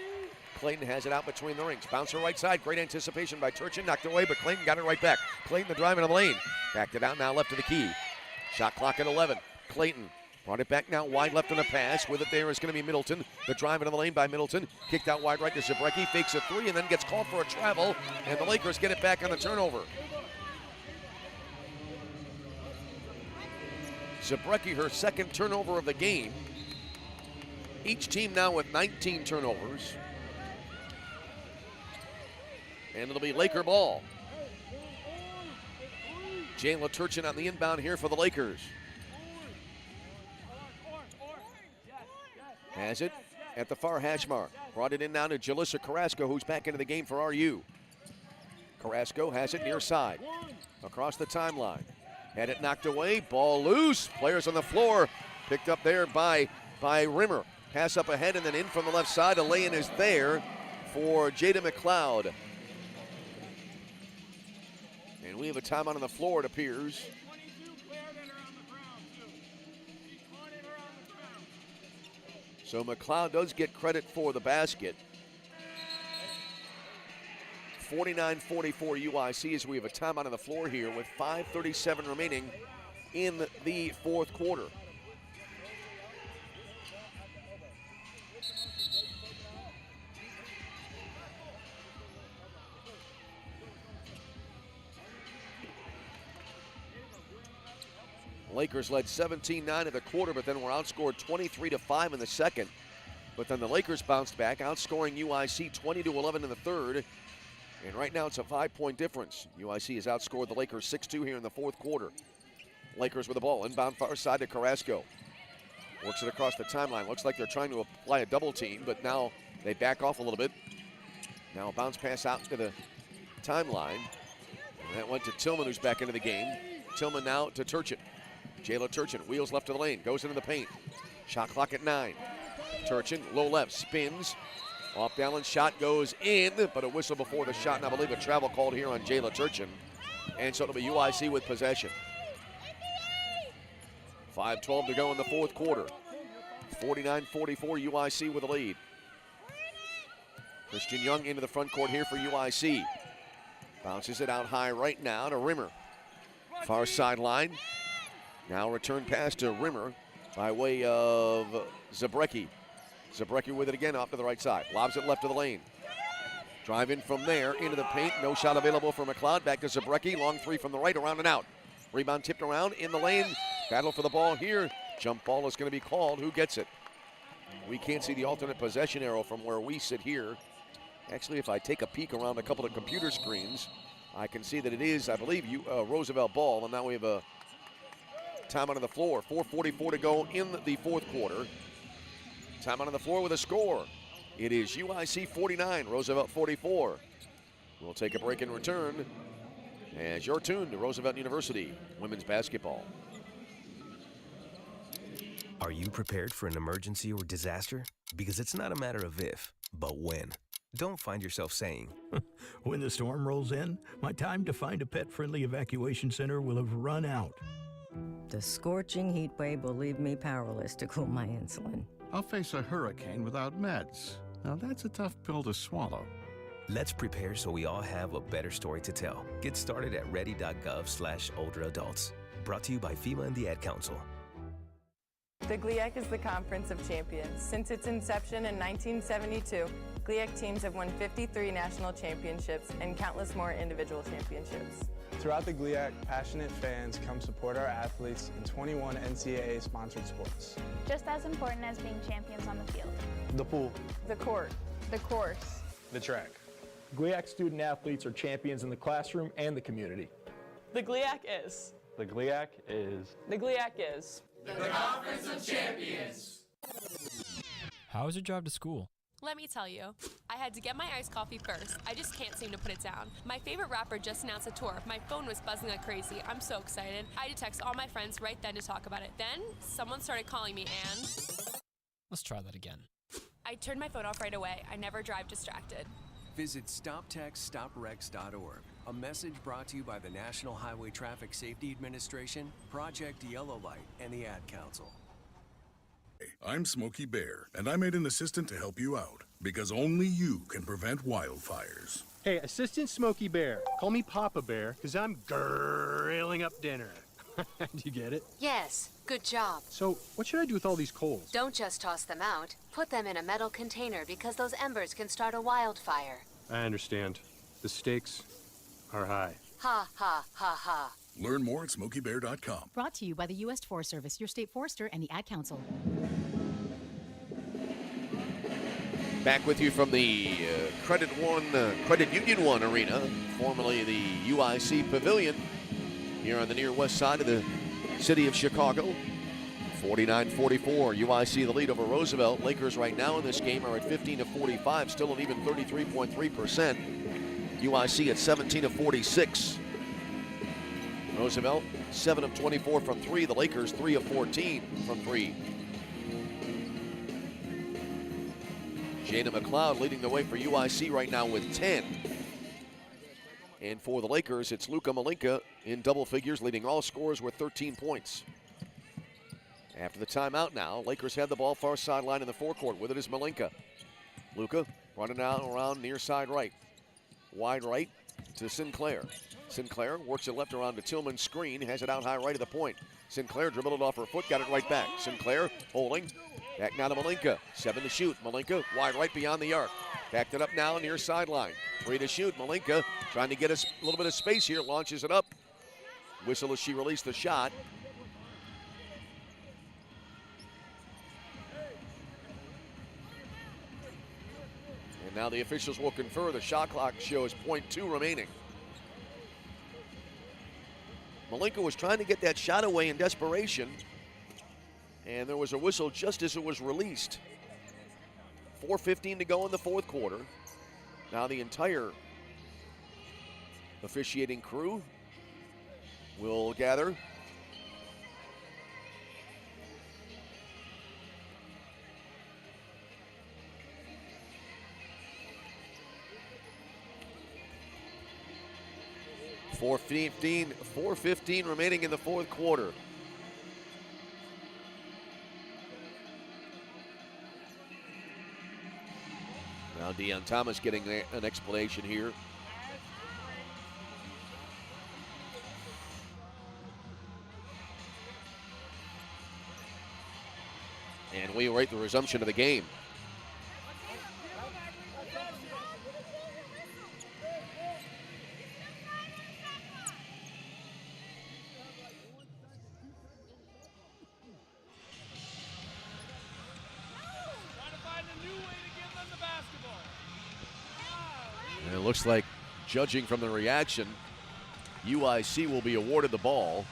Clayton has it out between the rings. Bouncer right side. Great anticipation by Turchin. Knocked away, but Clayton got it right back. Clayton the drive in the lane. Backed it out now left to the key. Shot clock at 11. Clayton brought it back now wide left on a pass. With it there is going to be Middleton. The drive into the lane by Middleton. Kicked out wide right to Zabrecki. Fakes a three and then gets called for a travel. And the Lakers get it back on the turnover. Zabrecki, her second turnover of the game. Each team now with 19 turnovers. And it'll be Laker ball. Jayla Turchin on the inbound here for the Lakers. Has it at the far hash mark. Brought it in now to Jalissa Carrasco, who's back into the game for RU. Carrasco has it near side. Across the timeline. Had it knocked away. Ball loose. Players on the floor. Picked up there by Rimmer. Pass up ahead and then in from the left side. A lay-in is there for Jada McLeod. And we have a timeout on the floor, it appears. So McLeod does get credit for the basket. 49-44 UIC as we have a timeout on the floor here with 5:37 remaining in the fourth quarter. Lakers led 17-9 in the quarter, but then were outscored 23-5 in the second. But then the Lakers bounced back, outscoring UIC 20-11 in the third. And right now it's a 5-point difference. UIC has outscored the Lakers 6-2 here in the fourth quarter. Lakers with the ball, inbound far side to Carrasco. Works it across the timeline. Looks like they're trying to apply a double team, but now they back off a little bit. Now a bounce pass out to the timeline. And that went to Tillman, who's back into the game. Tillman now to Turchin. Jayla Turchin wheels left of the lane, goes into the paint. Shot clock at 9. Turchin, low left, spins. Off balance shot goes in, but a whistle before the shot, and I believe a travel called here on Jayla Turchin. And so it'll be UIC with possession. 5:12 to go in the fourth quarter. 49-44 UIC with a lead. Christian Young into the front court here for UIC. Bounces it out high right now to Rimmer. Far sideline. Now return pass to Rimmer by way of Zabrecki. Zabrecki with it again off to the right side. Lobs it left of the lane. Drive in from there into the paint. No shot available for McLeod. Back to Zabrecki. Long three from the right, around and out. Rebound tipped around in the lane. Battle for the ball here. Jump ball is going to be called. Who gets it? We can't see the alternate possession arrow from where we sit here. Actually, if I take a peek around a couple of computer screens, I can see that it is, I believe, Roosevelt ball. And now we have a timeout on the floor. 4:44 to go in the fourth quarter. Timeout on the floor with a score. It is UIC 49, Roosevelt 44. We'll take a break and return as you're tuned to Roosevelt University women's basketball. Are you prepared for an emergency or disaster? Because it's not a matter of if, but when. Don't find yourself saying, when the storm rolls in, my time to find a pet-friendly evacuation center will have run out. The scorching heat wave will leave me powerless to cool my insulin. I'll face a hurricane without meds. Now that's a tough pill to swallow. let's prepare so we all have a better story to tell. Get started at ready.gov/olderadults. Brought to you by FEMA and the Ad Council. The GLIAC is the Conference of Champions. Since its inception in 1972, GLIAC teams have won 53 national championships and countless more individual championships. Throughout the GLIAC, passionate fans come support our athletes in 21 NCAA-sponsored sports. Just as important as being champions on the field. The pool. The court. The course. The track. GLIAC student athletes are champions in the classroom and the community. The GLIAC is. The GLIAC is. The GLIAC is. The Conference of Champions. How was your drive to school? Let me tell you, I had to get my iced coffee first. I just can't seem to put it down. My favorite rapper just announced a tour. My phone was buzzing like crazy. I'm so excited. I had to text all my friends right then to talk about it. Then, someone started calling me and... Let's try that again. I turned my phone off right away. I never drive distracted. Visit StopTextStopWrecks.org. A message brought to you by the National Highway Traffic Safety Administration, Project Yellow Light, and the Ad Council. I'm Smokey Bear, and I made an assistant to help you out, because only you can prevent wildfires. Hey, Assistant Smokey Bear, call me Papa Bear, because I'm grilling up dinner. Do you get it? Yes, good job. So, what should I do with all these coals? Don't just toss them out. Put them in a metal container because those embers can start a wildfire. I understand. The stakes are high. Ha, ha, ha, ha. Learn more at SmokeyBear.com. Brought to you by the U.S. Forest Service, your state forester, and the Ad Council. Back with you from the Credit Union One Arena, formerly the UIC Pavilion, here on the near west side of the city of Chicago. 49-44, UIC the lead over Roosevelt. Lakers right now in this game are at 15-45, still an even 33.3%. UIC at 17-46. Roosevelt 7 of 24 from 3. The Lakers 3 of 14 from 3. Jada McLeod leading the way for UIC right now with 10. And for the Lakers, it's Luka Malinka in double figures, leading all scorers with 13 points. After the timeout now, Lakers have the ball far sideline in the forecourt. With it is Malinka. Luka running out around near side right. Wide right to Sinclair. Sinclair works it left around to Tillman's screen, has it out high right of the point. Sinclair dribbled it off her foot, got it right back. Sinclair holding. Back now to Malinka. 7 to shoot. Malinka wide right beyond the arc. Backed it up now near sideline. 3 to shoot. Malinka trying to get a little bit of space here. Launches it up. Whistle as she released the shot. And now the officials will confer. The shot clock shows .2 remaining. Malinka was trying to get that shot away in desperation. And there was a whistle just as it was released. 4:15 to go in the fourth quarter. Now the entire officiating crew will gather. .415 remaining in the fourth quarter. Now Deion Thomas getting an explanation here. And we await the resumption of the game. And it looks like, judging from the reaction, UIC will be awarded the ball.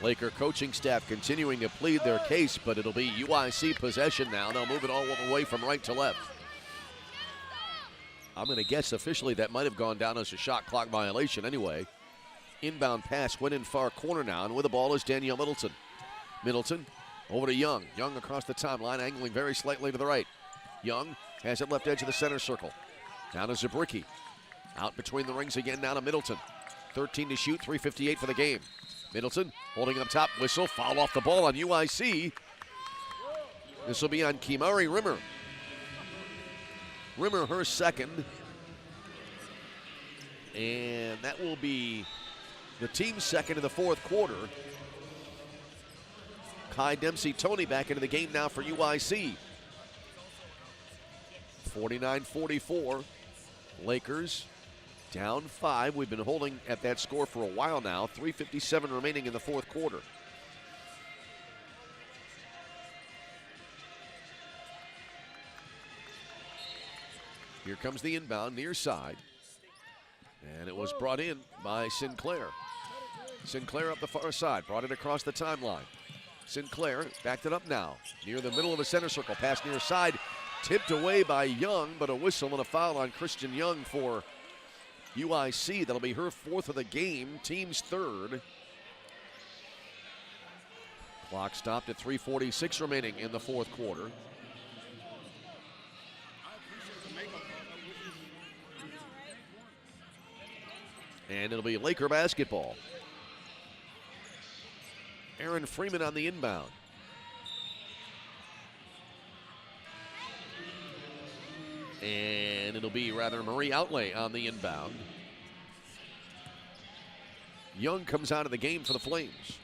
Laker coaching staff continuing to plead their case, but it'll be UIC possession now. They'll move it all the way from right to left. I'm going to guess officially that might have gone down as a shot clock violation anyway. Inbound pass went in far corner now, and with the ball is Danielle Middleton. Middleton over to Young. Young across the timeline, angling very slightly to the right. Young has it left edge of the center circle. Down to Zabricki. Out between the rings again now to Middleton. 13 to shoot, 3:58 for the game. Middleton holding up top, whistle, foul off the ball on UIC. This will be on Kimari Rimmer. Rimmer, her second. And that will be the team's second in the fourth quarter. Kai Dempsey-Tony back into the game now for UIC. 49-44. Lakers down 5. We've been holding at that score for a while now. 3:57 remaining in the fourth quarter. Here comes the inbound near side. And it was brought in by Sinclair. Sinclair up the far side, brought it across the timeline. Sinclair backed it up now. Near the middle of the center circle, pass near side. Tipped away by Young, but a whistle and a foul on Christian Young for UIC. That'll be her fourth of the game, team's third. Clock stopped at 3:46 remaining in the fourth quarter. And it'll be Laker basketball. Aaron Freeman on the inbound. And it'll be Marie Outlay on the inbound. Young comes out of the game for the Flames.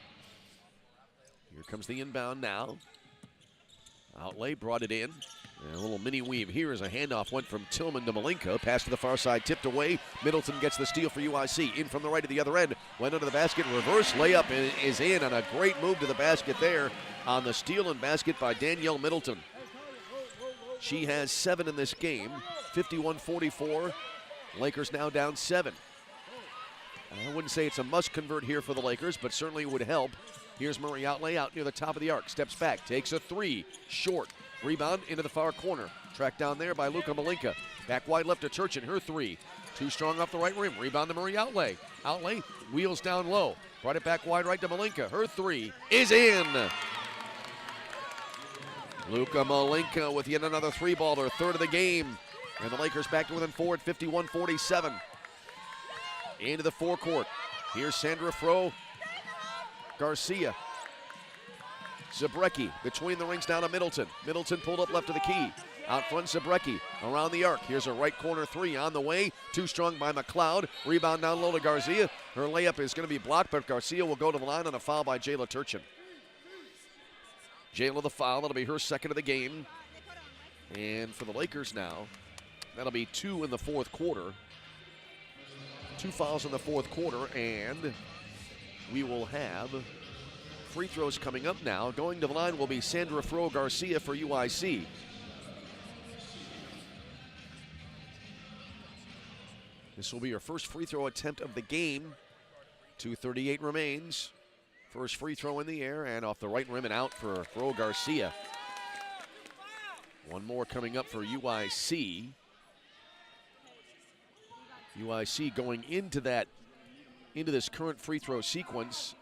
Here comes the inbound now. Outlay brought it in. And a little mini weave here as a handoff went from Tillman to Malinka. Pass to the far side, tipped away. Middleton gets the steal for UIC. In from the right to the other end. Went under the basket. Reverse layup is in, and a great move to the basket there on the steal and basket by Danielle Middleton. She has 7 in this game. 51-44. Lakers now down 7. I wouldn't say it's a must convert here for the Lakers, but certainly would help. Here's Murray Outlay out near the top of the arc. Steps back, takes a 3. Short. Rebound into the far corner. Tracked down there by Luka Malinka. Back wide left to Turchin, her 3. Too strong off the right rim. Rebound to Murray Outlay. Outlay wheels down low. Brought it back wide right to Malinka. Her 3 is in. Luka Malinka with yet another 3-baller, third of the game. And the Lakers back to within 4 at 51-47. Into the forecourt. Here's Sandra Fro. Garcia. Zabrecki between the rings down to Middleton. Middleton pulled up left of the key. Out front, Zabrecki around the arc. Here's a right corner 3 on the way. Too strong by McLeod. Rebound down low to Garcia. Her layup is going to be blocked, but Garcia will go to the line on a foul by Jayla Turchin. Jayla the foul. That'll be her second of the game. And for the Lakers now, that'll be 2 in the fourth quarter. 2 fouls in the fourth quarter, and we will have free throws coming up now. Going to the line will be Sandra Fro Garcia for UIC. This will be her first free throw attempt of the game. 2:38 remains. First free throw in the air and off the right rim and out for Fro Garcia. One more coming up for UIC. UIC going into this current free throw sequence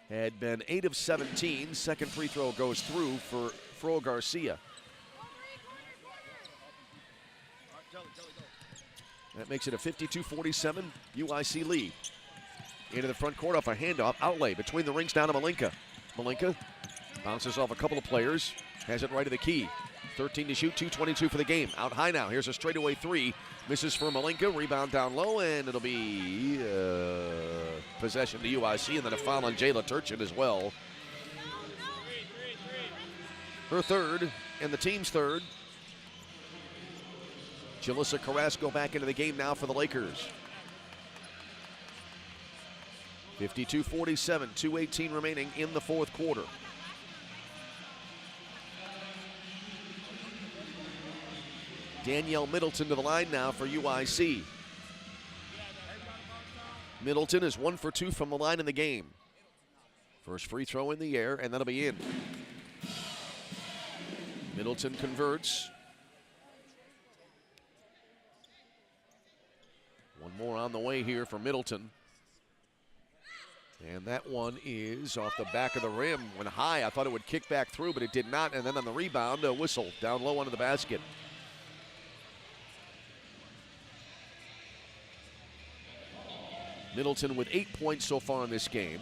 had been 8 of 17. Second free throw goes through for Fro Garcia. That makes it a 52-47 UIC lead. Into the front court off a handoff. Outlay between the rings down to Malinka. Malinka Bounces off a couple of players. Has it right of the key. 13 to shoot, 2:22 for the game. Out high now. Here's a straightaway three. Misses for Malenka. Rebound down low, and it'll be possession to UIC, and then a foul on Jayla Turchin as well. Her third, and the team's third. Jalissa Carrasco back into the game now for the Lakers. 52-47, 2:18 remaining in the fourth quarter. Danielle Middleton to the line now for UIC. Middleton is 1 for 2 from the line in the game. First free throw in the air, and that'll be in. Middleton converts. One more on the way here for Middleton. And that one is off the back of the rim. Went high. I thought it would kick back through, but it did not. And then on the rebound, a whistle down low under the basket. Middleton with 8 points so far in this game.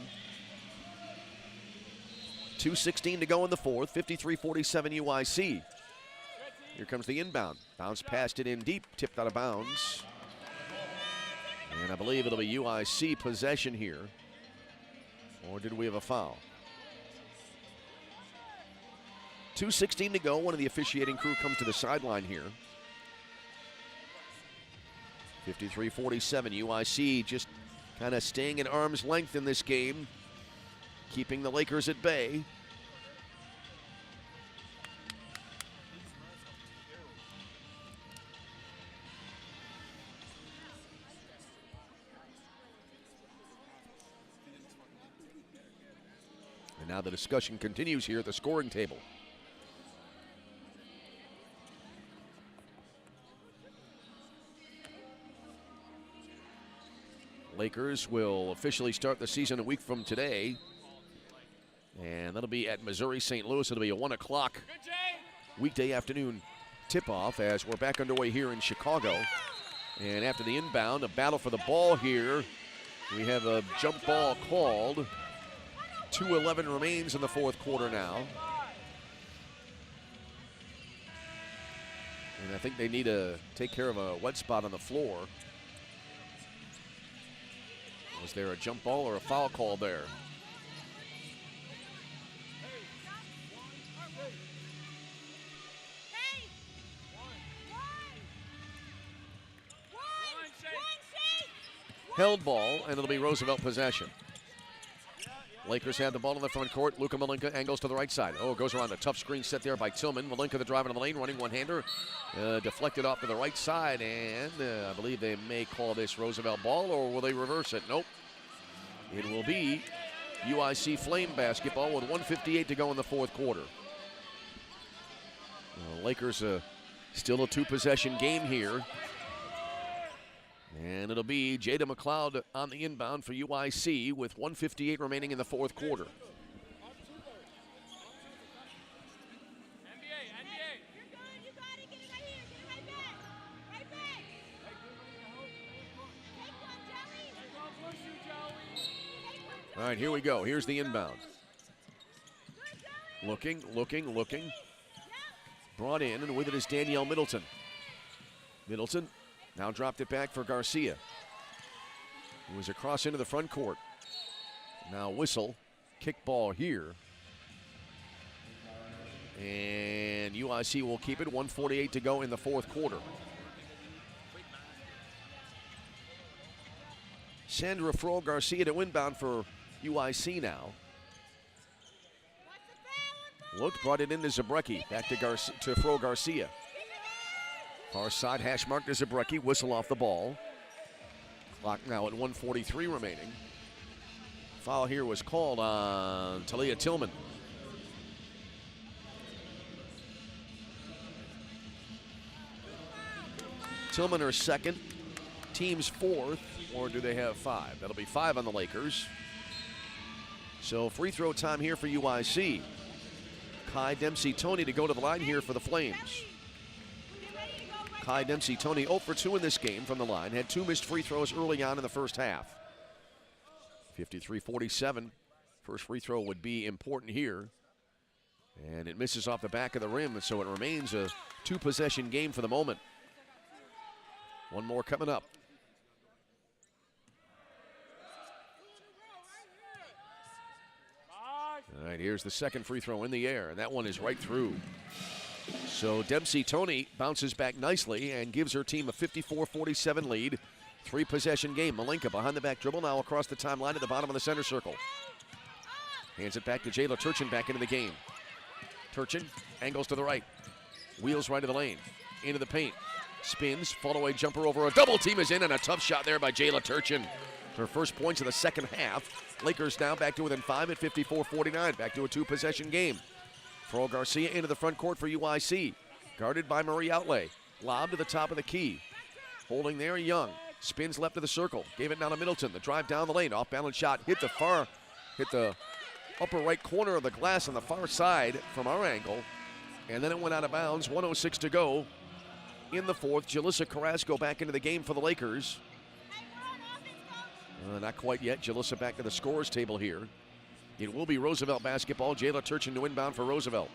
2:16 to go in the fourth. 53-47 UIC. Here comes the inbound. Bounce passed it in deep. Tipped out of bounds. And I believe it'll be UIC possession here. Or did we have a foul? 2:16 to go. One of the officiating crew comes to the sideline here. 53-47. UIC just kind of staying at arm's length in this game, keeping the Lakers at bay. And now the discussion continues here at the scoring table. Lakers will officially start the season a week from today. And that'll be at Missouri St. Louis. It'll be a 1 o'clock weekday afternoon tip-off as we're back underway here in Chicago. And after the inbound, a battle for the ball here. We have a jump ball called. 2:11 remains in the fourth quarter now. And I think they need to take care of a wet spot on the floor. Was there a jump ball or a foul call there? Held ball, and it'll be Roosevelt possession. Lakers have the ball in the front court. Luka Malenka angles to the right side. Oh, goes around a tough screen set there by Tillman. Malenka the drive in the lane, running one-hander. Deflected off to the right side, and I believe they may call this Roosevelt ball, or will they reverse it? Nope. It will be UIC Flame basketball with 1:58 to go in the fourth quarter. Lakers still a two-possession game here. And it'll be Jada McLeod on the inbound for UIC with 1:58 remaining in the fourth quarter. All right, here we go. Here's the inbound. Looking. Brought in, and with it is Danielle Middleton. Middleton now dropped it back for Garcia, who was across into the front court. Now whistle, kick ball here. And UIC will keep it, 1:48 to go in the fourth quarter. Sandra Fro Garcia to inbound for UIC now. Looked, brought it into Zabrecki. Back to Fro Garcia. Far side, hash mark to Zabrecki. Whistle off the ball. Clock now at 1:43 remaining. Foul here was called on Talia Tillman. Tillman her second. Team's fourth. Or do they have five? That'll be 5 on the Lakers. So free throw time here for UIC. Kai Dempsey-Tony to go to the line here for the Flames. Kai Dempsey-Tony 0 for 2 in this game from the line. Had 2 missed free throws early on in the first half. 53-47. First free throw would be important here. And it misses off the back of the rim, so it remains a two-possession game for the moment. One more coming up. All right, here's the second free throw in the air, and that one is right through. So Dempsey Tony bounces back nicely and gives her team a 54-47 lead. Three-possession game. Malinka behind the back dribble, now across the timeline at the bottom of the center circle. Hands it back to Jayla Turchin back into the game. Turchin angles to the right. Wheels right of the lane. Into the paint. Spins. Fall-away jumper over a double team is in, and a tough shot there by Jayla Turchin. Her first points of the second half. Lakers now back to within 5 at 54-49. Back to a two-possession game. Fro Garcia into the front court for UIC. Guarded by Marie Outlay. Lob to the top of the key. Holding there, Young. Spins left of the circle. Gave it down to Middleton. The drive down the lane. Off-balance shot. Hit the upper right corner of the glass on the far side from our angle. And then it went out of bounds. 1:06 to go in the fourth. Jalissa Carrasco back into the game for the Lakers. Not quite yet. Jalissa back to the scorers table here. It will be Roosevelt basketball. Jayla Turchin to inbound for Roosevelt.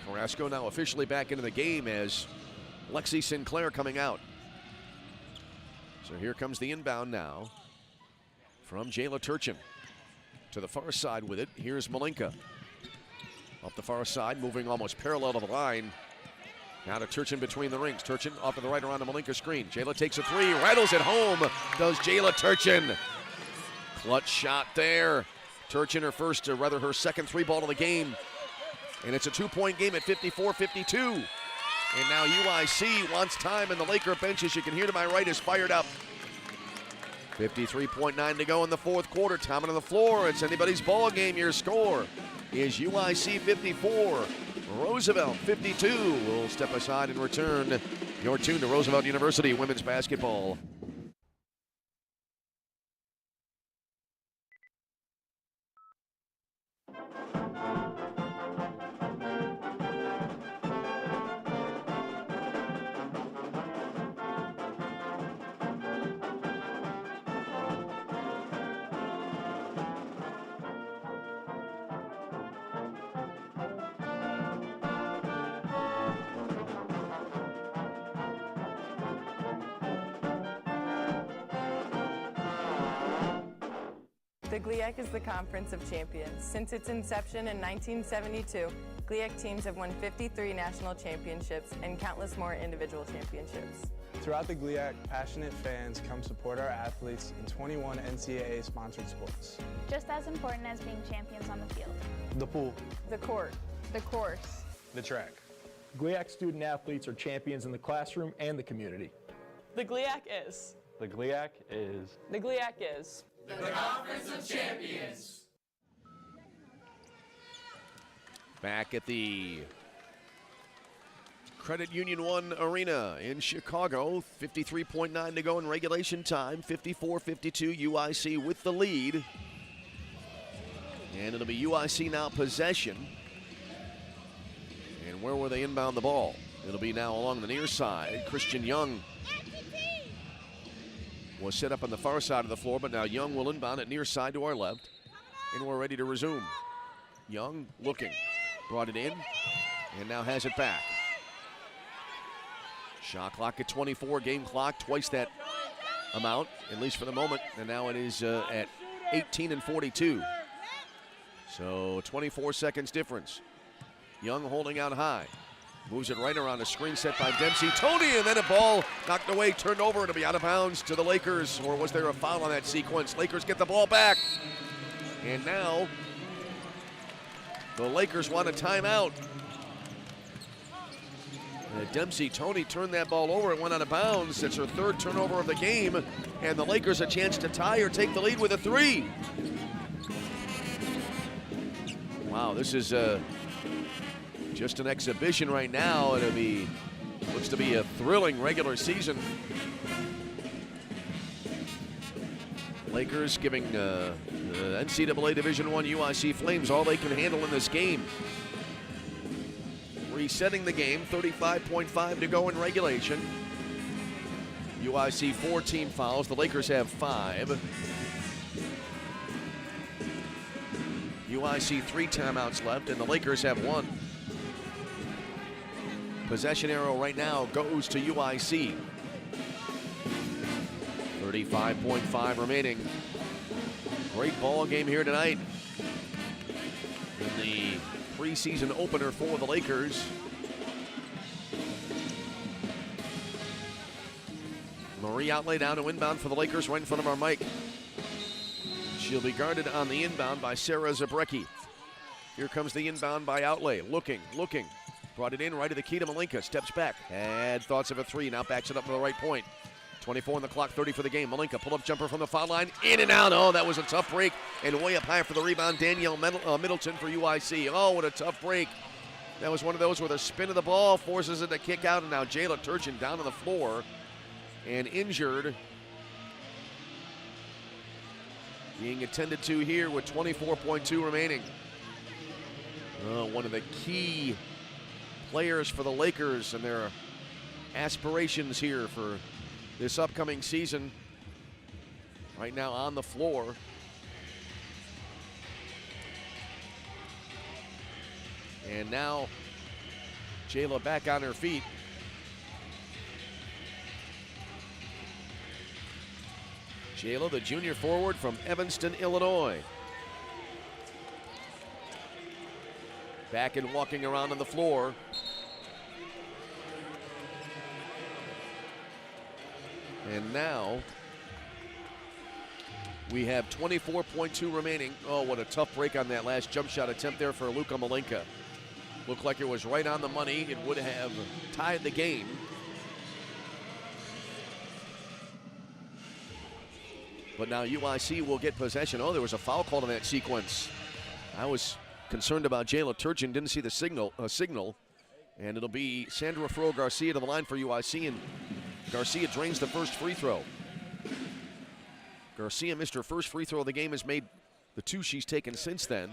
Carrasco now officially back into the game as Lexi Sinclair coming out. So here comes the inbound now from Jayla Turchin. To the far side with it, here's Malinka. Up the far side, moving almost parallel to the line. Now to Turchin between the rings. Turchin off to the right around the Malinka screen. Jayla takes a three, rattles it home. Does Jayla Turchin. Clutch shot there. Turchin her second three ball of the game. And it's a two-point game at 54-52. And now UIC wants time, and the Laker bench, as you can hear to my right, is fired up. 53.9 to go in the fourth quarter. Time on the floor. It's anybody's ball game. Your score is UIC 54, Roosevelt 52. We'll step aside and return. You're tuned to Roosevelt University women's basketball. The GLIAC is the Conference of Champions. Since its inception in 1972, GLIAC teams have won 53 national championships and countless more individual championships. Throughout the GLIAC, passionate fans come support our athletes in 21 NCAA-sponsored sports. Just as important as being champions on the field. The pool. The court. The course. The track. GLIAC student athletes are champions in the classroom and the community. The GLIAC is. The GLIAC is. The GLIAC is. The Conference of Champions. Back at the Credit Union 1 Arena in Chicago. 53.9 to go in regulation time. 54-52, UIC with the lead. And it'll be UIC now possession. And where will they inbound the ball? It'll be now along the near side. Christian Young was set up on the far side of the floor, but now Young will inbound it near side to our left. And we're ready to resume. Young looking. Brought it in. And now has it back. Shot clock at 24. Game clock twice that amount, at least for the moment. And now it is at 18 and 42. So 24 seconds difference. Young holding out high. Moves it right around the screen set by Dempsey Tony, and then a ball knocked away, turned over. It'll be out of bounds to the Lakers, or was there a foul on that sequence? Lakers get the ball back. And now the Lakers want a timeout. Dempsey Tony turned that ball over. It went out of bounds. It's her third turnover of the game, and the Lakers a chance to tie or take the lead with a three. Wow, this is just an exhibition right now. Looks to be a thrilling regular season. Lakers giving the NCAA Division I UIC Flames all they can handle in this game. Resetting the game, 35.5 to go in regulation. UIC 4 team fouls. The Lakers have 5. UIC 3 timeouts left, and the Lakers have 1. Possession arrow right now goes to UIC. 35.5 remaining. Great ball game here tonight in the preseason opener for the Lakers. Marie outlay down to inbound for the Lakers right in front of our mic. She'll be guarded on the inbound by Sarah Zabrecki. Here comes the inbound by outlay. Looking. Brought it in right to the key to Malinka. Steps back. Had thoughts of a 3. Now backs it up to the right point. 24 on the clock, 30 for the game. Malinka, pull-up jumper from the foul line. In and out. Oh, that was a tough break. And way up high for the rebound, Danielle Middleton for UIC. Oh, what a tough break. That was one of those where the spin of the ball forces it to kick out. And now Jayla Turchin down on the floor and injured. Being attended to here with 24.2 remaining. One of the key players for the Lakers and their aspirations here for this upcoming season. Right now on the floor. And now Jayla back on her feet. Jayla, the junior forward from Evanston, Illinois. Back and walking around on the floor. And now we have 24.2 remaining. Oh, what a tough break on that last jump shot attempt there for Luka Malinka. Looked like it was right on the money. It would have tied the game. But now UIC will get possession. Oh, there was a foul called in that sequence. I was concerned about Jayla Turchin. Didn't see the signal. And it'll be Sandra Fro Garcia to the line for UIC. And Garcia drains the first free throw. Garcia missed her first free throw of the game, has made the 2 she's taken since then.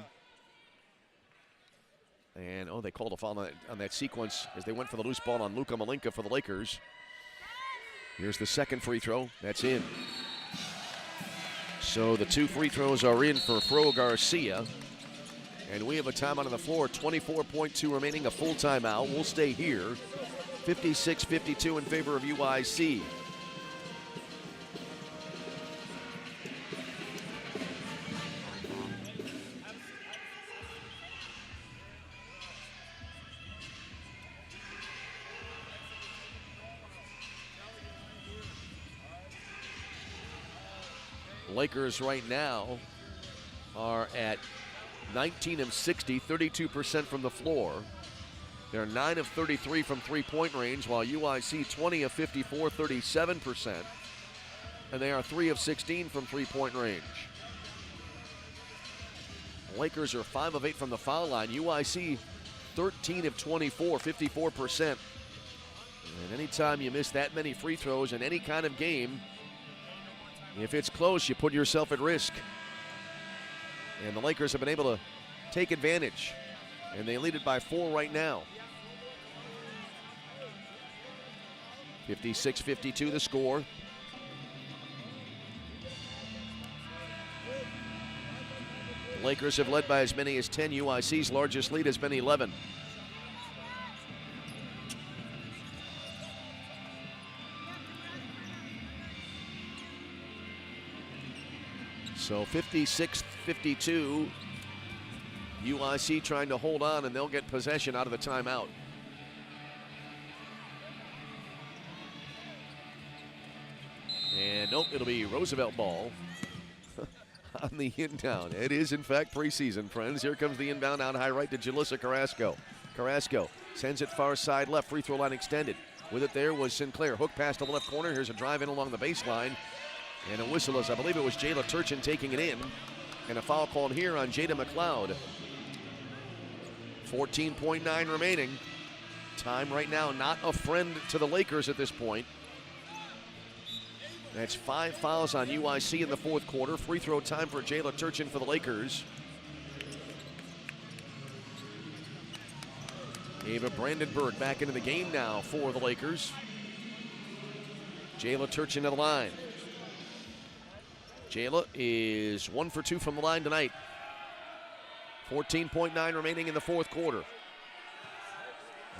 And, they called a foul on that sequence as they went for the loose ball on Luka Malinka for the Lakers. Here's the second free throw. That's in. So the 2 free throws are in for Fro Garcia. And we have a timeout on the floor, 24.2 remaining, a full timeout. We'll stay here. 56-52 in favor of UIC. Lakers right now are at 19 of 60, 32% from the floor. They're 9 of 33 from three-point range, while UIC 20 of 54, 37%. And they are 3 of 16 from three-point range. Lakers are 5 of 8 from the foul line. UIC 13 of 24, 54%. And anytime you miss that many free throws in any kind of game, if it's close, you put yourself at risk. And the Lakers have been able to take advantage. And they lead it by 4 right now. 56-52 the score. The Lakers have led by as many as 10. UIC's largest lead has been 11. So 56-52, UIC trying to hold on, and they'll get possession out of the timeout. And nope, it'll be Roosevelt ball on the inbound. It is, in fact, preseason, friends. Here comes the inbound out high right to Jalissa Carrasco. Carrasco sends it far side left, free throw line extended. With it there was Sinclair. Hook pass to the left corner. Here's a drive in along the baseline. And a whistle as I believe it was Jayla Turchin taking it in. And a foul called here on Jada McLeod. 14.9 remaining. Time right now not a friend to the Lakers at this point. That's 5 fouls on UIC in the fourth quarter. Free throw time for Jayla Turchin for the Lakers. Ava Brandenburg back into the game now for the Lakers. Jayla Turchin to the line. Jayla is 1 for 2 from the line tonight. 14.9 remaining in the fourth quarter.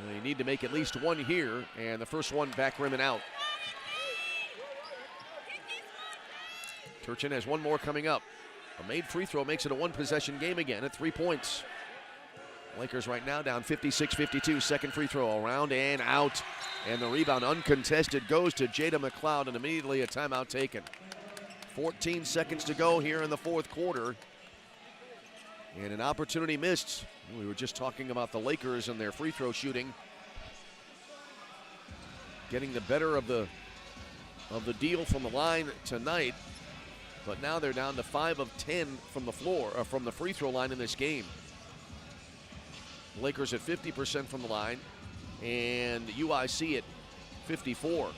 They need to make at least one here, and the first one back rim and out. Turchin has one more coming up. A made free throw makes it a one-possession game again at 3 points. Lakers right now down 56-52. Second free throw around and out. And the rebound uncontested goes to Jada McLeod, and immediately a timeout taken. 14 seconds to go here in the fourth quarter. And an opportunity missed. We were just talking about the Lakers and their free throw shooting. Getting the better of the deal from the line tonight. But now they're down to 5 of 10 from the floor, from the free throw line in this game. Lakers at 50% from the line, and UIC at 54.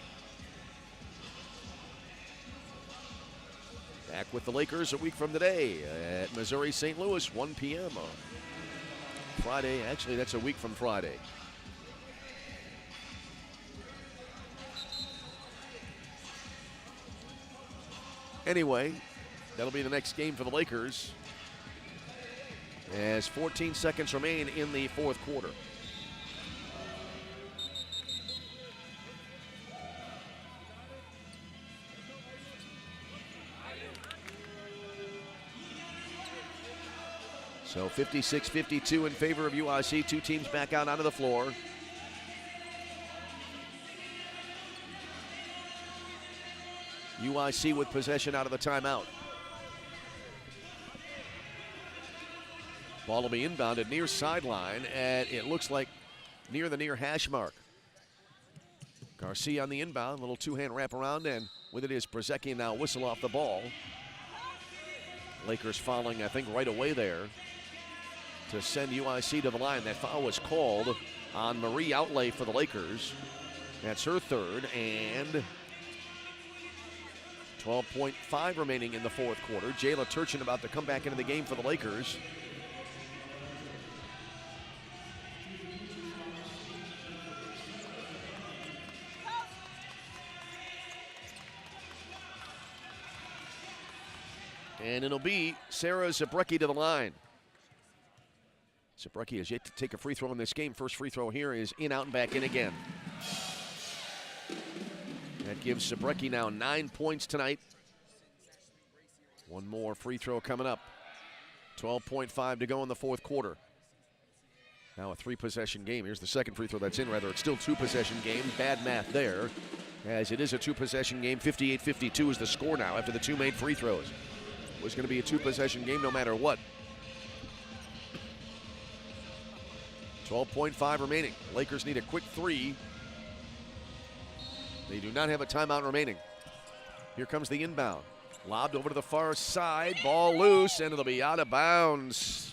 Back with the Lakers a week from today at Missouri St. Louis, 1 p.m. on Friday. Actually, that's a week from Friday. Anyway, that'll be the next game for the Lakers as 14 seconds remain in the fourth quarter. So 56-52 in favor of UIC. Two teams back out onto the floor. UIC with possession out of the timeout. Ball will be inbounded near sideline at, it looks like, near the near hash mark. Garcia on the inbound, little two-hand wraparound, and with it is Brzezicki now whistle off the ball. Lakers fouling, I think, right away there to send UIC to the line. That foul was called on Marie Outlay for the Lakers. That's her third, and 12.5 remaining in the fourth quarter. Jayla Turchin about to come back into the game for the Lakers. And it'll be Sarah Zabrecki to the line. Zabrecki has yet to take a free throw in this game. First free throw here is in, out, and back in again. That gives Zabrecki now 9 points tonight. One more free throw coming up. 12.5 to go in the fourth quarter. Now a three-possession game. Here's the second free throw that's in, rather. It's still two-possession game. Bad math there, as it is a two-possession game. 58-52 is the score now after the two made free throws. It was going to be a two-possession game no matter what. 12.5 remaining. Lakers need a quick three. They do not have a timeout remaining. Here comes the inbound. Lobbed over to the far side. Ball loose, and it'll be out of bounds.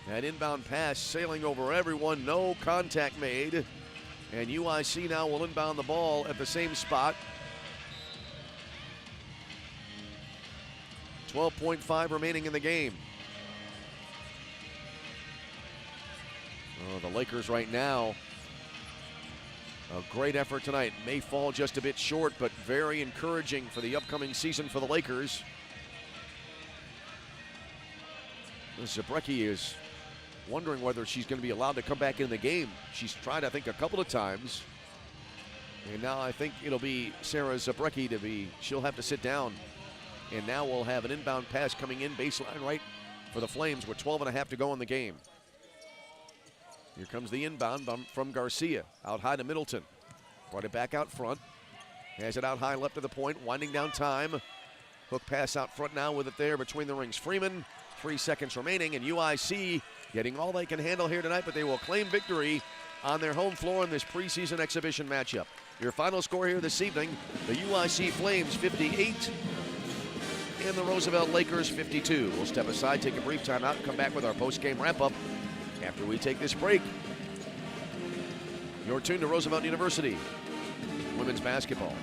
That inbound pass sailing over everyone. No contact made. And UIC now will inbound the ball at the same spot. 12.5 remaining in the game. Oh, the Lakers right now, a great effort tonight. May fall just a bit short, but very encouraging for the upcoming season for the Lakers. Zabrecki is wondering whether she's going to be allowed to come back in the game. She's tried, I think, a couple of times. And now I think it'll be Sarah Zabrecki she'll have to sit down. And now we'll have an inbound pass coming in baseline right for the Flames with 12.5 to go in the game. Here comes the inbound from Garcia. Out high to Middleton. Brought it back out front. Has it out high left of the point. Winding down time. Hook pass out front now with it there between the rings. Freeman, 3 seconds remaining. And UIC getting all they can handle here tonight, but they will claim victory on their home floor in this preseason exhibition matchup. Your final score here this evening, the UIC Flames 58 and the Roosevelt Lakers 52. We'll step aside, take a brief timeout, and come back with our post-game wrap-up after we take this break. You're tuned to Roosevelt University women's basketball.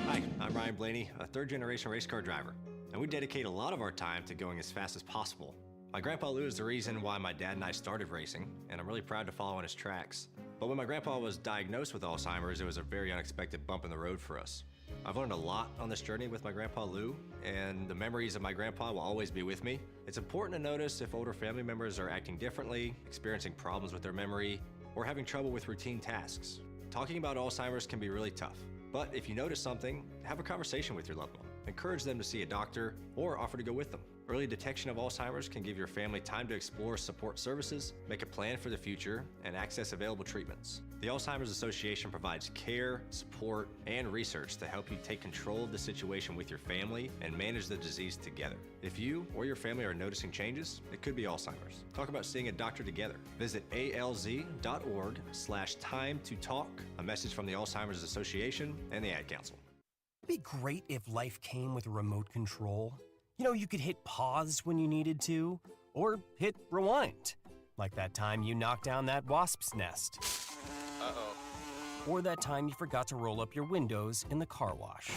Hi, I'm Ryan Blaney, a third-generation race car driver, and we dedicate a lot of our time to going as fast as possible. My grandpa Lou is the reason why my dad and I started racing, and I'm really proud to follow in his tracks. But when my grandpa was diagnosed with Alzheimer's, it was a very unexpected bump in the road for us. I've learned a lot on this journey with my grandpa Lou, and the memories of my grandpa will always be with me. It's important to notice if older family members are acting differently, experiencing problems with their memory, or having trouble with routine tasks. Talking about Alzheimer's can be really tough, but if you notice something, have a conversation with your loved one. Encourage them to see a doctor or offer to go with them. Early detection of Alzheimer's can give your family time to explore support services, make a plan for the future, and access available treatments. The Alzheimer's Association provides care, support, and research to help you take control of the situation with your family and manage the disease together. If you or your family are noticing changes, it could be Alzheimer's. Talk about seeing a doctor together. Visit alz.org/time to talk. A message from the Alzheimer's Association and the Ad Council. It'd be great if life came with a remote control. You know, you could hit pause when you needed to, or hit rewind, like that time you knocked down that wasp's nest. Uh-oh. Or that time you forgot to roll up your windows in the car wash.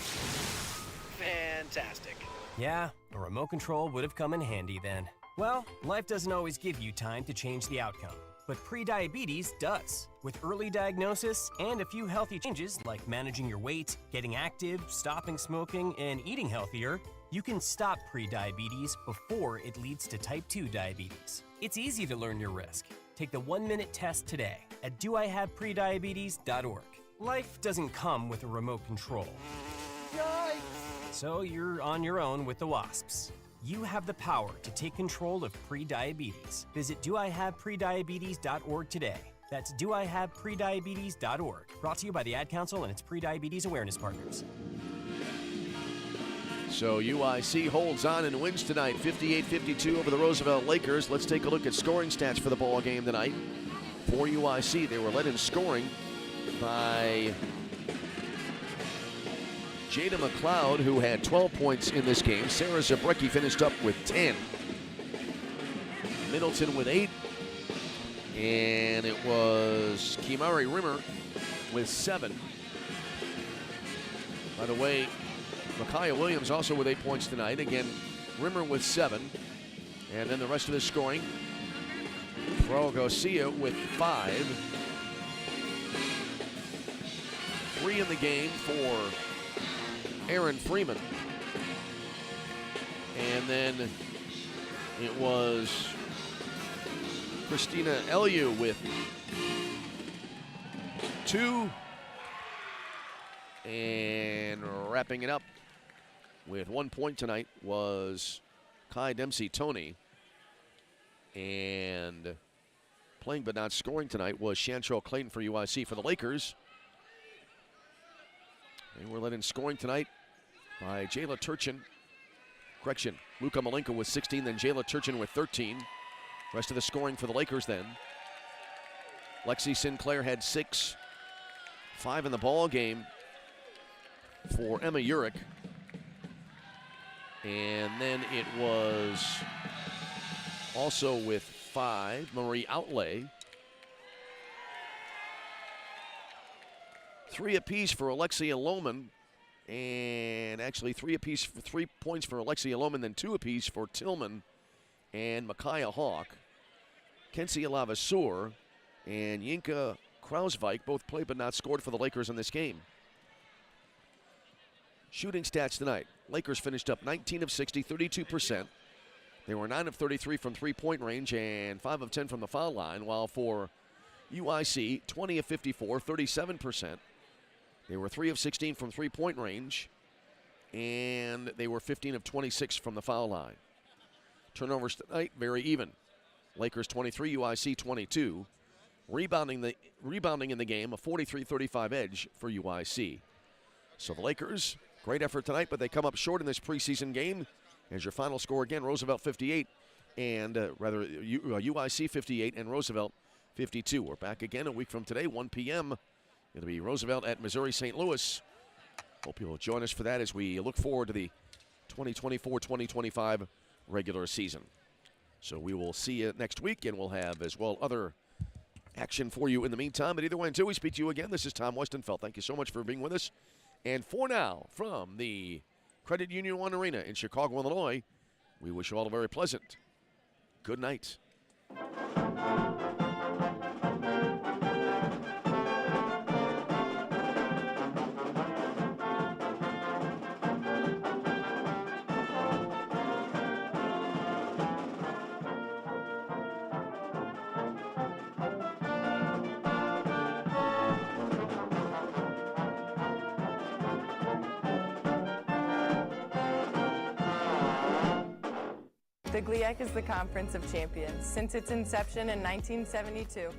Fantastic. Yeah, a remote control would have come in handy then. Well, life doesn't always give you time to change the outcome, but prediabetes does. With early diagnosis and a few healthy changes like managing your weight, getting active, stopping smoking, and eating healthier, you can stop prediabetes before it leads to type 2 diabetes. It's easy to learn your risk. Take the 1-minute test today at doihaveprediabetes.org. Life doesn't come with a remote control. Yikes! So you're on your own with the wasps. You have the power to take control of prediabetes. Visit doihaveprediabetes.org today. That's doihaveprediabetes.org. Brought to you by the Ad Council and its prediabetes awareness partners. So UIC holds on and wins tonight, 58-52 over the Roosevelt Lakers. Let's take a look at scoring stats for the ball game tonight. For UIC, they were led in scoring by Jada McLeod, who had 12 points in this game. Sarah Zabrecki finished up with 10. Middleton with 8. And it was Kimari Rimmer with 7. By the way, Micaiah Williams also with 8 points tonight. Again, Rimmer with 7. And then the rest of the scoring. Pro Garcia with 5. 3 in the game for Aaron Freeman. And then it was Christina Eliu with 2. And wrapping it up with 1 point tonight was Kai Dempsey-Tony. And playing but not scoring tonight was Chantrell Clayton for UIC. For the Lakers, they were led in scoring tonight by Jayla Turchin. Correction, Luka Malenko with 16, then Jayla Turchin with 13. Rest of the scoring for the Lakers then. Lexi Sinclair had 6. 5 in the ball game for Emma Urick. And then it was also with 5, Marie Outlay. 3 apiece for Alexia Lohman. And actually 3 apiece for 3 points for Alexia Lohman, then 2 apiece for Tillman and Micaiah Hawk. Kenzie Lavaseur and Yinka Krausvik both played but not scored for the Lakers in this game. Shooting stats tonight. Lakers finished up 19 of 60, 32%. They were 9 of 33 from three-point range and 5 of 10 from the foul line, while for UIC, 20 of 54, 37%. They were 3 of 16 from three-point range, and they were 15 of 26 from the foul line. Turnovers tonight, very even. Lakers 23, UIC 22. Rebounding in the game, a 43-35 edge for UIC. So the Lakers, great effort tonight, but they come up short in this preseason game. As your final score again, Roosevelt 58, and UIC 58 and Roosevelt 52. We're back again a week from today, 1 p.m. It'll be Roosevelt at Missouri St. Louis. Hope you'll join us for that as we look forward to the 2024-2025 regular season. So we will see you next week, and we'll have as well other action for you in the meantime. But either way, until we speak to you again, this is Tom Westenfeld. Thank you so much for being with us. And for now, from the Credit Union One Arena in Chicago, Illinois, we wish you all a very pleasant good night. The GLIAC is the Conference of Champions. Since its inception in 1972,